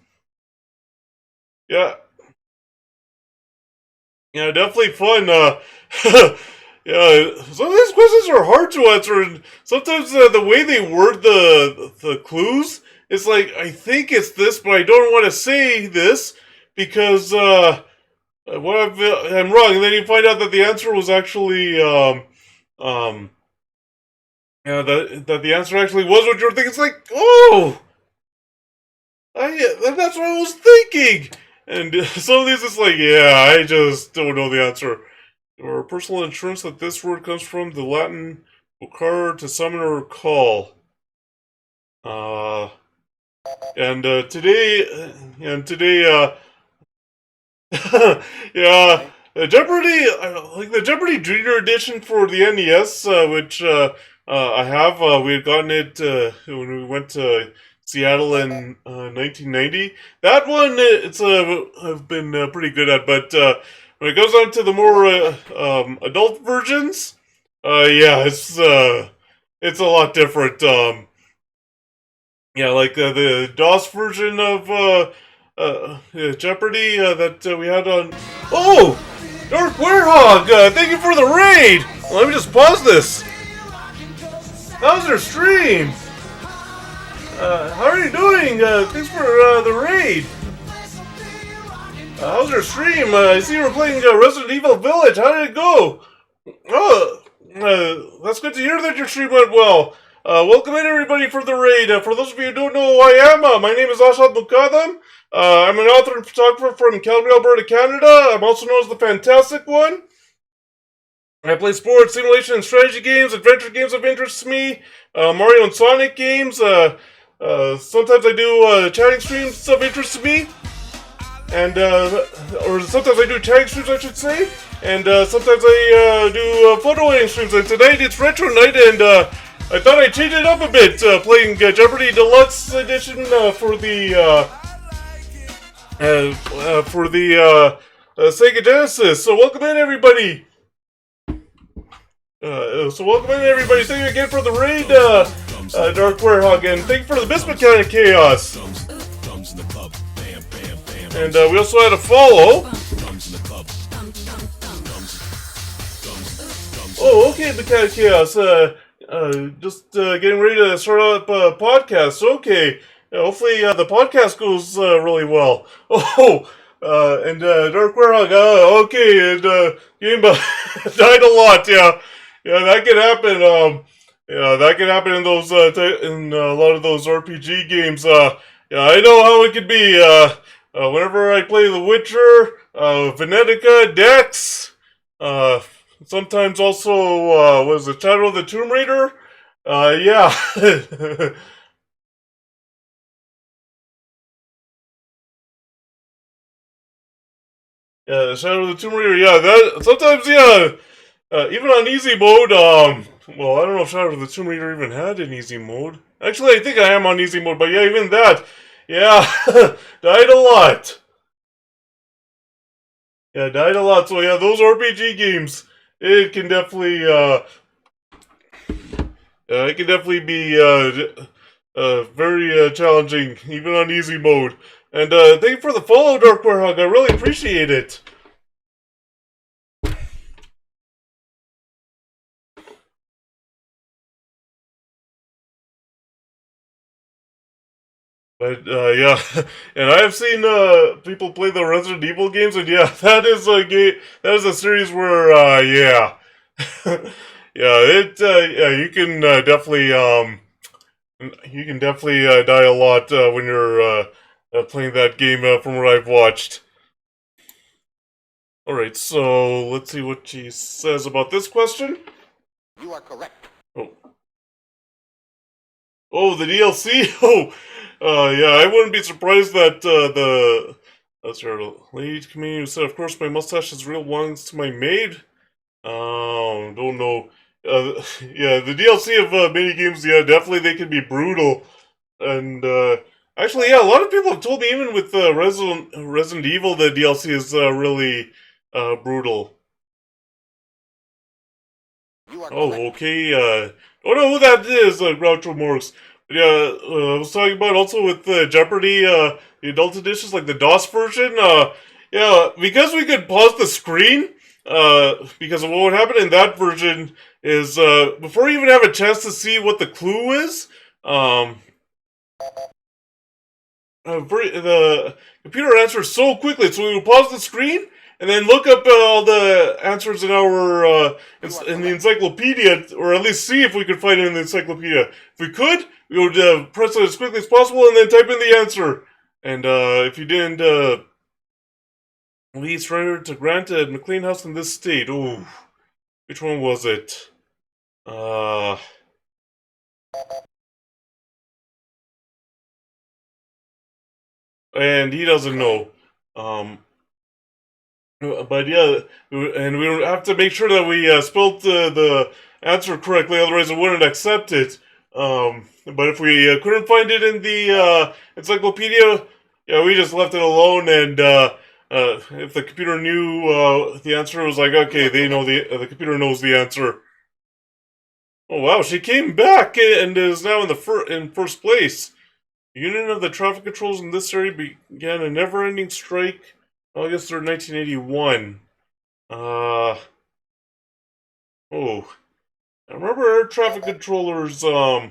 Yeah. Yeah, definitely fun. Yeah, some of these questions are hard to answer, and sometimes the way they word the clues, it's like, I think it's this, but I don't want to say this, because, what if I'm wrong, and then you find out that the answer was actually, yeah, that the answer actually was what you were thinking. It's like, oh! That's what I was thinking! And some of these, it's like, yeah, I just don't know the answer. Or personal insurance, that this word comes from the Latin vocare, to summon or call. And today, yeah, Jeopardy, like the Jeopardy Junior Edition for the NES, which I have. We had gotten it when we went to Seattle in 1990. That one, I've been pretty good at, but when it goes on to the more adult versions, yeah, it's a lot different. Yeah, like the DOS version of Jeopardy that we had on. Oh, Dark Warehog! Thank you for the raid. Well, let me just pause this. How's your stream? How are you doing? Thanks for the raid. How's your stream? I see you were playing Resident Evil Village. How did it go? Oh, that's good to hear that your stream went well. Welcome in everybody for the raid. For those of you who don't know who I am, my name is Ashad Mukadam. I'm an author and photographer from Calgary, Alberta, Canada. I'm also known as the Fantastic One. I play sports, simulation, and strategy games, adventure games of interest to me, Mario and Sonic games. Sometimes I do chatting streams of interest to me, and or sometimes I do chatting streams, I should say, and sometimes I do photo editing streams. And tonight it's retro night, and I thought I'd change it up a bit, playing Jeopardy Deluxe Edition for the Sega Genesis. So welcome in everybody. Thank you again for the raid, Dark Warehog, and thank you for the Biscuit Cannon Chaos. And we also had a follow. Oh, okay, Mechanic Chaos. Just getting ready to start up a podcast. Okay, hopefully the podcast goes really well. Oh, and Dark Warehog. Okay, and game died a lot. Yeah, that could happen. Yeah, that could happen in those in a lot of those RPG games. Yeah, I know how it could be. Whenever I play The Witcher, Venetica, Dex, sometimes also was it Shadow of the Tomb Raider? Yeah. Yeah, Shadow of the Tomb Raider. Yeah, that sometimes. Yeah. Even on easy mode, well, I don't know if Shadow of the Tomb Raider even had an easy mode. Actually, I think I am on easy mode, but yeah, even that, yeah, died a lot. Yeah, died a lot. So yeah, those RPG games, it can definitely, it can definitely be, very challenging, even on easy mode. And thank you for the follow, Dark Warehog. I really appreciate it. But yeah, and I have seen people play the Resident Evil games, and yeah, that is a game. That is a series where yeah, yeah, you can definitely die a lot when you're playing that game from what I've watched. All right, so let's see what she says about this question. You are correct. Oh, the DLC. Oh, yeah, I wouldn't be surprised that that's our lead comedian who said, "Of course, my mustache is real belongs to my maid." Don't know. Yeah, the DLC of mini games, yeah, definitely they can be brutal. And actually, yeah, a lot of people have told me even with Resident Evil, the DLC is really brutal. You are Oh, correct. okay. Don't know who that is, Groucho Marx. But yeah, I was talking about also with Jeopardy, the adult editions, like the DOS version. Yeah, because we could pause the screen, because of what would happen in that version is before you even have a chance to see what the clue is, the computer answers so quickly, so we would pause the screen and then look up all the answers in our in the encyclopedia, or at least see if we could find it in the encyclopedia. If we could, we would press it as quickly as possible and then type in the answer. And if you didn't, Lee surrendered to Grant at McLean House in this state. Ooh, which one was it? And he doesn't know. But yeah, and we would have to make sure that we spelled the answer correctly, otherwise it wouldn't accept it. But if we couldn't find it in the encyclopedia, yeah, we just left it alone. And if the computer knew the answer, it was like, okay, they know the computer knows the answer. Oh wow, she came back and is now in first place. The union of the traffic controllers in this area began a never-ending strike August 3rd, 1981. Oh. I remember air traffic controllers, I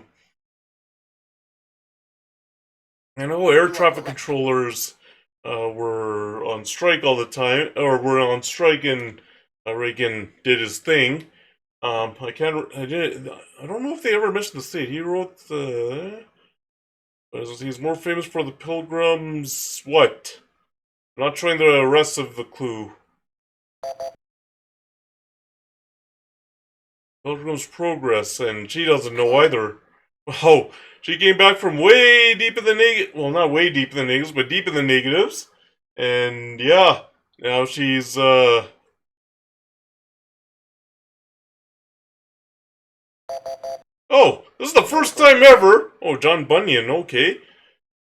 know air traffic controllers were on strike all the time, or were on strike, and Reagan did his thing. I can't. I did. I don't know if they ever mentioned the state. He wrote the. He's more famous for the Pilgrims. What? I'm not showing the rest of the clue. Pilgrim's Progress, and she doesn't know either. Oh, she came back from way deep in the negative. Well, not way deep in the negatives, but deep in the negatives. And yeah, now she's Oh, this is the first time ever. Oh, John Bunyan. Okay.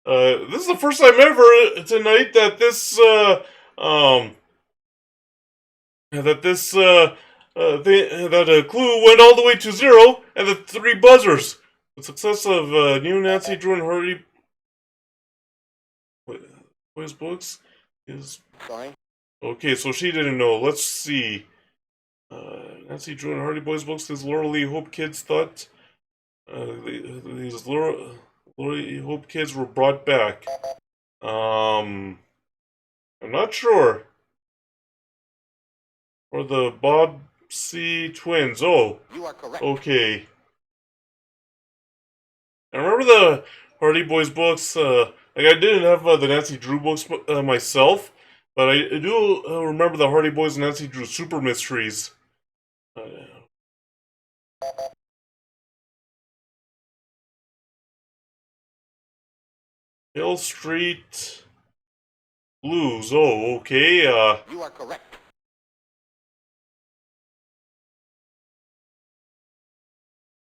This is the first time ever tonight that that a clue went all the way to zero, and the three buzzers. The success of new Nancy Drew and Hardy Boys books is Sorry. okay. So she didn't know. Let's see. Nancy Drew and Hardy Boys books. These Laura Lee Hope kids thought these Laura Lee Hope kids were brought back. I'm not sure. Or the Bob C. twins. Oh, You are correct. okay. I remember the Hardy Boys books. Like I didn't have the Nancy Drew books myself, but I do remember the Hardy Boys and Nancy Drew Super Mysteries. Hill Street Blues. Oh, okay. You are correct.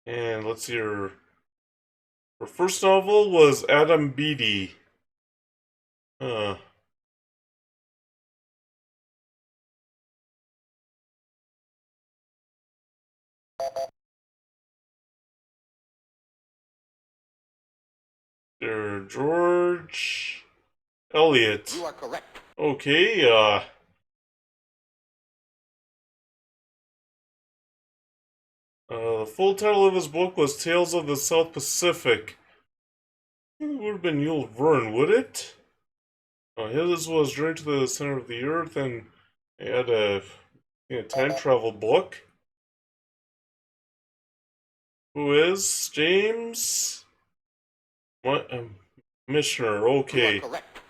And let's see her first novel was Adam Beatty. Uh, George Eliot. You are correct. Okay, the full title of his book was Tales of the South Pacific. It would have been Jules Verne, would it? His was Journey to the Center of the Earth, and he had a time travel book. Who is James? What? Missioner. You are Okay. correct.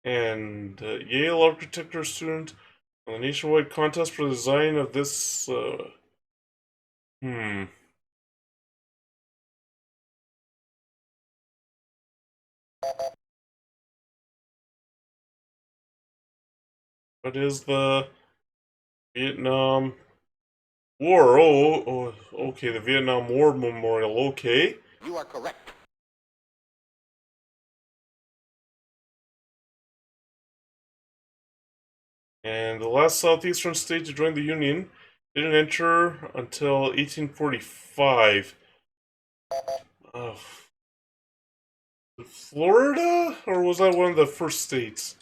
And Yale architecture student on the nationwide contest for the design of this. Hmm. What is the Vietnam War? Oh, okay. The Vietnam War Memorial. Okay. You are correct. And the last southeastern state to join the Union didn't enter until 1845. Uh, Florida? Or was that one of the first states?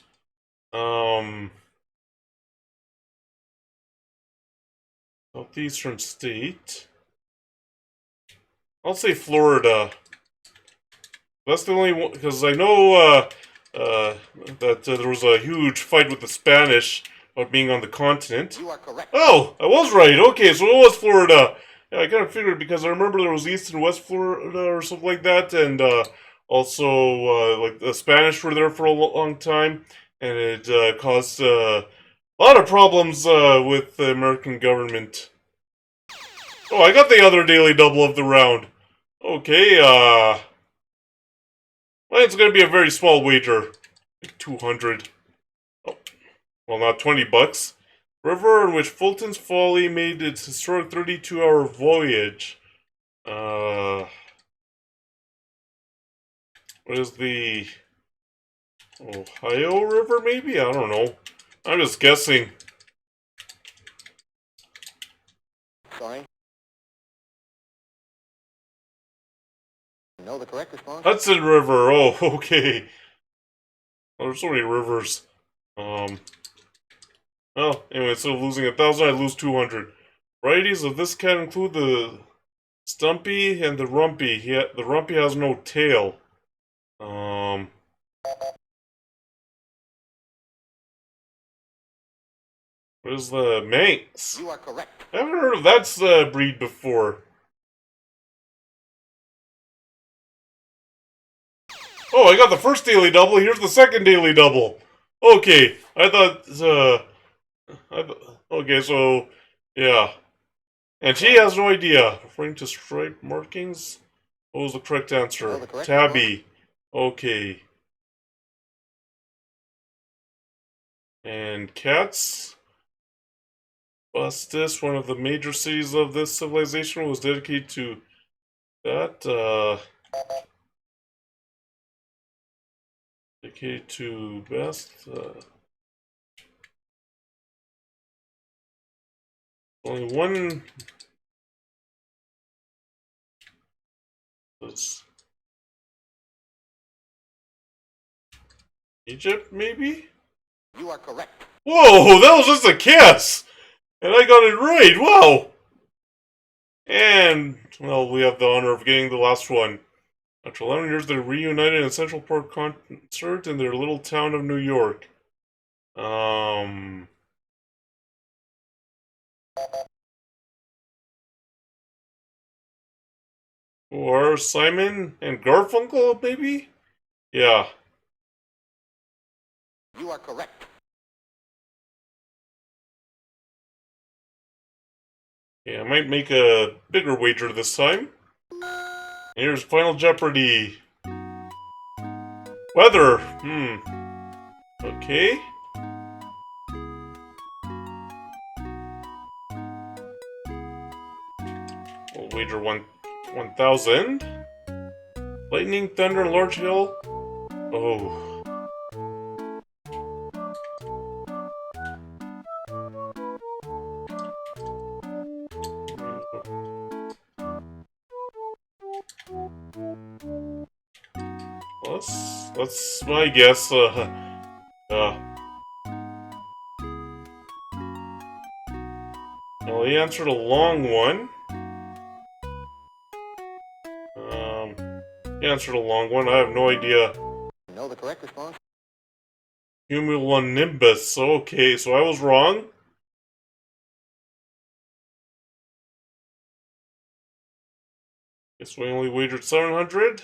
Southeastern state. I'll say Florida. That's the only one, because I know that there was a huge fight with the Spanish about being on the continent. You are correct. Oh, I was right. Okay, so it was Florida. Yeah, I kind of figured because I remember there was East and West Florida or something like that, and also like the Spanish were there for a long time, and it caused a lot of problems with the American government. Oh, I got the other daily double of the round. Okay, well, it's going to be a very small wager. Like 200. Oh, well, not 20 bucks. River in which Fulton's Folly made its historic 32-hour voyage. What is the Ohio River, maybe? I don't know. I'm just guessing. Sorry. No, the correct response. Hudson River. Oh, okay. Oh, there's so many rivers. Well, anyway, instead of losing 1,000, I lose 200. Varieties of this cat include the Stumpy and the Rumpy. The Rumpy has no tail. What is the Manx? You are correct. I haven't heard of that breed before. Oh, I got the first daily double. Here's the second daily double. Okay, okay, so yeah, and she has no idea. Referring to stripe markings. What was the correct answer? No, the correct Tabby. Okay. And cats. Bustis, one of the major cities of this civilization, was dedicated to that. Dedicated to best. Only one. Was Egypt, maybe? You are correct. Whoa, that was just a guess! And I got it right, wow! And, well, we have the honor of getting the last one. After 11 years, they're reunited in a Central Park concert in their little town of New York. Or Simon and Garfunkel, maybe? Yeah. You are correct. Yeah, I might make a bigger wager this time. Here's Final Jeopardy. Weather. Okay. We'll wager 1,000. Lightning, thunder, and large hail. Oh. That's my guess. Well, he answered a long one. He answered a long one. I have no idea. No, the correct response. Cumulonimbus. Okay, so I was wrong. Guess we only wagered 700.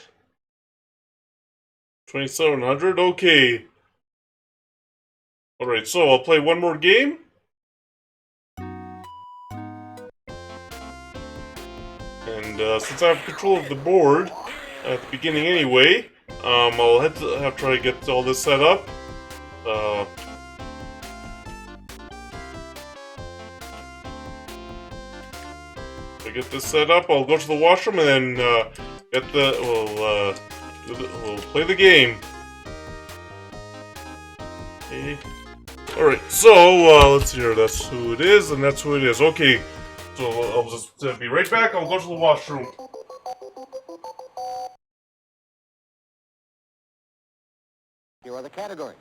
2,700. Okay. Alright, so I'll play one more game. And since I have control of the board at the beginning anyway, I'll have to try to get all this set up. If I get this set up, I'll go to the washroom and then we'll play the game. Okay. Alright, so let's see here. That's who it is, and that's who it is. Okay, so I'll just be right back. I'll go to the washroom. Here are the categories.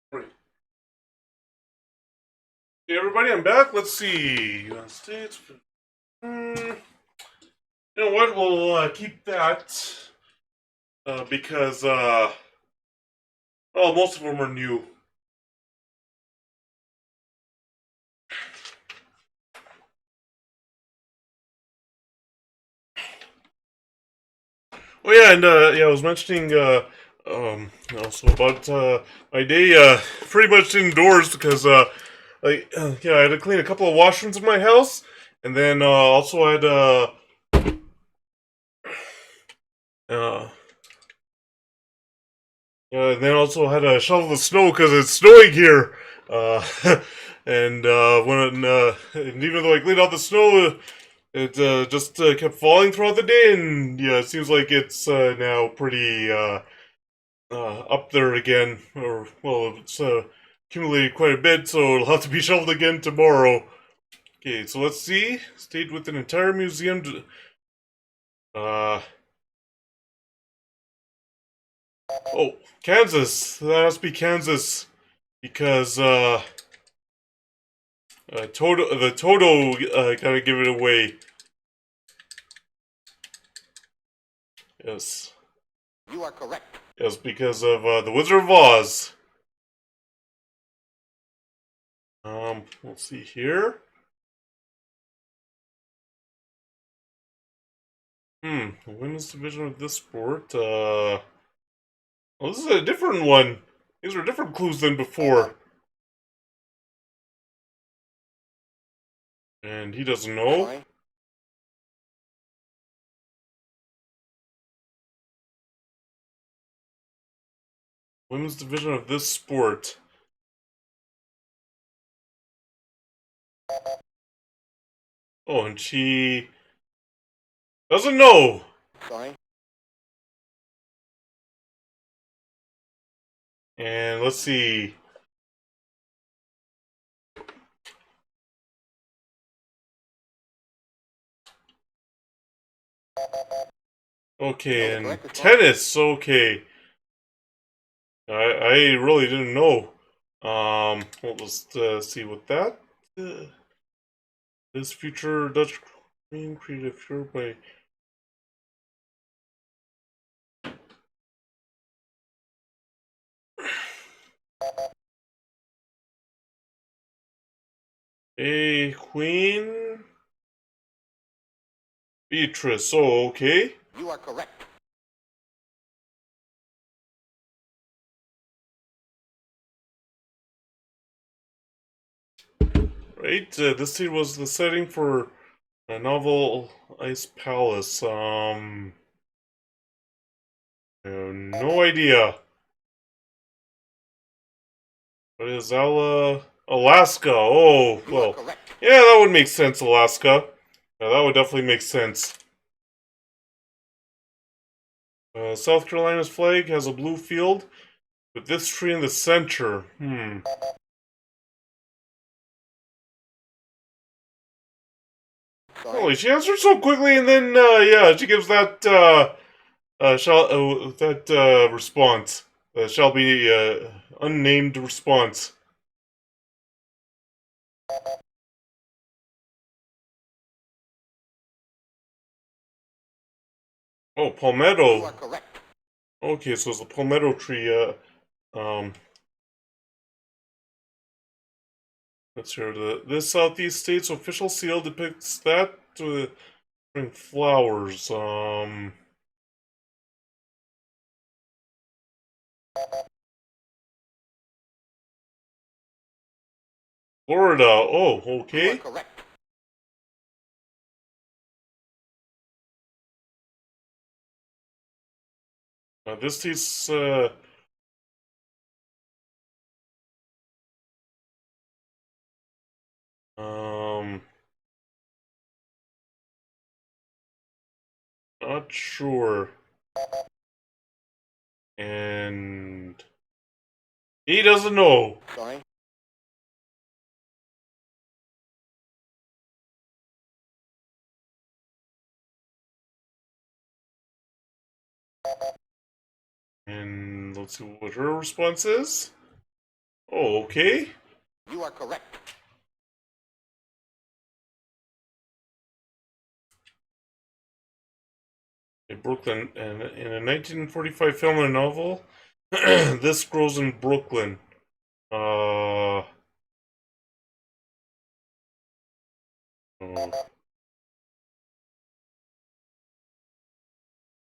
Right. Hey everybody, I'm back. Let's see. United States. You know what? We'll keep that because well, most of them are new. Oh yeah, and yeah, I was mentioning also about my day pretty much indoors because yeah, I had to clean a couple of washrooms in my house, and then also I had uh yeah, and then also had to shovel the snow because it's snowing here. Uh, and and even though I cleaned out the snow, it just kept falling throughout the day, and yeah, it seems like it's now pretty up there again, or well, it's accumulated quite a bit, so it'll have to be shoveled again tomorrow. Okay, so let's see. Stayed with an entire museum. Uh, oh, Kansas. That has to be Kansas because the Toto kind of give it away. Yes. You are correct. Yes, because of the Wizard of Oz. Let's see here. The women's division of this sport. Well, this is a different one. These are different clues than before. And he doesn't know. Sorry. Women's division of this sport. Oh, and she doesn't know. Sorry. And let's see. Okay, and tennis. Okay. I really didn't know. We'll just see what that. Uh, this future Dutch Queen created a furor by. A Queen Beatrice. Oh, okay. You are correct. Right. This scene was the setting for a novel Ice Palace. I have no idea. What is Alaska? Oh, You are well. correct. Yeah, that would make sense, Alaska. Yeah, that would definitely make sense. South Carolina's flag has a blue field with this tree in the center. Sorry. Holy, she answered so quickly, and then, yeah, she gives that, response. Shall be, unnamed response. Oh, You palmetto. are correct. Okay, so it's a palmetto tree, um, let's hear this Southeast state's official seal depicts that, in flowers, Florida. Oh, You are okay. correct. This tastes, um, not sure. And he doesn't know. Sorry. And let's see what her response is. Oh, okay. You are correct. In Brooklyn, and in a 1945 film and novel, this grows in Brooklyn. Oh.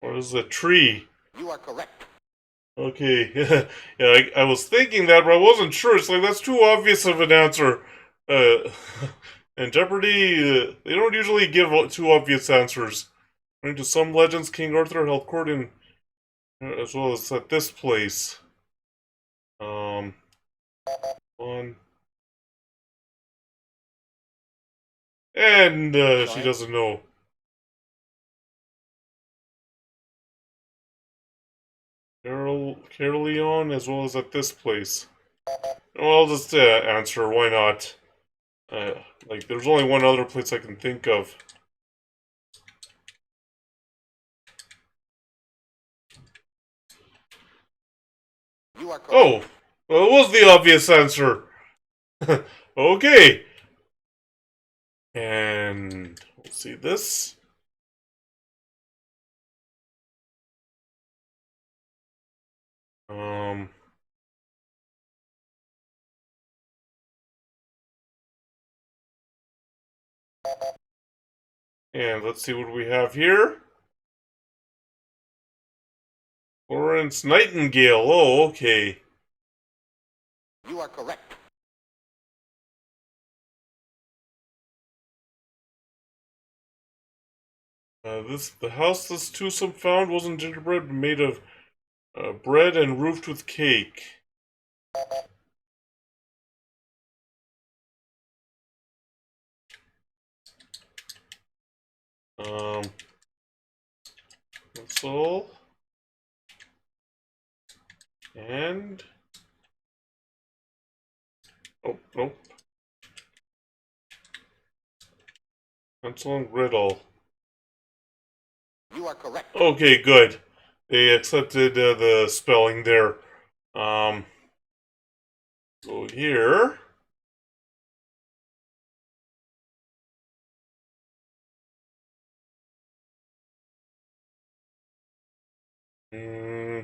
What is a tree? You are correct. Okay, yeah, I was thinking that, but I wasn't sure. It's like, that's too obvious of an answer. And Jeopardy, they don't usually give too obvious answers. According to some legends, King Arthur held court in, as well as at this place. Um, one. And, she doesn't know. Caerleon, as well as at this place. Well, I'll just answer. Why not? Like, there's only one other place I can think of. You are correct. Oh, well, it was the obvious answer. Okay. And let's see this. Um. And let's see what we have here. Florence Nightingale. Oh, okay. You are correct. The house this twosome found wasn't gingerbread, but made of bread and roofed with cake. Um, that's all. And oh nope, pencil and griddle. You are correct. Okay, good. They accepted the spelling there. Go here. Hmm.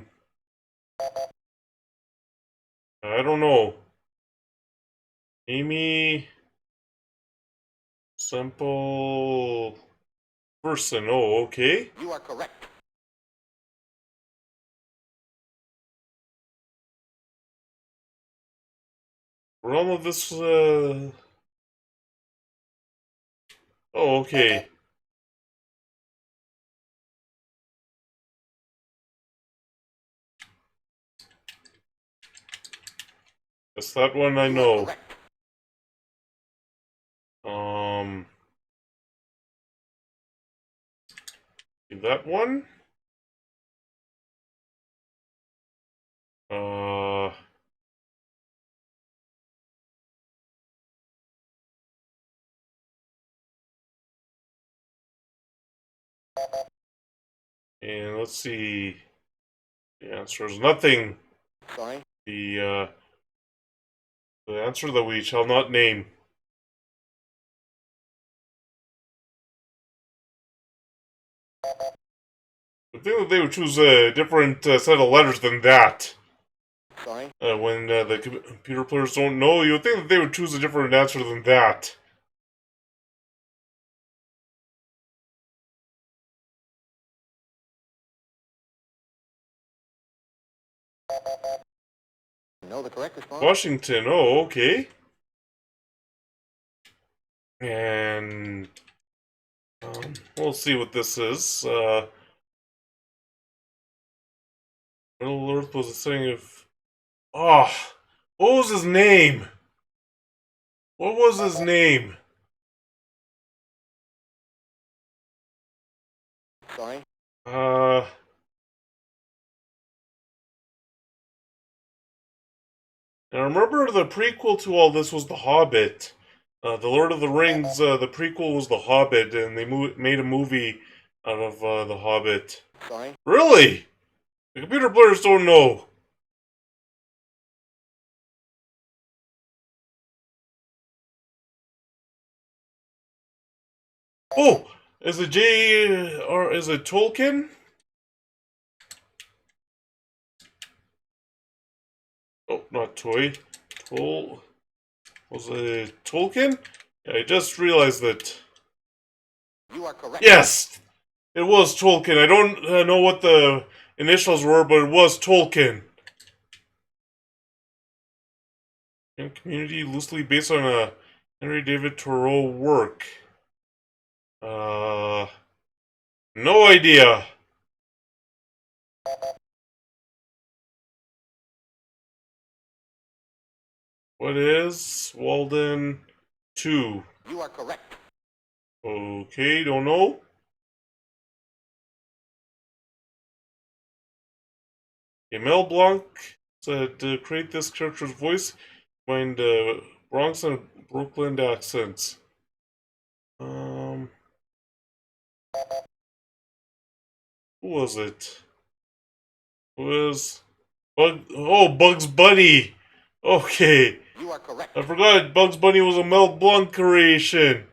I don't know. Amy Simple person. Oh, okay. You are correct. Realm of this. Oh, okay. Guess that one I You are know. correct. Um. That one. Uh. And let's see. The answer is nothing. Sorry. The answer that we shall not name. I think that they would choose a different set of letters than that. Sorry. When the computer players don't know, you would think that they would choose a different answer than that. Know the correct response? Washington, oh, okay. And we'll see what this is. Middle Earth was a setting of. Oh, what was his name? What was his name? Sorry. Uh, I remember the prequel to all this was The Hobbit. The Lord of the Rings, the prequel was The Hobbit, and they made a movie out of The Hobbit. Sorry. Really? The computer players don't know. Oh, is it J or is it Tolkien? Oh, not toy. Was it Tolkien? Yeah, I just realized that. You are correct. Yes! It was Tolkien. I don't know what the initials were, but it was Tolkien. And community loosely based on a Henry David Thoreau work. No idea. What is Walden 2? You are correct. Okay, don't know. Mel Blanc said to create this character's voice, find Bronx and Brooklyn accents. Who was it? Who was Bugs Bunny. Okay, You are correct. I forgot Bugs Bunny was a Mel Blanc creation.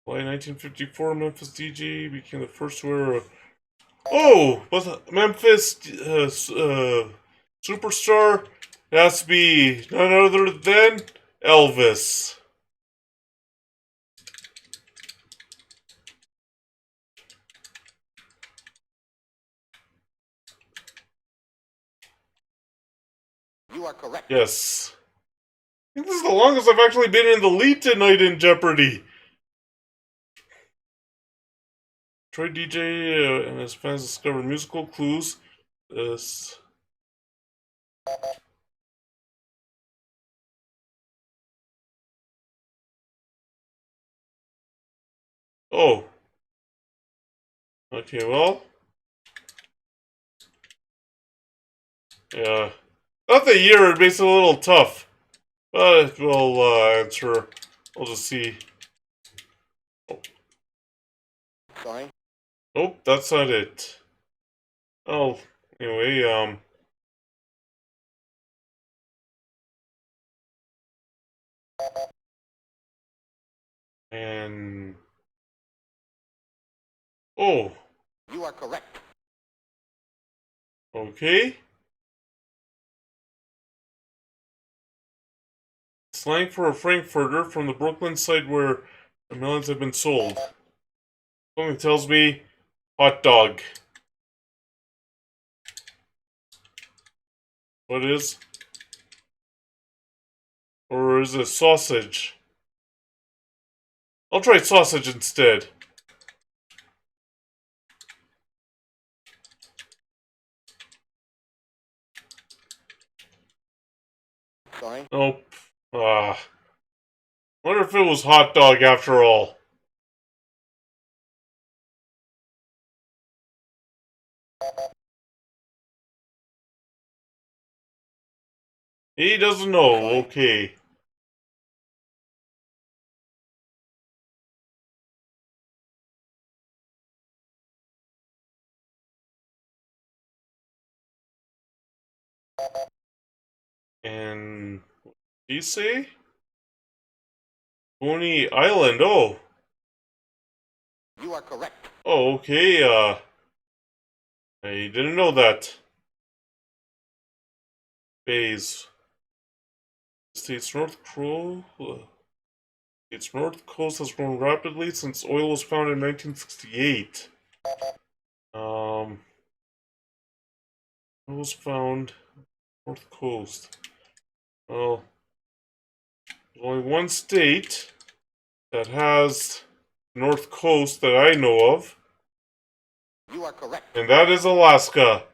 By 1954, Memphis DJ became the first to wear a... Oh! Was Memphis superstar? It has to be none other than Elvis. You are correct. Yes. I think this is the longest I've actually been in the lead tonight in Jeopardy! Troy DJ and his fans discovered musical clues. This... Oh. Okay, well. Yeah. Not the year, it makes it a little tough. But we'll answer. We'll just see. Oh. Sorry. Nope, that's not it. Oh, anyway, and... Oh, You are correct. okay. Slang for a Frankfurter from the Brooklyn site where the melons have been sold. Something tells me hot dog. What is? Or is it sausage? I'll try sausage instead. Sorry. Nope. Wonder if it was hot dog after all. He doesn't know. Sorry. Okay. And what did he say? Coney Island. Oh. You are correct. Oh, okay. I didn't know that. Bays. State's its north coast has grown rapidly since oil was found in 1968. It was found north coast. Well, there's only one state that has north coast that I know of, You are correct. and that is Alaska.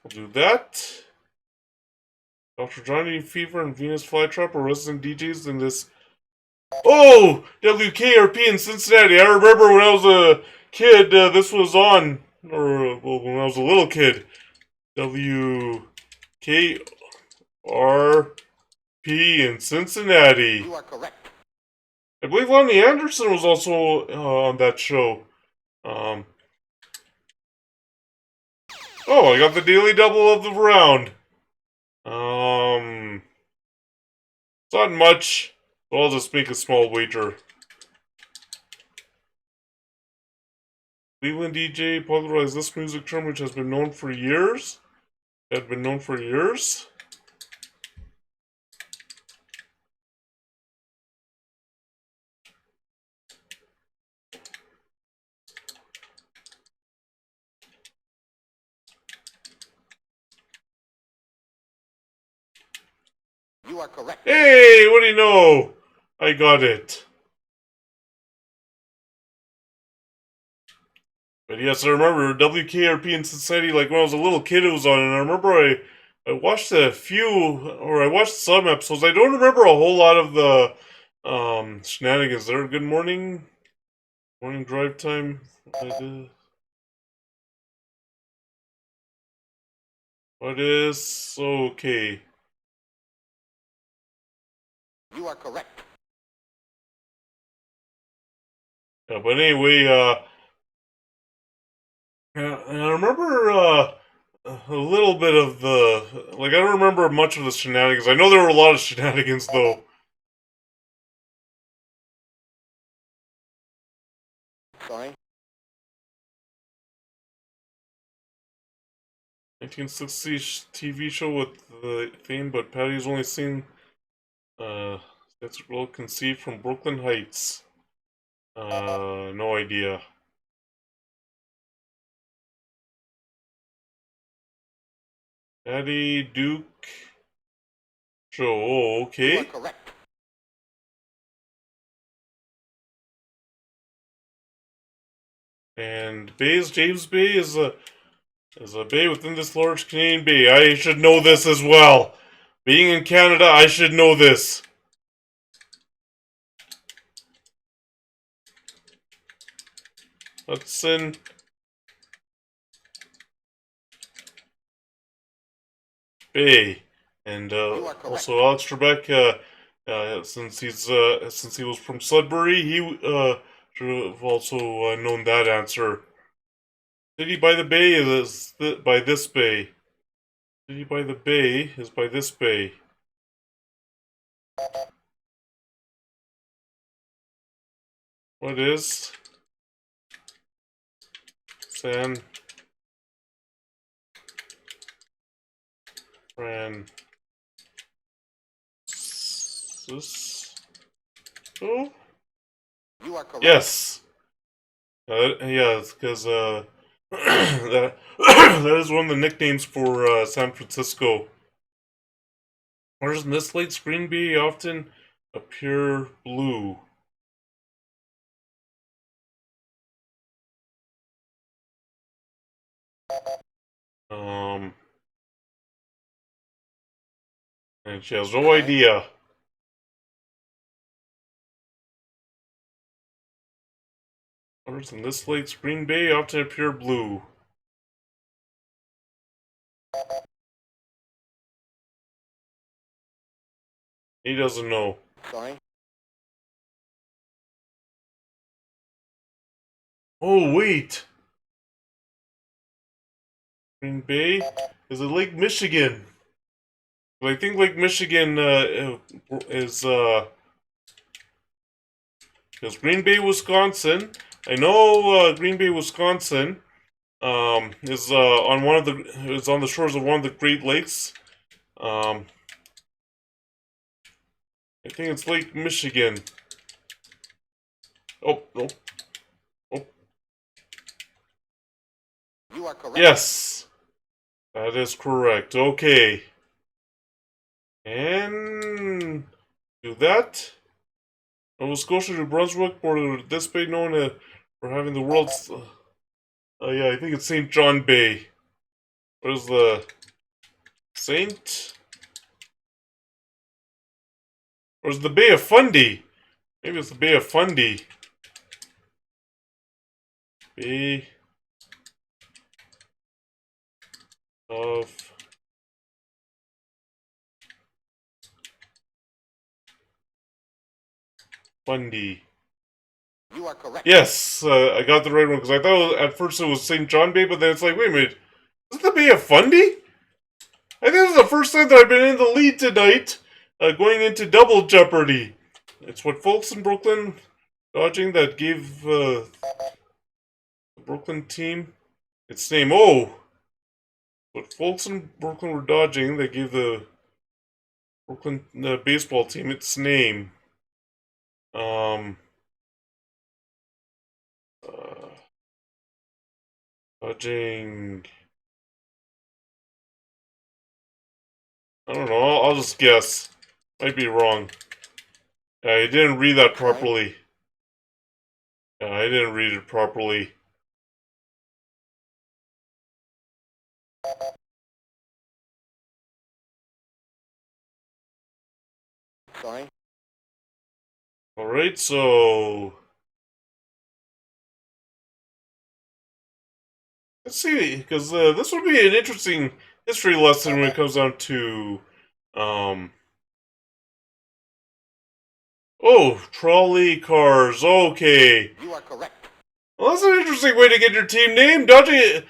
We'll do that. Dr. Johnny Fever and Venus Flytrap are resident DJs in this. Oh! WKRP in Cincinnati. I remember when I was a kid, this was on. Or, well, when I was a little kid. WKRP in Cincinnati. You are correct. I believe Lonnie Anderson was also on that show. Oh, I got the daily double of the round. It's not much, so I'll just make a small wager. Cleveland DJ popularized this music term, which has been known for years. Had been known for years. You are correct. Hey, what do you know? I got it. But yes, I remember WKRP in Cincinnati, like when I was a little kid, it was on, and I remember I watched a few, or I watched some episodes. I don't remember a whole lot of the shenanigans there. Good morning. Morning drive time. What is okay? You are correct. Yeah, but anyway, yeah, and I remember a little bit of the like. I don't remember much of the shenanigans. I know there were a lot of shenanigans though. Sorry. 1960s TV show with the theme, but Patty's only seen that's well conceived from Brooklyn Heights. No idea. Patty Duke show. Oh, You are okay. correct. And Bay's James Bay is a bay within this large Canadian bay. I should know this as well. Being in Canada, I should know this. Hudson Bay, and also Alex Trebek. Since he was from Sudbury, he should have also known that answer. City by the Bay is by this bay. City by the Bay is by this bay. What is San Francisco? You are correct. Yes. Yeah, it's because that that is one of the nicknames for San Francisco. Why doesn't this late screen be often appear blue? And she has no idea. Colors in this lake's green bay often appear blue. He doesn't know. Sorry. Oh, wait! Green Bay? Is it Lake Michigan? I think Lake Michigan is Green Bay, Wisconsin. I know Green Bay, Wisconsin is is on the shores of one of the Great Lakes. I think it's Lake Michigan. Oh no! Oh You are correct. yes, that is correct. Okay, and do that. Nova Scotia, New Brunswick, or this bay known for having the world's. Yeah, I think it's St. John Bay. Where's the Saint? Or is it the Bay of Fundy? Maybe it's the Bay of Fundy. Bay of Fundy. You are correct. Yes, I got the right one because I thought at first it was St. John Bay, but then it's like, wait a minute, is it the Bay of Fundy? I think this is the first time that I've been in the lead tonight, going into double Jeopardy. It's what folks in Brooklyn dodging that gave The Brooklyn team. Its name. Oh! But Fultz and Brooklyn were dodging. They gave the Brooklyn baseball team its name. Uh, dodging. I don't know. I'll just guess. Might be wrong. I didn't read that properly. I didn't read it properly. Sorry. Alright, so let's see, because this would be an interesting history lesson when it comes down to, oh, trolley cars, okay. You are correct. Well, that's an interesting way to get your team name, dodging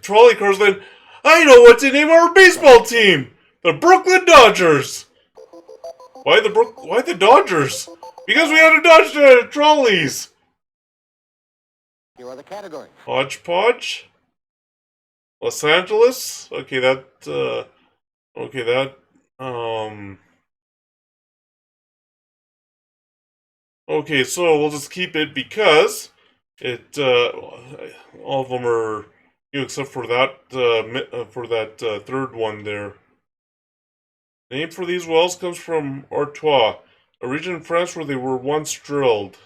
trolley cars, then I know what to name our baseball team! The Brooklyn Dodgers! Why the Dodgers? Because we had to dodge the trolleys! Here are the categories. Hodgepodge? Los Angeles? Okay, okay, so we'll just keep it because all of them are, except for that third one there. The name for these wells comes from Artois, a region in France where they were once drilled.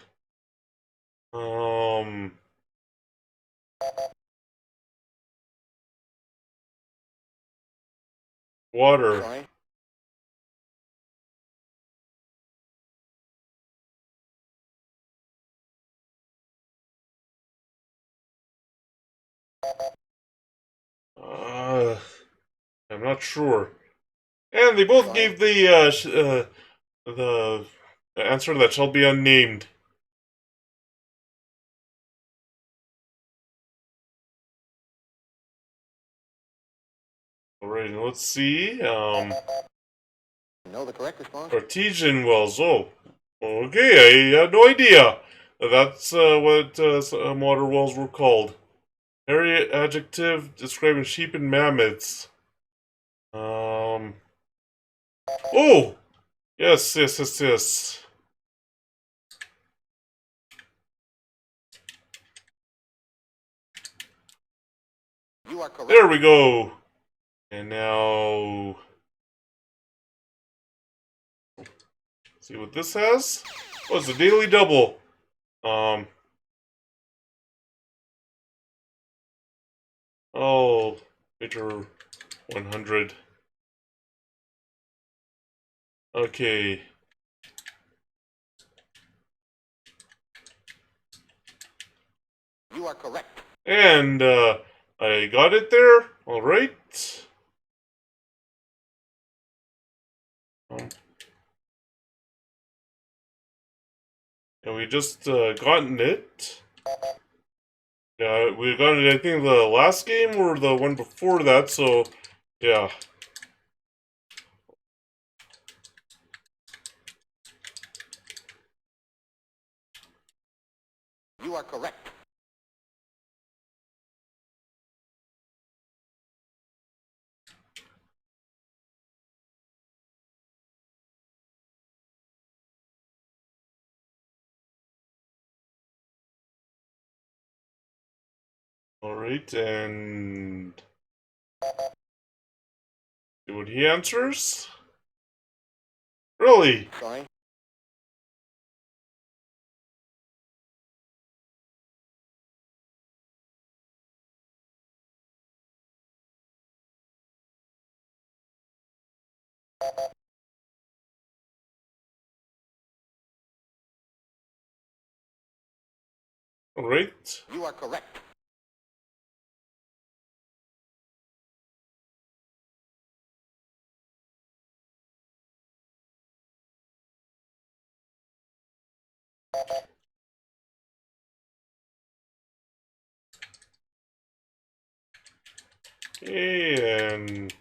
Water. Sorry. I'm not sure. And they both gave the answer that shall be unnamed. Alright, let's see. No, the correct response. Artesian wells. Oh, okay. I had no idea. That's what water wells were called. Area adjective describing sheep and mammoths. Oh! Yes. You are correct. There we go. And now, see what this has. Oh, it's a daily double. Oh, major 100. Okay. You are correct. And, I got it there. Alright. And we just, gotten it. Yeah, we got it, I think, the last game or the one before that, so, yeah. You are correct. Alright, and see what he answers. Really? Sorry. Alright. You are correct. Okay, and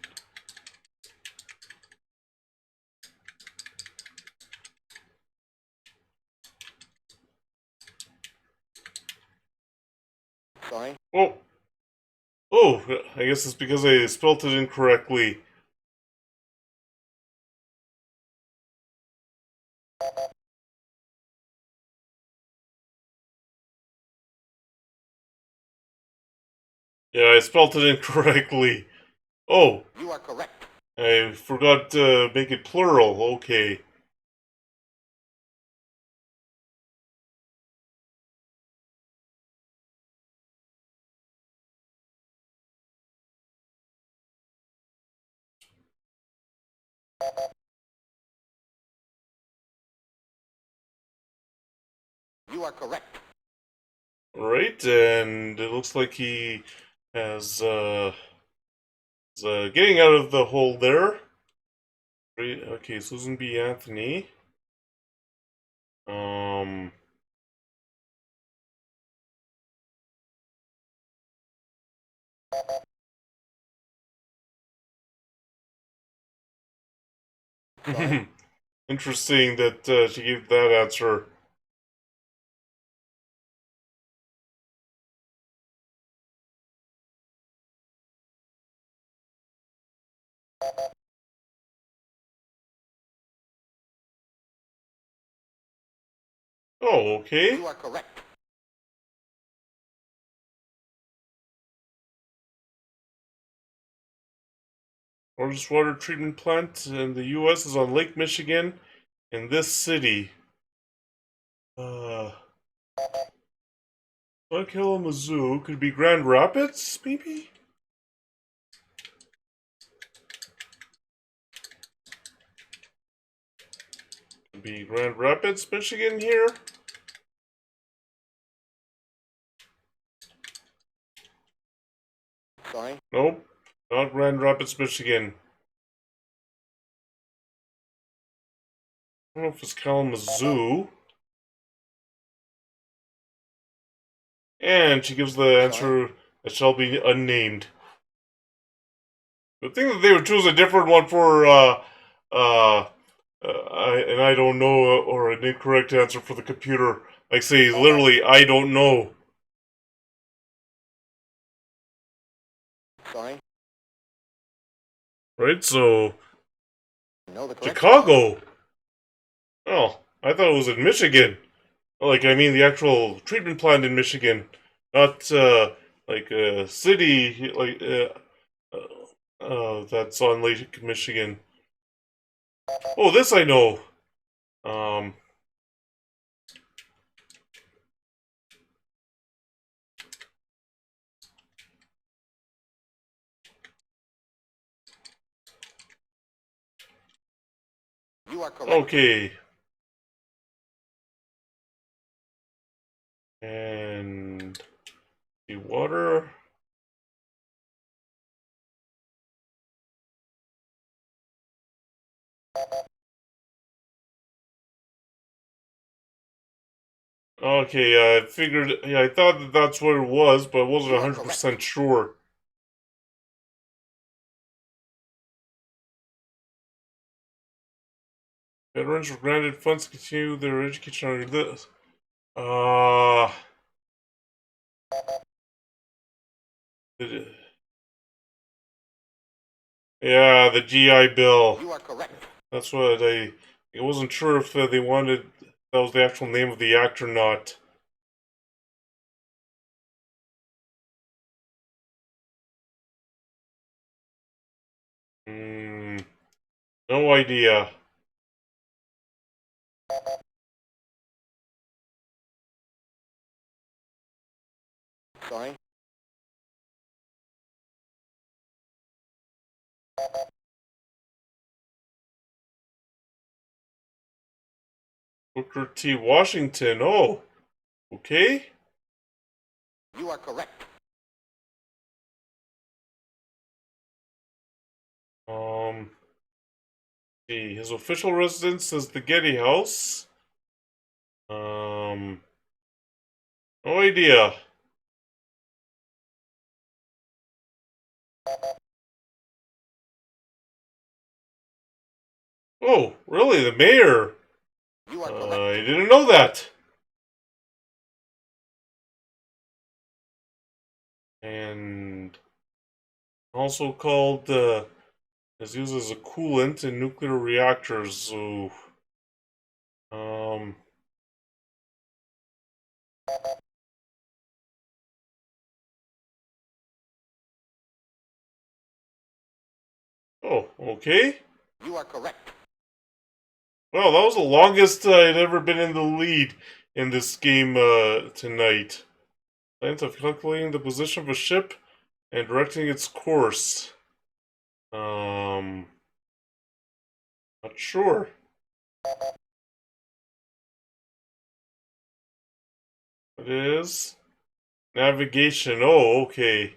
Sorry. Oh. Oh, I guess it's because I spelt it incorrectly. Yeah, I spelt it incorrectly. Oh, You are correct. I forgot to make it plural. Okay. You are correct. Alright, and it looks like he has, is, getting out of the hole there. Right, okay, Susan B. Anthony. Um... Sorry. Interesting that she gave that answer. Oh, okay. You are correct. Largest water treatment plant in the U.S. is on Lake Michigan in this city. Kalamazoo could be Grand Rapids, maybe? Could be Grand Rapids, Michigan here? Sorry. Nope, not Grand Rapids, Michigan. I don't know if it's Kalamazoo. And she gives the answer that shall be unnamed. The thing that they would choose a different one for, I don't know, or an incorrect answer for the computer. Like, say, literally, I don't know. Sorry. Right, so, No, the correct Chicago. Oh, I thought it was in Michigan. Like, I mean, the actual treatment plant in Michigan, not like a city like that's on Lake Michigan. Oh, this I know. Um, You are correct. okay, and the water. Okay, I figured. Yeah, I thought that that's what it was, but I wasn't You are 100% sure. Veterans were granted funds to continue their education under this. Uh, the- yeah, the GI Bill. You are correct. That's what I wasn't sure if they wanted that was the actual name of the act or not. Hmm, no idea. Sorry. Booker T. Washington. Oh, okay. You are correct. Um, his official residence is the Getty House. Um, no idea. Oh, really? The mayor? You are correct. I didn't know that. and also called is used as a coolant in nuclear reactors. So, oh, okay. You are correct. Well, that was the longest I'd ever been in the lead in this game tonight. Science of calculating the position of a ship and directing its course. Not sure. It is navigation. Oh, okay.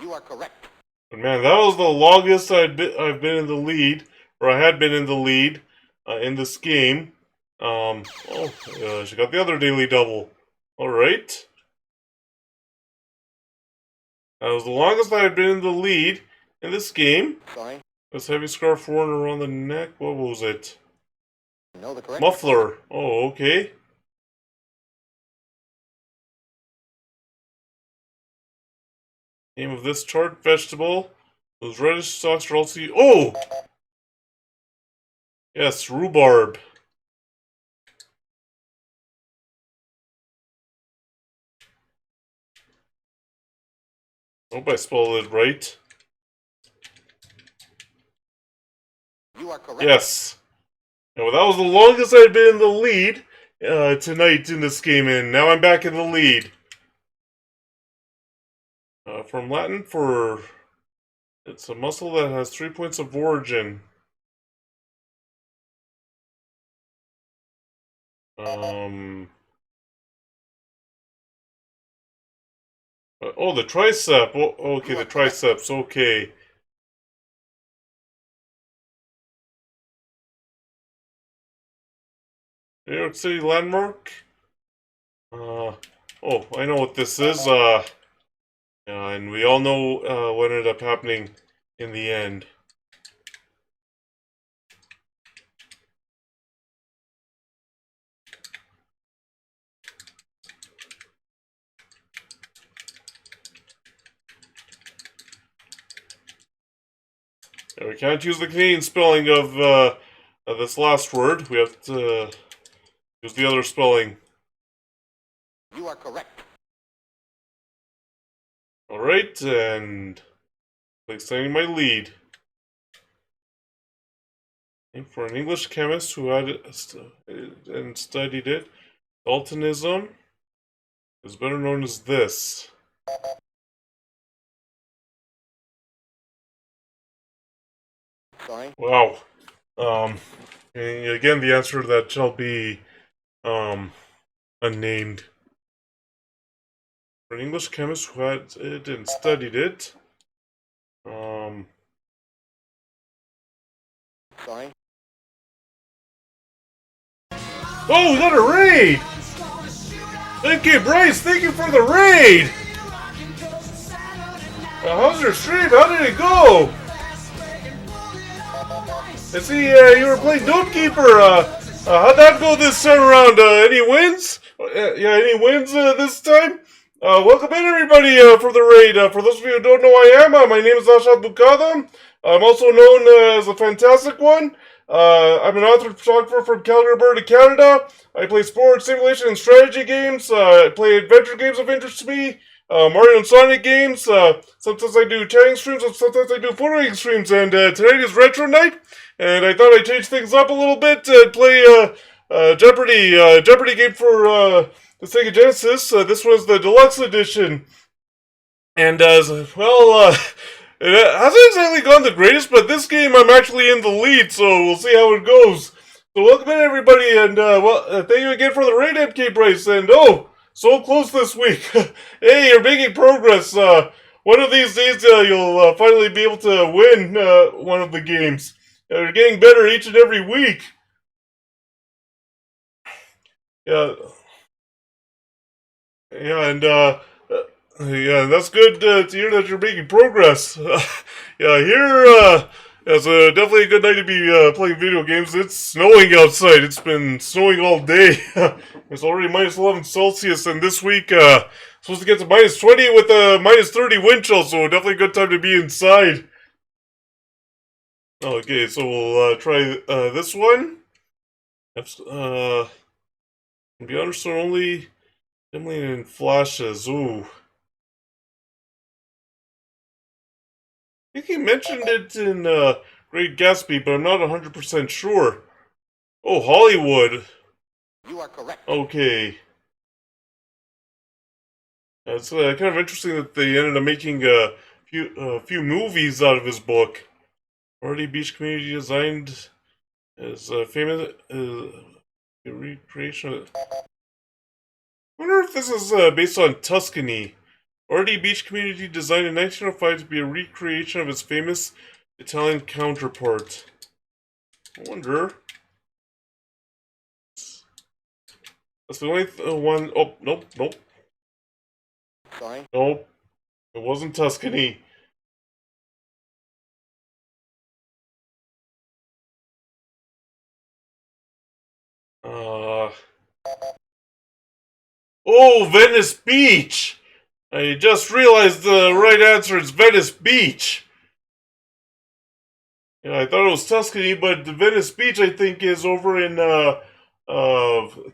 You are correct. But man, that was the longest I've been in the lead, or I had been in the lead in this game. She got the other daily double. All right. That was the longest I had been in the lead in this game. Sorry. This heavy scarf worn around the neck. What was it? No, the correct. Muffler. Oh, okay. Name of this tart vegetable. Those reddish stalks are also. Oh! Yes, rhubarb. Hope I spelled it right. You are correct. Yes. Well, that was the longest I'd been in the lead tonight in this game, and now I'm back in the lead. From Latin for... It's a muscle that has 3 points of origin. Oh, the tricep. Oh, okay, the triceps. Okay. New York City landmark. Oh, I know what this is. And we all know what ended up happening in the end. Yeah, we can't use the Canadian spelling of this last word. We have to use the other spelling. You are correct. Alright, and extending my lead. And for an English chemist who had and studied it, Daltonism is better known as this. Sorry. Wow. And again, the answer to that shall be unnamed. For an English chemist who had it and studied it, Sorry. oh, we got a raid! Thank you, Bryce. Thank you for the raid. How's your stream? How did it go? I see you were playing Note Keeper. How'd that go this time around? Any wins? Yeah, any wins this time? Welcome in, everybody, for the raid. For those of you who don't know who I am, my name is Ashad Bukadam. I'm also known as the Fantastic One. I'm an author and photographer from Calgary, Alberta, Canada. I play sports, simulation, and strategy games. I play adventure games of interest to me. Mario and Sonic games. Sometimes I do chatting streams, and sometimes I do photoing streams. And tonight is Retro Night, and I thought I'd change things up a little bit and play Jeopardy game for the Sega Genesis. This was the Deluxe Edition. And it hasn't exactly gone the greatest, but this game I'm actually in the lead, so we'll see how it goes. So welcome in, everybody, and thank you again for the raid, MK Bryce. And so close this week. Hey, you're making progress. One of these days, you'll finally be able to win one of the games. You're getting better each and every week. Yeah, and that's good to hear that you're making progress. It's definitely a good night to be playing video games. It's snowing outside. It's been snowing all day. It's already minus 11 Celsius, and this week, supposed to get to -20 with a -30 wind chill, so definitely a good time to be inside. Okay, so we'll try this one. To be honest, so only dimly in flashes. Ooh. I think he mentioned it in Great Gatsby, but I'm not 100% sure. Oh, Hollywood. You are correct. Okay. It's kind of interesting that they ended up making few movies out of his book. Already Beach Community designed as famous a recreation of... I wonder if this is based on Tuscany. Already Beach Community designed in 1905 to be a recreation of its famous Italian counterpart. I wonder. That's the only one. Oh, nope, nope. Sorry. Nope. It wasn't Tuscany. Oh, Venice Beach! I just realized the right answer is Venice Beach. Yeah, I thought it was Tuscany, but the Venice Beach, I think, is over in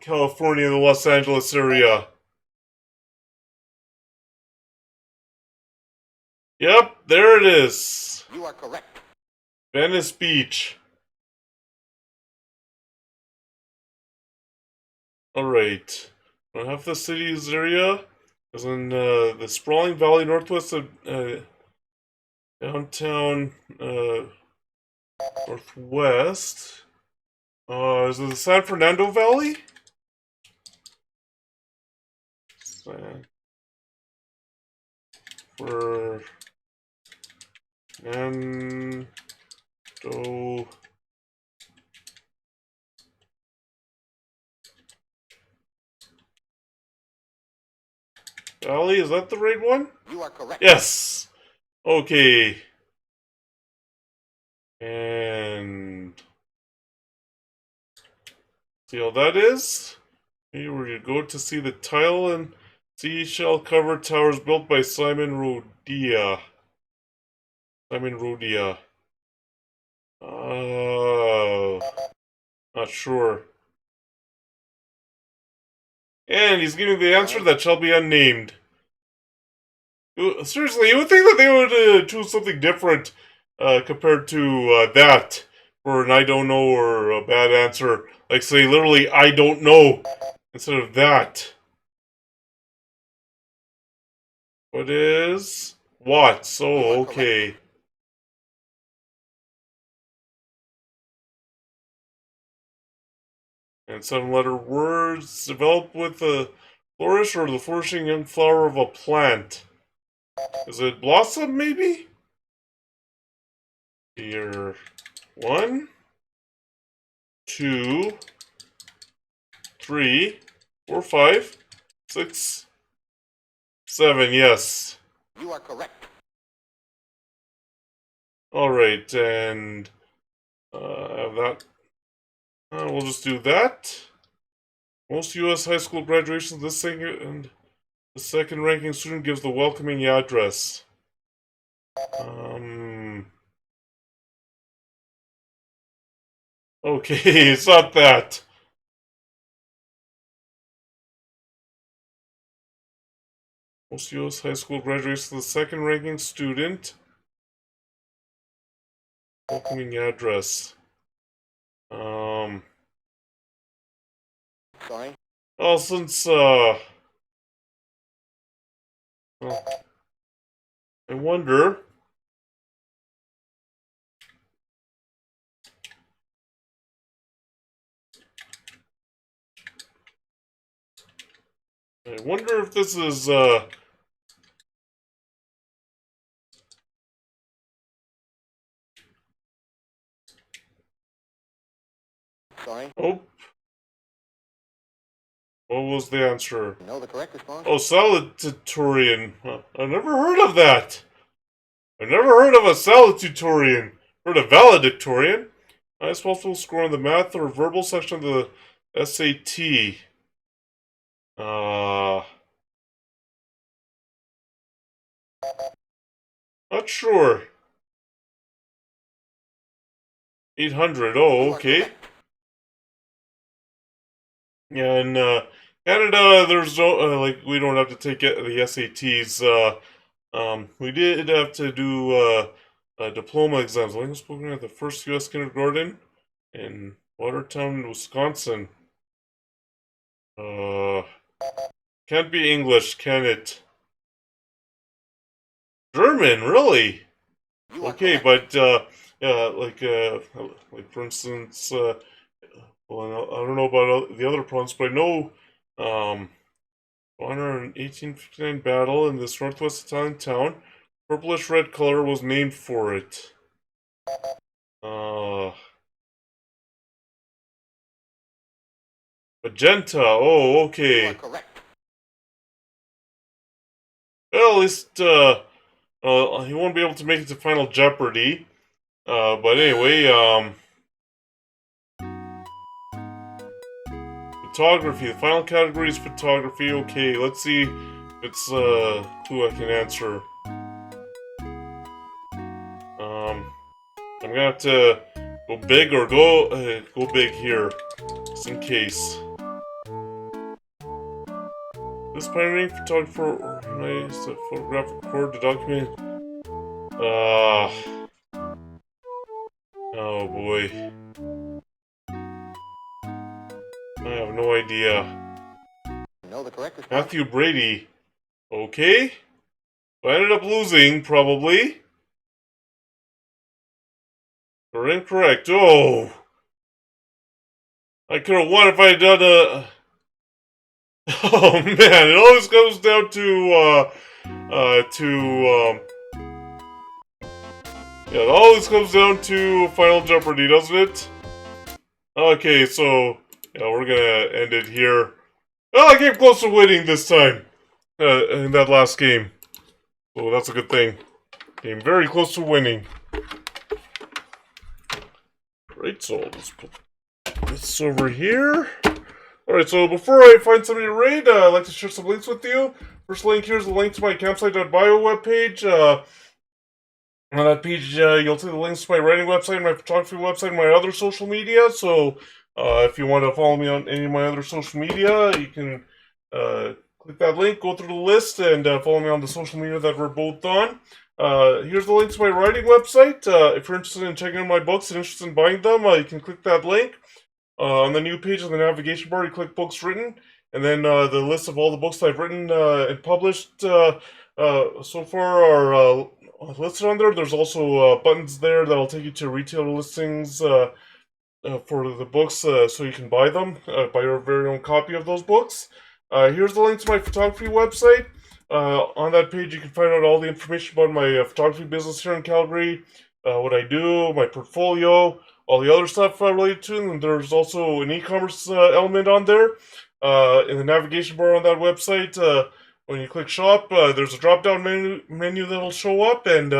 California, the Los Angeles area. Yep, there it is. You are correct. Venice Beach. Alright. Half the city's area is in the sprawling valley northwest of downtown northwest. Is it the San Fernando Valley? San Fernando Valley, is that the right one? You are correct. Yes! Okay. And see how that is? Here we go to see the tile and seashell covered towers built by Simon Rodia. Oh, not sure. And he's giving the answer that shall be unnamed. Seriously, you would think that they would choose something different compared to that for an I don't know or a bad answer. Like, say, literally, I don't know instead of that. What is Watts? Oh, okay. And 7-letter words develop with the flourish or the flourishing young flower of a plant. Is it blossom, maybe? Here. 1, 2, 3, 4, 5, 6, 7. Yes. You are correct. Alright, and have that. We'll just do that. Most U.S. high school graduations this second, the second ranking student gives the welcoming address. Okay, it's not that. Most U.S. high school graduates the second ranking student. Welcoming address. Sorry. Well, since, well, I wonder. I wonder if this is, Sorry. oh. What was the answer? You know the correct response? Oh, salutatorian. I've never heard of that. I've never heard of a salutatorian. Heard of valedictorian. Highest possible score on the math or verbal section of the SAT. Not sure. 800. Oh, okay. Yeah, in Canada, there's no like we don't have to take the SATs. We did have to do diploma exams. I was spoken at the first U.S. kindergarten in Watertown, Wisconsin. Uh, can't be English, can it? German, really? Okay, but like for instance, well, I don't know about the other province, but I know, honor an 1859 battle in this northwest Italian town. Purplish red color was named for it. Uh, Magenta. Oh, okay. You are correct. Well, at least he won't be able to make it to Final Jeopardy. But anyway, photography. The final category is photography. Okay, let's see if it's who I can answer. I'm gonna have to go big or go big here, just in case. This pioneering photographer organized a photographic record to document. Oh boy. I have no idea. No, the correct response. Matthew Brady. Okay. I ended up losing, probably. Or incorrect. Oh! I could have won if I had done a... Oh man, it always comes down to, yeah, it always comes down to Final Jeopardy, doesn't it? Okay, so, yeah, we're gonna end it here. Well, I came close to winning this time, in that last game. So that's a good thing. Came very close to winning. Right, so let's put this over here. Alright, so before I find somebody to raid, I'd like to share some links with you. First link here is the link to my campsite.bio webpage. On that page, you'll see the links to my writing website, my photography website, and my other social media. So, if you want to follow me on any of my other social media, you can click that link, go through the list, and follow me on the social media that we're both on. Here's the link to my writing website. If you're interested in checking out my books and interested in buying them, you can click that link. On the new page on the navigation bar, you click Books Written, and then the list of all the books that I've written and published so far are listed on there. There's also buttons there that'll take you to retailer listings for the books so you can buy them, buy your very own copy of those books. Here's the link to my photography website. On that page, you can find out all the information about my photography business here in Calgary, what I do, my portfolio, all the other stuff related to it, and there's also an e-commerce element on there. In the navigation bar on that website, when you click shop, there's a drop-down menu that'll show up, and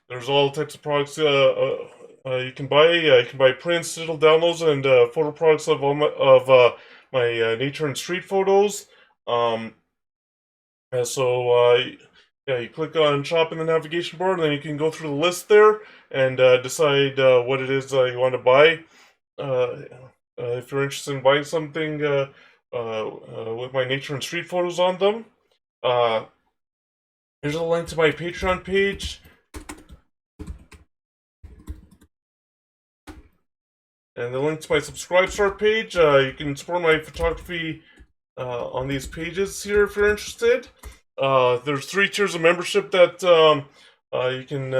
there's all types of products you can buy. You can buy prints, digital downloads, and photo products of all my nature and street photos. Yeah, you click on shop in the navigation bar, and then you can go through the list there and decide what it is you want to buy. If you're interested in buying something with my nature and street photos on them. Here's a link to my Patreon page. And the link to my Subscribe Star page. You can support my photography on these pages here if you're interested. There's 3 tiers of membership that you can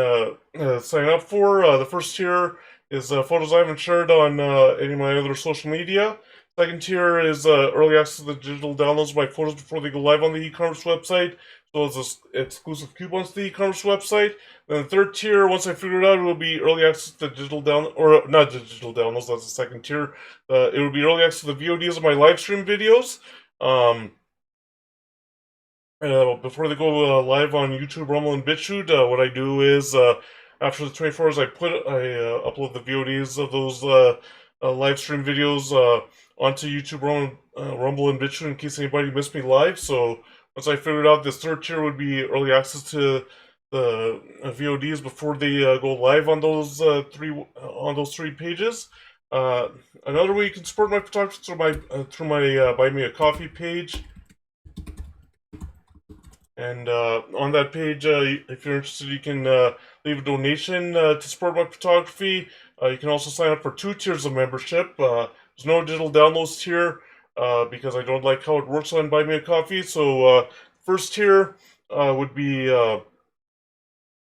sign up for. The first tier is photos I haven't shared on any of my other social media. Second tier is early access to the digital downloads of my photos before they go live on the e-commerce website, as well as exclusive coupons to the e-commerce website. Then the third tier, once I figure it out, it will be early access to the digital download, or not digital downloads. That's the second tier. It will be early access to the VODs of my live stream videos. Before they go live on YouTube, Rumble, and BitChute, what I do is after the 24 hours, I upload the VODs of those live stream videos onto YouTube, Rumble, and BitChute in case anybody missed me live. So once I figured out this third tier would be early access to the VODs before they go live on those three pages. Uh, Another way you can support my photography through my Buy Me a Coffee page. And on that page, if you're interested, you can leave a donation to support my photography. You can also sign up for 2 tiers of membership. There's no digital downloads tier because I don't like how it works on Buy Me a Coffee. So first tier would be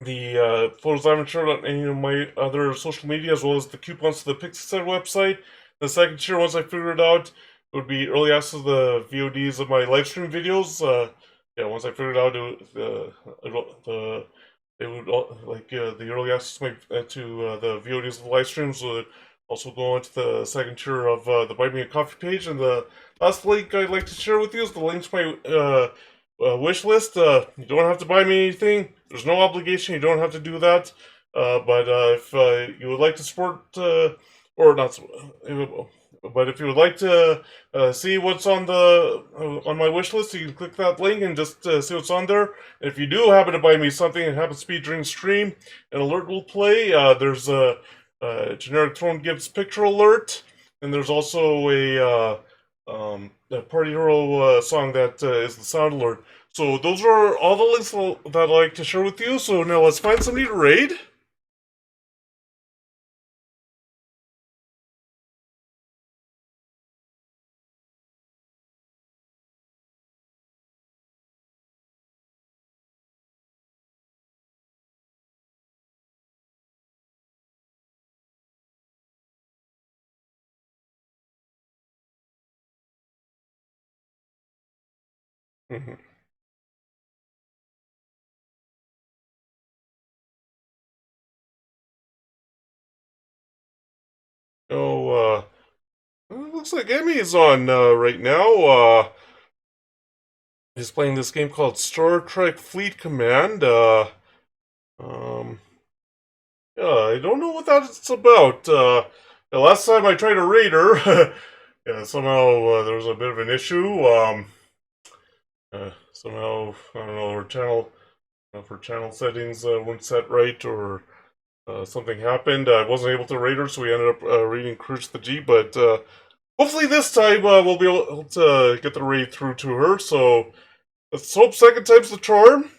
the photos I haven't shared on any of my other social media, as well as the coupons to the Pixieset website. The second tier, once I figure it out, would be early access to the VODs of my live stream videos. Yeah, once I figured out it would the early access to the VODs of the live streams would also go into the second tier of the Buy Me a Coffee page. And the last link I'd like to share with you is the link to my wish list. You don't have to buy me anything. There's no obligation. You don't have to do that. But if you would like to support, or not, but if you would like to see what's on the on my wish list, you can click that link and just see what's on there. And if you do happen to buy me something, it happens to be during stream, an alert will play. There's a generic Throne Gives picture alert, and there's also a Party Hero song that is the sound alert. So those are all the links that I'd like to share with you. So now let's find somebody to raid. Mhm. Oh, it looks like Emmy's on right now. He's playing this game called Star Trek Fleet Command. Um, yeah, I don't know what that's about. The last time I tried a raider, yeah, somehow there was a bit of an issue. Somehow, I don't know, her channel settings weren't set right, or something happened. I wasn't able to raid her, so we ended up raiding Crush the G. But hopefully this time we'll be able to get the raid through to her. So let's hope second time's the charm.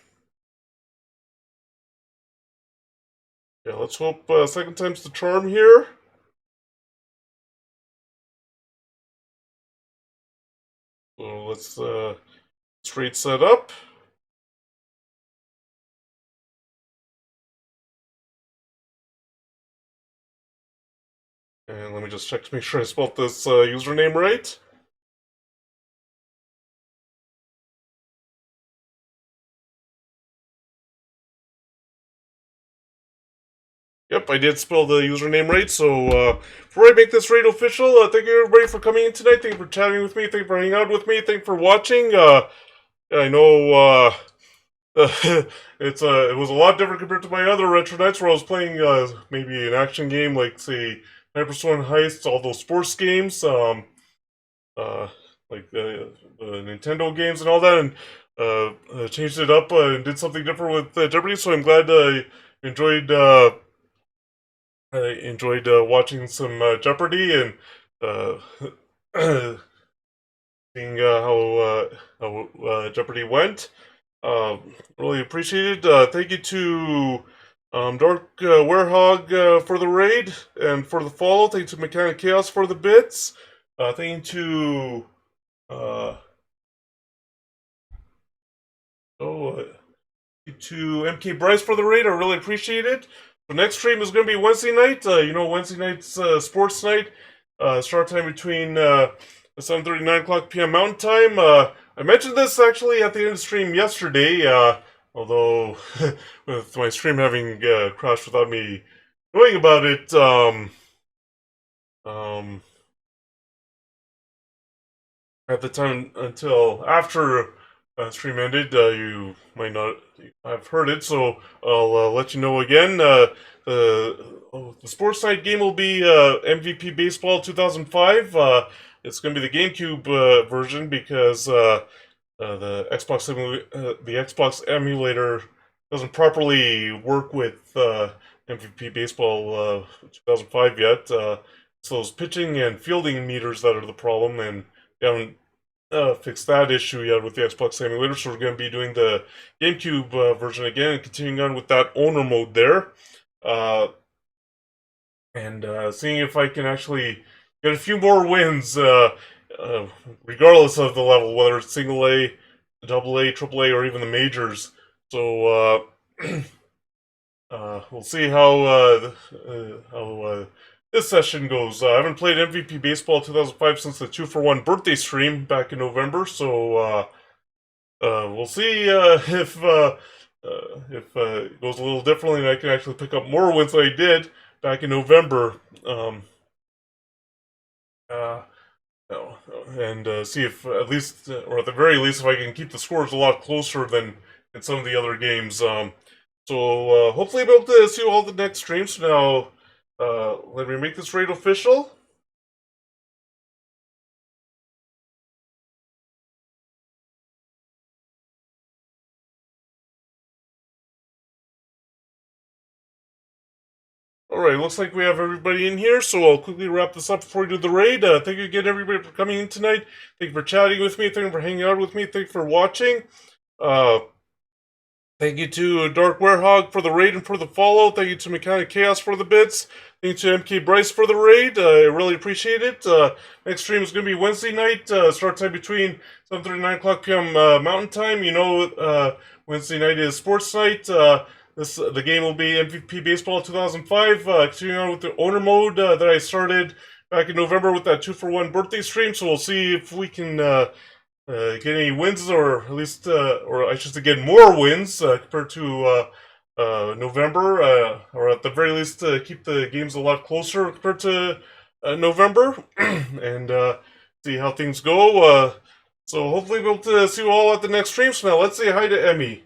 Yeah, let's hope second time's the charm here. So let's straight set up. And let me just check to make sure I spelled this username right. Yep, I did spell the username right. So before I make this raid official, thank you everybody for coming in tonight. Thank you for chatting with me. Thank you for hanging out with me. Thank you for watching. I know it was a lot different compared to my other retro nights where I was playing maybe an action game like say Hyperstorm Heist, all those sports games, uh, like the Nintendo games and all that, and changed it up and did something different with Jeopardy. So I'm glad I enjoyed watching some Jeopardy and uh, seeing how Jeopardy went. Really appreciate it. Thank you to Dark Werehog for the raid and for the follow. Thank you to Mechanic Chaos for the bits. Thank you to oh to MK Bryce for the raid. I really appreciate it. The next stream is going to be Wednesday night. Wednesday night's sports night. Start time between 7:30 9 o'clock p.m. Mountain Time. I mentioned this actually at the end of the stream yesterday. Although with my stream having crashed without me knowing about it, um, at the time until after stream ended, you might not have heard it, so I'll let you know again. The Sports Night game will be MVP Baseball 2005. It's going to be the GameCube version because the Xbox emulator doesn't properly work with MVP Baseball 2005 yet. It's those pitching and fielding meters that are the problem, and they haven't fixed that issue yet with the Xbox emulator. So we're going to be doing the GameCube version again and continuing on with that owner mode there. And seeing if I can actually get a few more wins, regardless of the level, whether it's single A, double A, triple A, or even the majors. So we'll see how this session goes. I haven't played MVP Baseball 2005 since the 2-for-1 birthday stream back in November, so we'll see if it goes a little differently and I can actually pick up more wins than I did back in November. And see if at least, or at the very least, if I can keep the scores a lot closer than in some of the other games. So hopefully I'll be able to see all the next streams. So now, let me make this raid official. Alright, looks like we have everybody in here, so I'll quickly wrap this up before we do the raid. Thank you again, everybody, for coming in tonight. Thank you for chatting with me. Thank you for hanging out with me. Thank you for watching. Thank you to Dark Werehog for the raid and for the follow. Thank you to Mechanic Chaos for the bits. Thank you to MK Bryce for the raid. I really appreciate it. Next stream is going to be Wednesday night. Start time between 7:30 and 9 o'clock p.m. Mountain Time. You know, Wednesday night is sports night. The game will be MVP Baseball 2005. Continuing on with the owner mode that I started back in November with that 2-for-1 birthday stream. So we'll see if we can get any wins, or at least, or I should say, get more wins compared to November, or at the very least, keep the games a lot closer compared to November, and see how things go. So hopefully we'll be able to see you all at the next stream. So now let's say hi to Emmy.